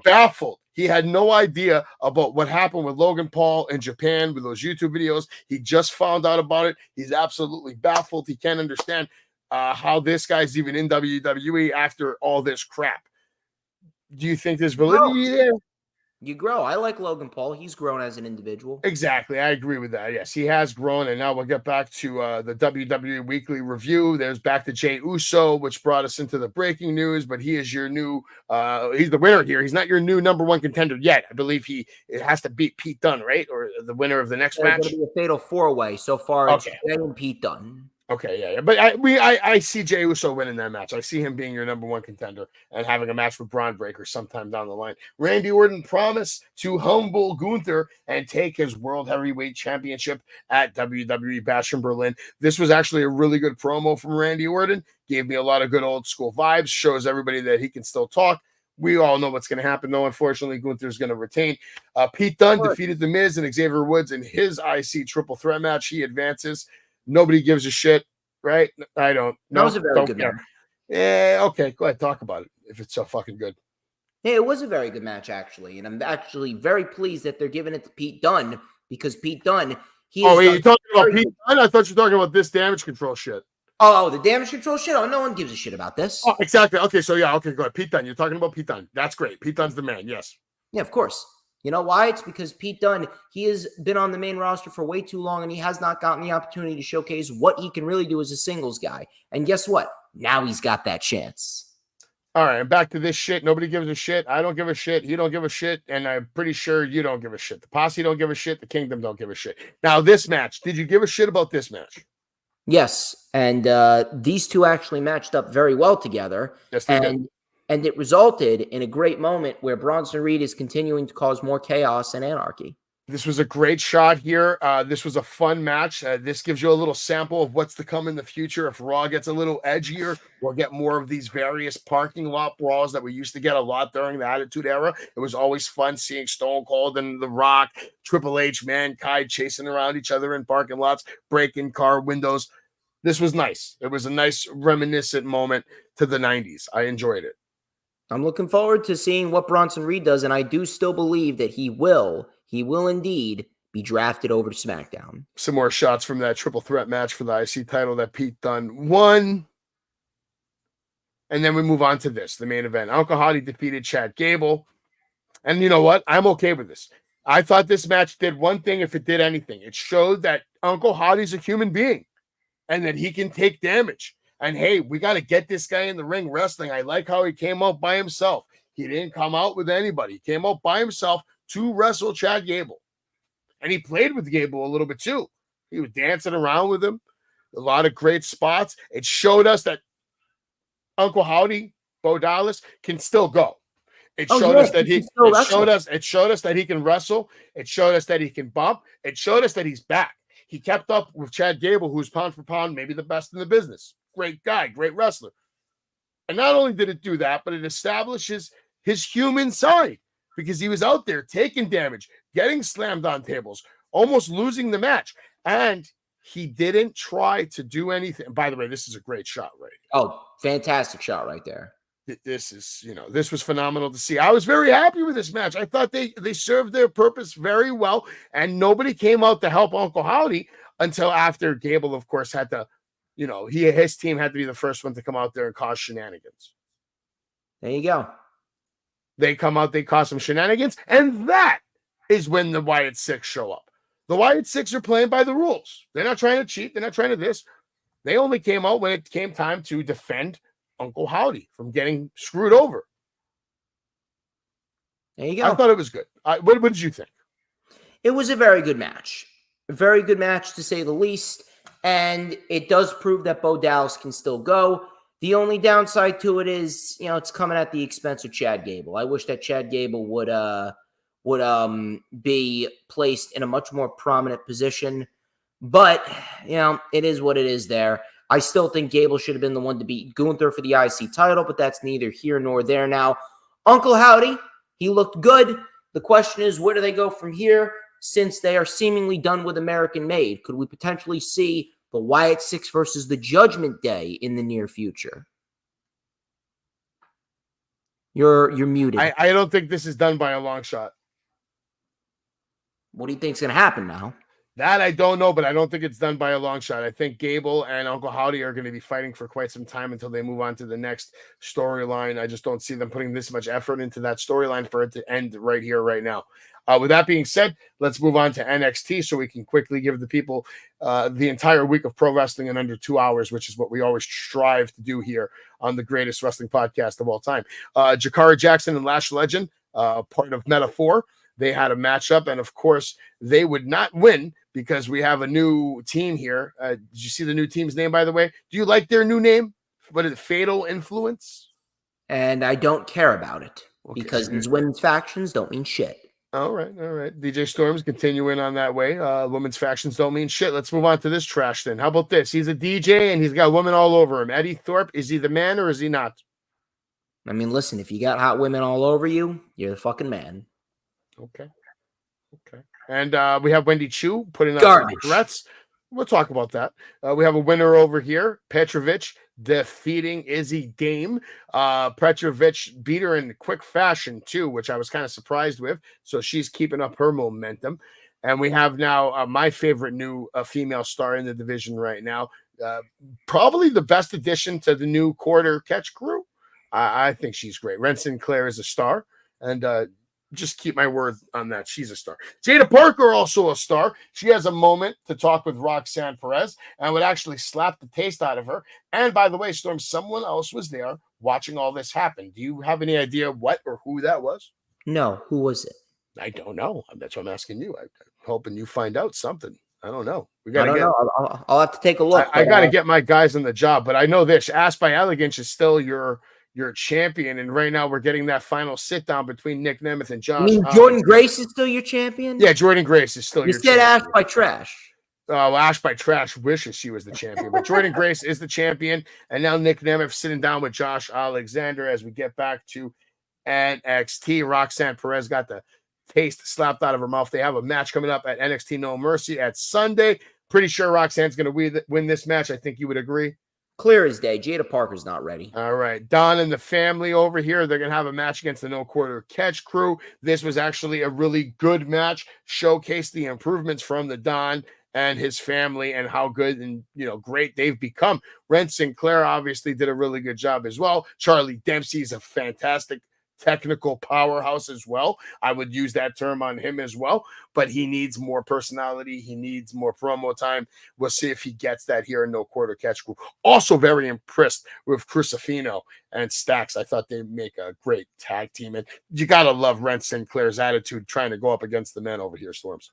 baffled. He had no idea about what happened with Logan Paul in Japan with those YouTube videos. He just found out about it. He's absolutely baffled. He can't understand how this guy's even in WWE after all this crap. Do you think there's validity there? You grow. I like Logan Paul. He's grown as an individual. Exactly. I agree with that. Yes, he has grown. And now we'll get back to the WWE Weekly Review. There's back to Jey Uso, which brought us into the breaking news, but he is your new, he's the winner here. He's not your new number one contender yet. I believe it has to beat Pete Dunne, right? Or the winner of the next match. It's going to be a fatal 4-way. So far, it's Jey and Pete Dunne. Okay, yeah. But I see Jey Uso winning that match. I see him being your number one contender and having a match with Braun Breaker sometime down the line. Randy Orton promised to humble Gunther and take his World Heavyweight Championship at WWE Bash in Berlin. This was actually a really good promo from Randy Orton. Gave me a lot of good old school vibes. Shows everybody that he can still talk. We all know what's going to happen, though. Unfortunately, Gunther's going to retain. Pete Dunne defeated The Miz and Xavier Woods in his IC triple threat match. He advances. Nobody gives a shit, right? I don't. That was a very good match. Yeah, okay. Go ahead, talk about it if it's so fucking good. Yeah, it was a very good match, actually. And I'm actually very pleased that they're giving it to Pete Dunne because Pete Dunne, you're talking about Pete Dunne? I thought you were talking about this damage control shit. Oh, the damage control shit? Oh, no one gives a shit about this. Oh, exactly. Okay, so yeah, okay, go ahead. Pete Dunne. You're talking about Pete Dunne. That's great. Pete Dunne's the man, yes. Yeah, of course. You know why? It's because Pete Dunne, he has been on the main roster for way too long, and he has not gotten the opportunity to showcase what he can really do as a singles guy. And guess what? Now he's got that chance. All right, and back to this shit. Nobody gives a shit. I don't give a shit. You don't give a shit. And I'm pretty sure you don't give a shit. The Posse don't give a shit. The Kingdom don't give a shit. Now, this match, did you give a shit about this match? Yes, and these two actually matched up very well together. Yes, they did. And it resulted in a great moment where Bronson Reed is continuing to cause more chaos and anarchy. This was a great shot here. This was a fun match. This gives you a little sample of what's to come in the future. If Raw gets a little edgier, we'll get more of these various parking lot brawls that we used to get a lot during the Attitude Era. It was always fun seeing Stone Cold and The Rock, Triple H, Mankind chasing around each other in parking lots, breaking car windows. This was nice. It was a nice reminiscent moment to the 90s. I enjoyed it. I'm looking forward to seeing what Bronson Reed does, and I do still believe that he will indeed be drafted over to SmackDown. Some more shots from that triple threat match for the IC title that Pete Dunne won. And then we move on to this, the main event. Uncle Howdy defeated Chad Gable. And you know what? I'm okay with this. I thought this match did one thing if it did anything. It showed that Uncle Howdy's a human being and that he can take damage. And hey, we got to get this guy in the ring wrestling. I like how he came out by himself. He didn't come out with anybody. He came out by himself to wrestle Chad Gable. And he played with Gable a little bit too. He was dancing around with him. A lot of great spots. It showed us that Uncle Howdy, Bo Dallas, can still go. It showed us that it showed us that he can wrestle. It showed us that he can bump. It showed us that he's back. He kept up with Chad Gable, who's pound for pound, maybe the best in the business. Great guy, great wrestler. And not only did it do that, but it establishes his human side because he was out there taking damage, getting slammed on tables, almost losing the match. And he didn't try to do anything. By the way, this is a great shot right here. Oh, fantastic shot right there. This is, this was phenomenal to see. I was very happy with this match. I thought they served their purpose very well, and nobody came out to help Uncle Howdy until after Gable, of course, had to, his team had to be the first one to come out there and cause shenanigans. There you go. They come out, they cause some shenanigans, and that is when the Wyatt Six show up. The Wyatt Six are playing by the rules. They're not trying to cheat. They're not trying to this. They only came out when it came time to defend Uncle Howdy from getting screwed over. There you go. I thought it was good. What did you think? It was a very good match. A very good match, to say the least. And it does prove that Bo Dallas can still go. The only downside to it is, it's coming at the expense of Chad Gable. I wish that Chad Gable would be placed in a much more prominent position. But, it is what it is there. I still think Gable should have been the one to beat Gunther for the IC title, but that's neither here nor there now. Uncle Howdy, he looked good. The question is, where do they go from here since they are seemingly done with American Made? Could we potentially see the Wyatt Six versus the Judgment Day in the near future? You're muted. I don't think this is done by a long shot. What do you think's going to happen now? That I don't know, but I don't think it's done by a long shot. I think Gable and Uncle Howdy are going to be fighting for quite some time until they move on to the next storyline. I just don't see them putting this much effort into that storyline for it to end right here, right now. With that being said, let's move on to NXT so we can quickly give the people the entire week of pro wrestling in under 2 hours, which is what we always strive to do here on the greatest wrestling podcast of all time. Jakara Jackson and Lash Legend, part of Metaphor, they had a matchup, and of course, they would not win because we have a new team here. Did you see the new team's name, by the way? Do you like their new name? What is it, Fatal Influence? And I don't care about it because these women's factions don't mean shit. All right. DJ Storm's continuing on that way. Women's factions don't mean shit. Let's move on to this trash then. How about this? He's a DJ and he's got women all over him. Eddie Thorpe, is he the man or is he not? I mean, listen, if you got hot women all over you, you're the fucking man. Okay. And we have Wendy Chu putting up Garbage. threats. We'll talk about that. We have a winner over here, Petrovich, defeating Izzy Dame. Petrovich beat her in quick fashion too, which I was kind of surprised with. So she's keeping up her momentum. And we have now my favorite new female star in the division right now. Probably the best addition to the new quarter catch crew. I think she's great. Ren Sinclair is a star. And just keep my word on that. She's a star. Jada Parker, also a star. She has a moment to talk with Roxanne Perez and would actually slap the taste out of her. And by the way, Storm, someone else was there watching all this happen. Do you have any idea what or who that was? No. Who was it? I don't know. That's what I'm asking you. I'm hoping you find out something. I don't know. I don't know. I'll have to take a look. I got to get my guys on the job, but I know this. Ass by Elegance is still your champion, and right now we're getting that final sit down between Nick Nemeth and Josh. You mean Jordan Grace is still your champion? Yeah, Jordan Grace is still your champion. You said Ash by Trash. Ash by Trash wishes she was the champion, but Jordan Grace is the champion, and now Nick Nemeth sitting down with Josh Alexander as we get back to NXT. Roxanne Perez got the taste slapped out of her mouth. They have a match coming up at NXT No Mercy at Sunday. Pretty sure Roxanne's going to win this match. I think you would agree. Clear as day. Jada Parker's not ready. All right. Don and the family over here, they're going to have a match against the No Quarter Catch crew. This was actually a really good match. Showcased the improvements from the Don and his family and how good and, great they've become. Ren Sinclair obviously did a really good job as well. Charlie Dempsey is a fantastic technical powerhouse as well. I would use that term on him as well, but he needs more personality. He needs more promo time. We'll see if he gets that here in No Quarter Catch Group. Also very impressed with Crucifino and Stax. I thought they'd make a great tag team, and you got to love Ren Sinclair's attitude trying to go up against the men over here, Storms.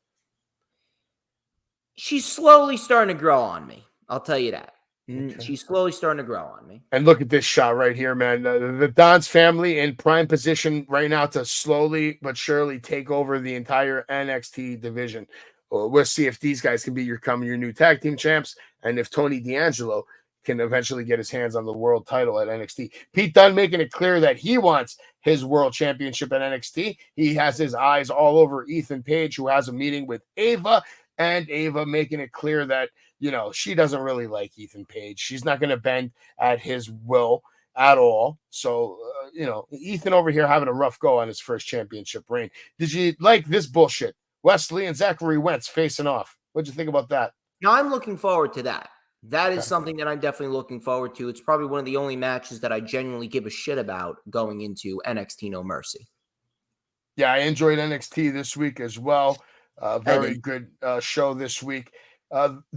She's slowly starting to grow on me. I'll tell you that. Okay. She's slowly starting to grow on me. And look at this shot right here, man. The Don's family in prime position right now to slowly but surely take over the entire NXT division. We'll see if these guys can become your new tag team champs and if Tony D'Angelo can eventually get his hands on the world title at NXT. Pete Dunne making it clear that he wants his world championship at NXT. He has his eyes all over Ethan Page, who has a meeting with Ava, and Ava making it clear that she doesn't really like Ethan Page. She's not going to bend at his will at all. So, Ethan over here having a rough go on his first championship reign. Did you like this bullshit? Wesley and Zachary Wentz facing off. What'd you think about that? Now, I'm looking forward to that. That is something that I'm definitely looking forward to. It's probably one of the only matches that I genuinely give a shit about going into NXT No Mercy. Yeah, I enjoyed NXT this week as well. Very good show this week.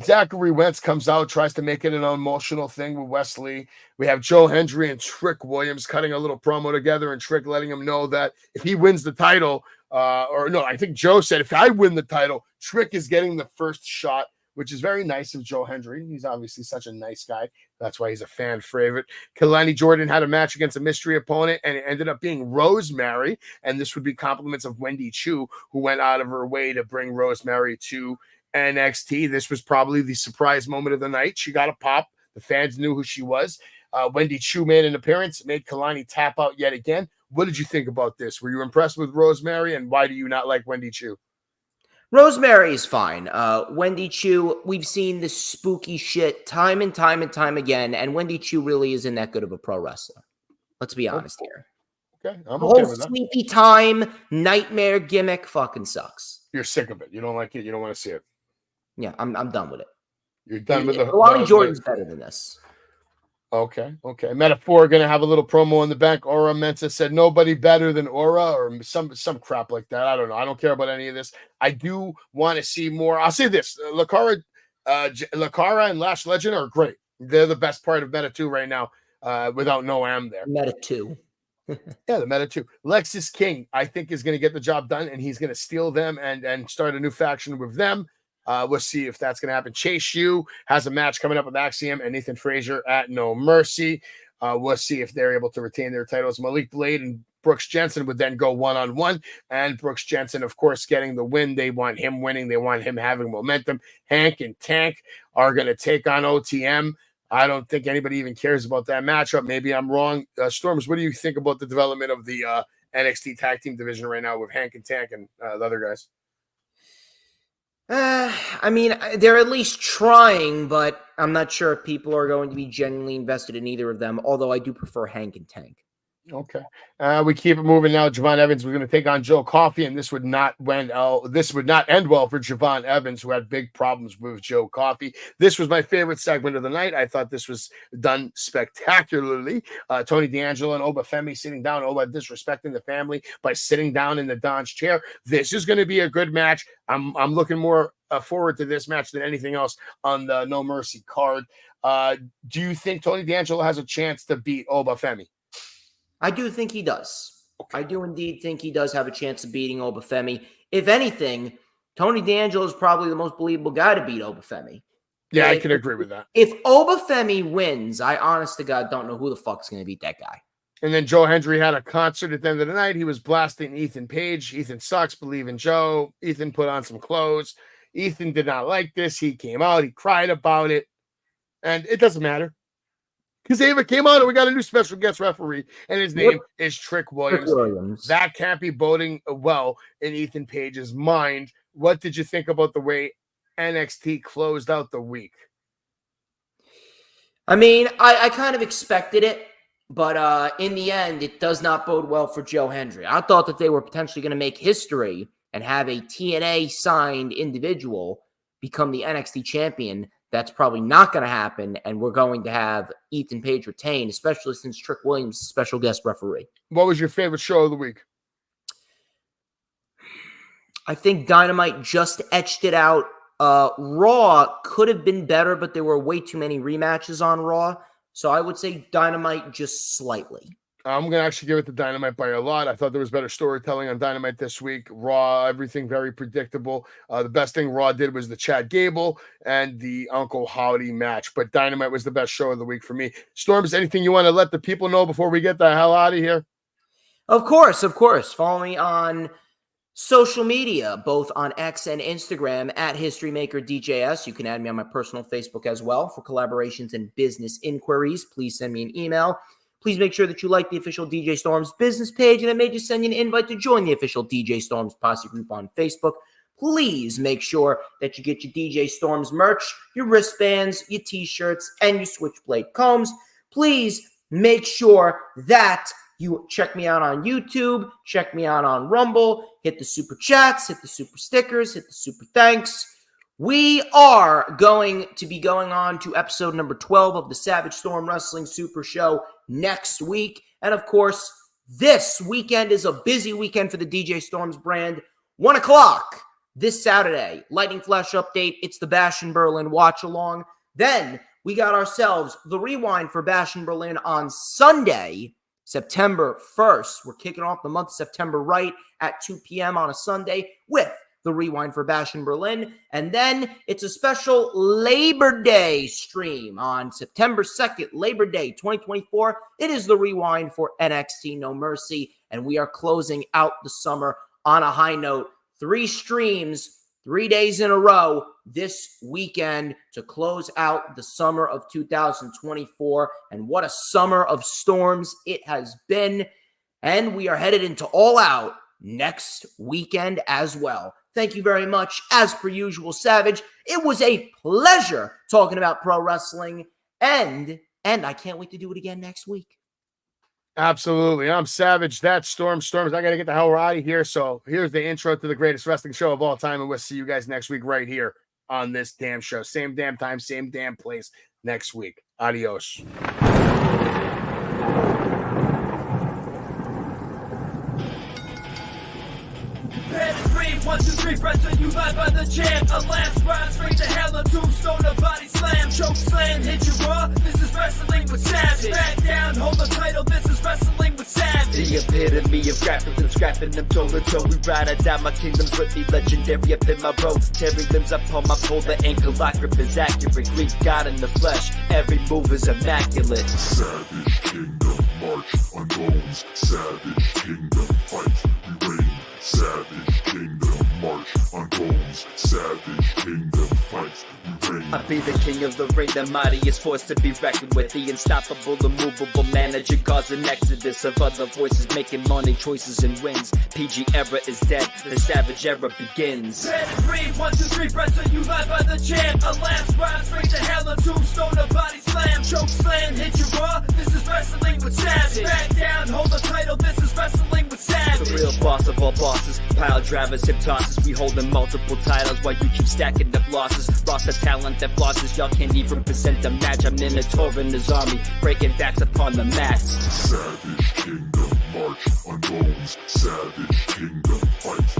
Zachary Wentz comes out, tries to make it an emotional thing with Wesley. We have Joe Hendry and Trick Williams cutting a little promo together, and Trick letting him know that if he wins the title, I think Joe said, if I win the title, Trick is getting the first shot, which is very nice of Joe Hendry. He's obviously such a nice guy. That's why he's a fan favorite. Kalani Jordan had a match against a mystery opponent, and it ended up being Rosemary. And this would be compliments of Wendy Chu, who went out of her way to bring Rosemary to NXT. This was probably the surprise moment of the night. She got a pop. The fans knew who she was. Wendy Chu made an appearance, made Kalani tap out yet again. What did you think about this? Were you impressed with Rosemary, and why do you not like Wendy Chu? Rosemary is fine. Wendy Chu, we've seen this spooky shit time and time and time again, and Wendy Chu really isn't that good of a pro wrestler. Let's be honest here. Okay, I'm The okay whole with that. sleepy time nightmare gimmick fucking sucks. You're sick of it. You don't like it. You don't want to see it. Yeah, I'm done with it. You're done with the. Kalani Jordan's better than this. Okay. Metaphor going to have a little promo in the back. Aura Mensa said nobody better than Aura, or some crap like that. I don't know. I don't care about any of this. I do want to see more. I'll say this: Lakara and Lash Legend are great. They're the best part of Meta 2 right now. Without Noam there. Meta 2. Yeah, the Meta 2. Lexus King, I think, is going to get the job done, and he's going to steal them and start a new faction with them. We'll see if that's going to happen. Chase Yu has a match coming up with Axiom and Nathan Frazier at No Mercy. We'll see if they're able to retain their titles. Malik Blade and Brooks Jensen would then go one-on-one, and Brooks Jensen, of course, getting the win. They want him winning. They want him having momentum. Hank and Tank are going to take on OTM. I don't think anybody even cares about that matchup. Maybe I'm wrong. Storms, what do you think about the development of the NXT tag team division right now with Hank and Tank and the other guys? I mean, they're at least trying, but I'm not sure if people are going to be genuinely invested in either of them, although I do prefer Hank and Tank. Okay. We keep it moving now. Javon Evans was going to take on Joe Coffey, and this would not end well for Javon Evans, who had big problems with Joe Coffey. This was my favorite segment of the night. I thought this was done spectacularly. Tony D'Angelo and Oba Femi sitting down, Oba disrespecting the family by sitting down in the Don's chair. This is going to be a good match. I'm looking more forward to this match than anything else on the No Mercy card. Do you think Tony D'Angelo has a chance to beat Oba Femi? I do think he does. Okay. I do indeed think he does have a chance of beating Obafemi. If anything, Tony D'Angelo is probably the most believable guy to beat Obafemi. Yeah, I can agree with that. If Obafemi wins, I honest to God don't know who the fuck's going to beat that guy. And then Joe Hendry had a concert at the end of the night. He was blasting Ethan Page. Ethan sucks. Believe in Joe. Ethan put on some clothes. Ethan did not like this. He came out. He cried about it. And it doesn't matter. Because Ava came out and we got a new special guest referee, and his name is Trick Williams. That can't be boding well in Ethan Page's mind. What did you think about the way NXT closed out the week? I mean, I kind of expected it, but in the end, it does not bode well for Joe Hendry. I thought that they were potentially going to make history and have a TNA signed individual become the NXT champion. That's probably not going to happen, and we're going to have Ethan Page retain, especially since Trick Williams is special guest referee. What was your favorite show of the week? I think Dynamite just etched it out. Raw could have been better, but there were way too many rematches on Raw, so I would say Dynamite just slightly. I'm going to actually give it to Dynamite by a lot. I thought there was better storytelling on Dynamite this week. Raw, everything very predictable. The best thing Raw did was the Chad Gable and the Uncle Howdy match. But Dynamite was the best show of the week for me. Storms, anything you want to let the people know before we get the hell out of here? Of course. Follow me on social media, both on X and Instagram at HistoryMakerDJS. You can add me on my personal Facebook as well for collaborations and business inquiries. Please send me an email. Please make sure that you like the official DJ Storms business page, and I may just send you an invite to join the official DJ Storms Posse group on Facebook. Please make sure that you get your DJ Storms merch, your wristbands, your t-shirts, and your Switchblade combs. Please make sure that you check me out on YouTube, check me out on Rumble, hit the super chats, hit the super stickers, hit the super thanks. We are going to be going on to episode number 12 of the Savage Storm Wrestling Super Show next week. And of course, this weekend is a busy weekend for the DJ Storms brand. 1 o'clock this Saturday, Lightning Flash update. It's the Bash in Berlin watch along. Then we got ourselves the Rewind for Bash in Berlin on Sunday, September 1st. We're kicking off the month of September right at 2 p.m. on a Sunday with the Rewind for Bash in Berlin. And then it's a special Labor Day stream on September 2nd, Labor Day 2024. It is the Rewind for NXT No Mercy. And we are closing out the summer on a high note. 3 streams, 3 days in a row this weekend to close out the summer of 2024. And what a summer of storms it has been. And we are headed into All Out next weekend as well. Thank you very much, as per usual, Savage. It was a pleasure talking about pro wrestling, and I can't wait to do it again next week. Absolutely. I'm Savage. That's Storms. I got to get the hell out of here. So here's the intro to the greatest wrestling show of all time. And we'll see you guys next week right here on this damn show. Same damn time, same damn place next week. Adios. Pedigree, 1, 2, 3, press on you live by the champ. A last ride straight to hell, a tombstone, a body slam, choke slam, hit you raw. This is wrestling with Savage. Back down, hold the title. This is wrestling with Savage. The epitome of rapping them, scrapping them toe to toe. We ride or die, my kingdom's with me, legendary up in my road. Tearing limbs up on my pole, the ankle lock grip is accurate. Greek God in the flesh, every move is immaculate. Savage Kingdom march on bones. Savage Kingdom fight. We reign. Savage Kingdom march on bones. Savage Kingdom fight. We reign. I be the king of the ring, the mightiest force to be reckoned with. The unstoppable, immovable manager, cause an exodus of other voices making money, choices, and wins. PG era is dead, the savage era begins. Pedigree, 1, 2, 3, press on you live by the champ. A last ride straight to hell, a tombstone, a body slam, choke slam, hit you raw. This is wrestling with Savage. Back down, hold the title. This is wrestling with Savage. The real boss of all bosses, pile drivers, hip tosses. We holding multiple titles while you keep stacking up losses. Roster talent that flosses, y'all can't even present a match. I'm in a tour in his army, breaking backs upon the mats. Savage Kingdom march on bones. Savage Kingdom fight.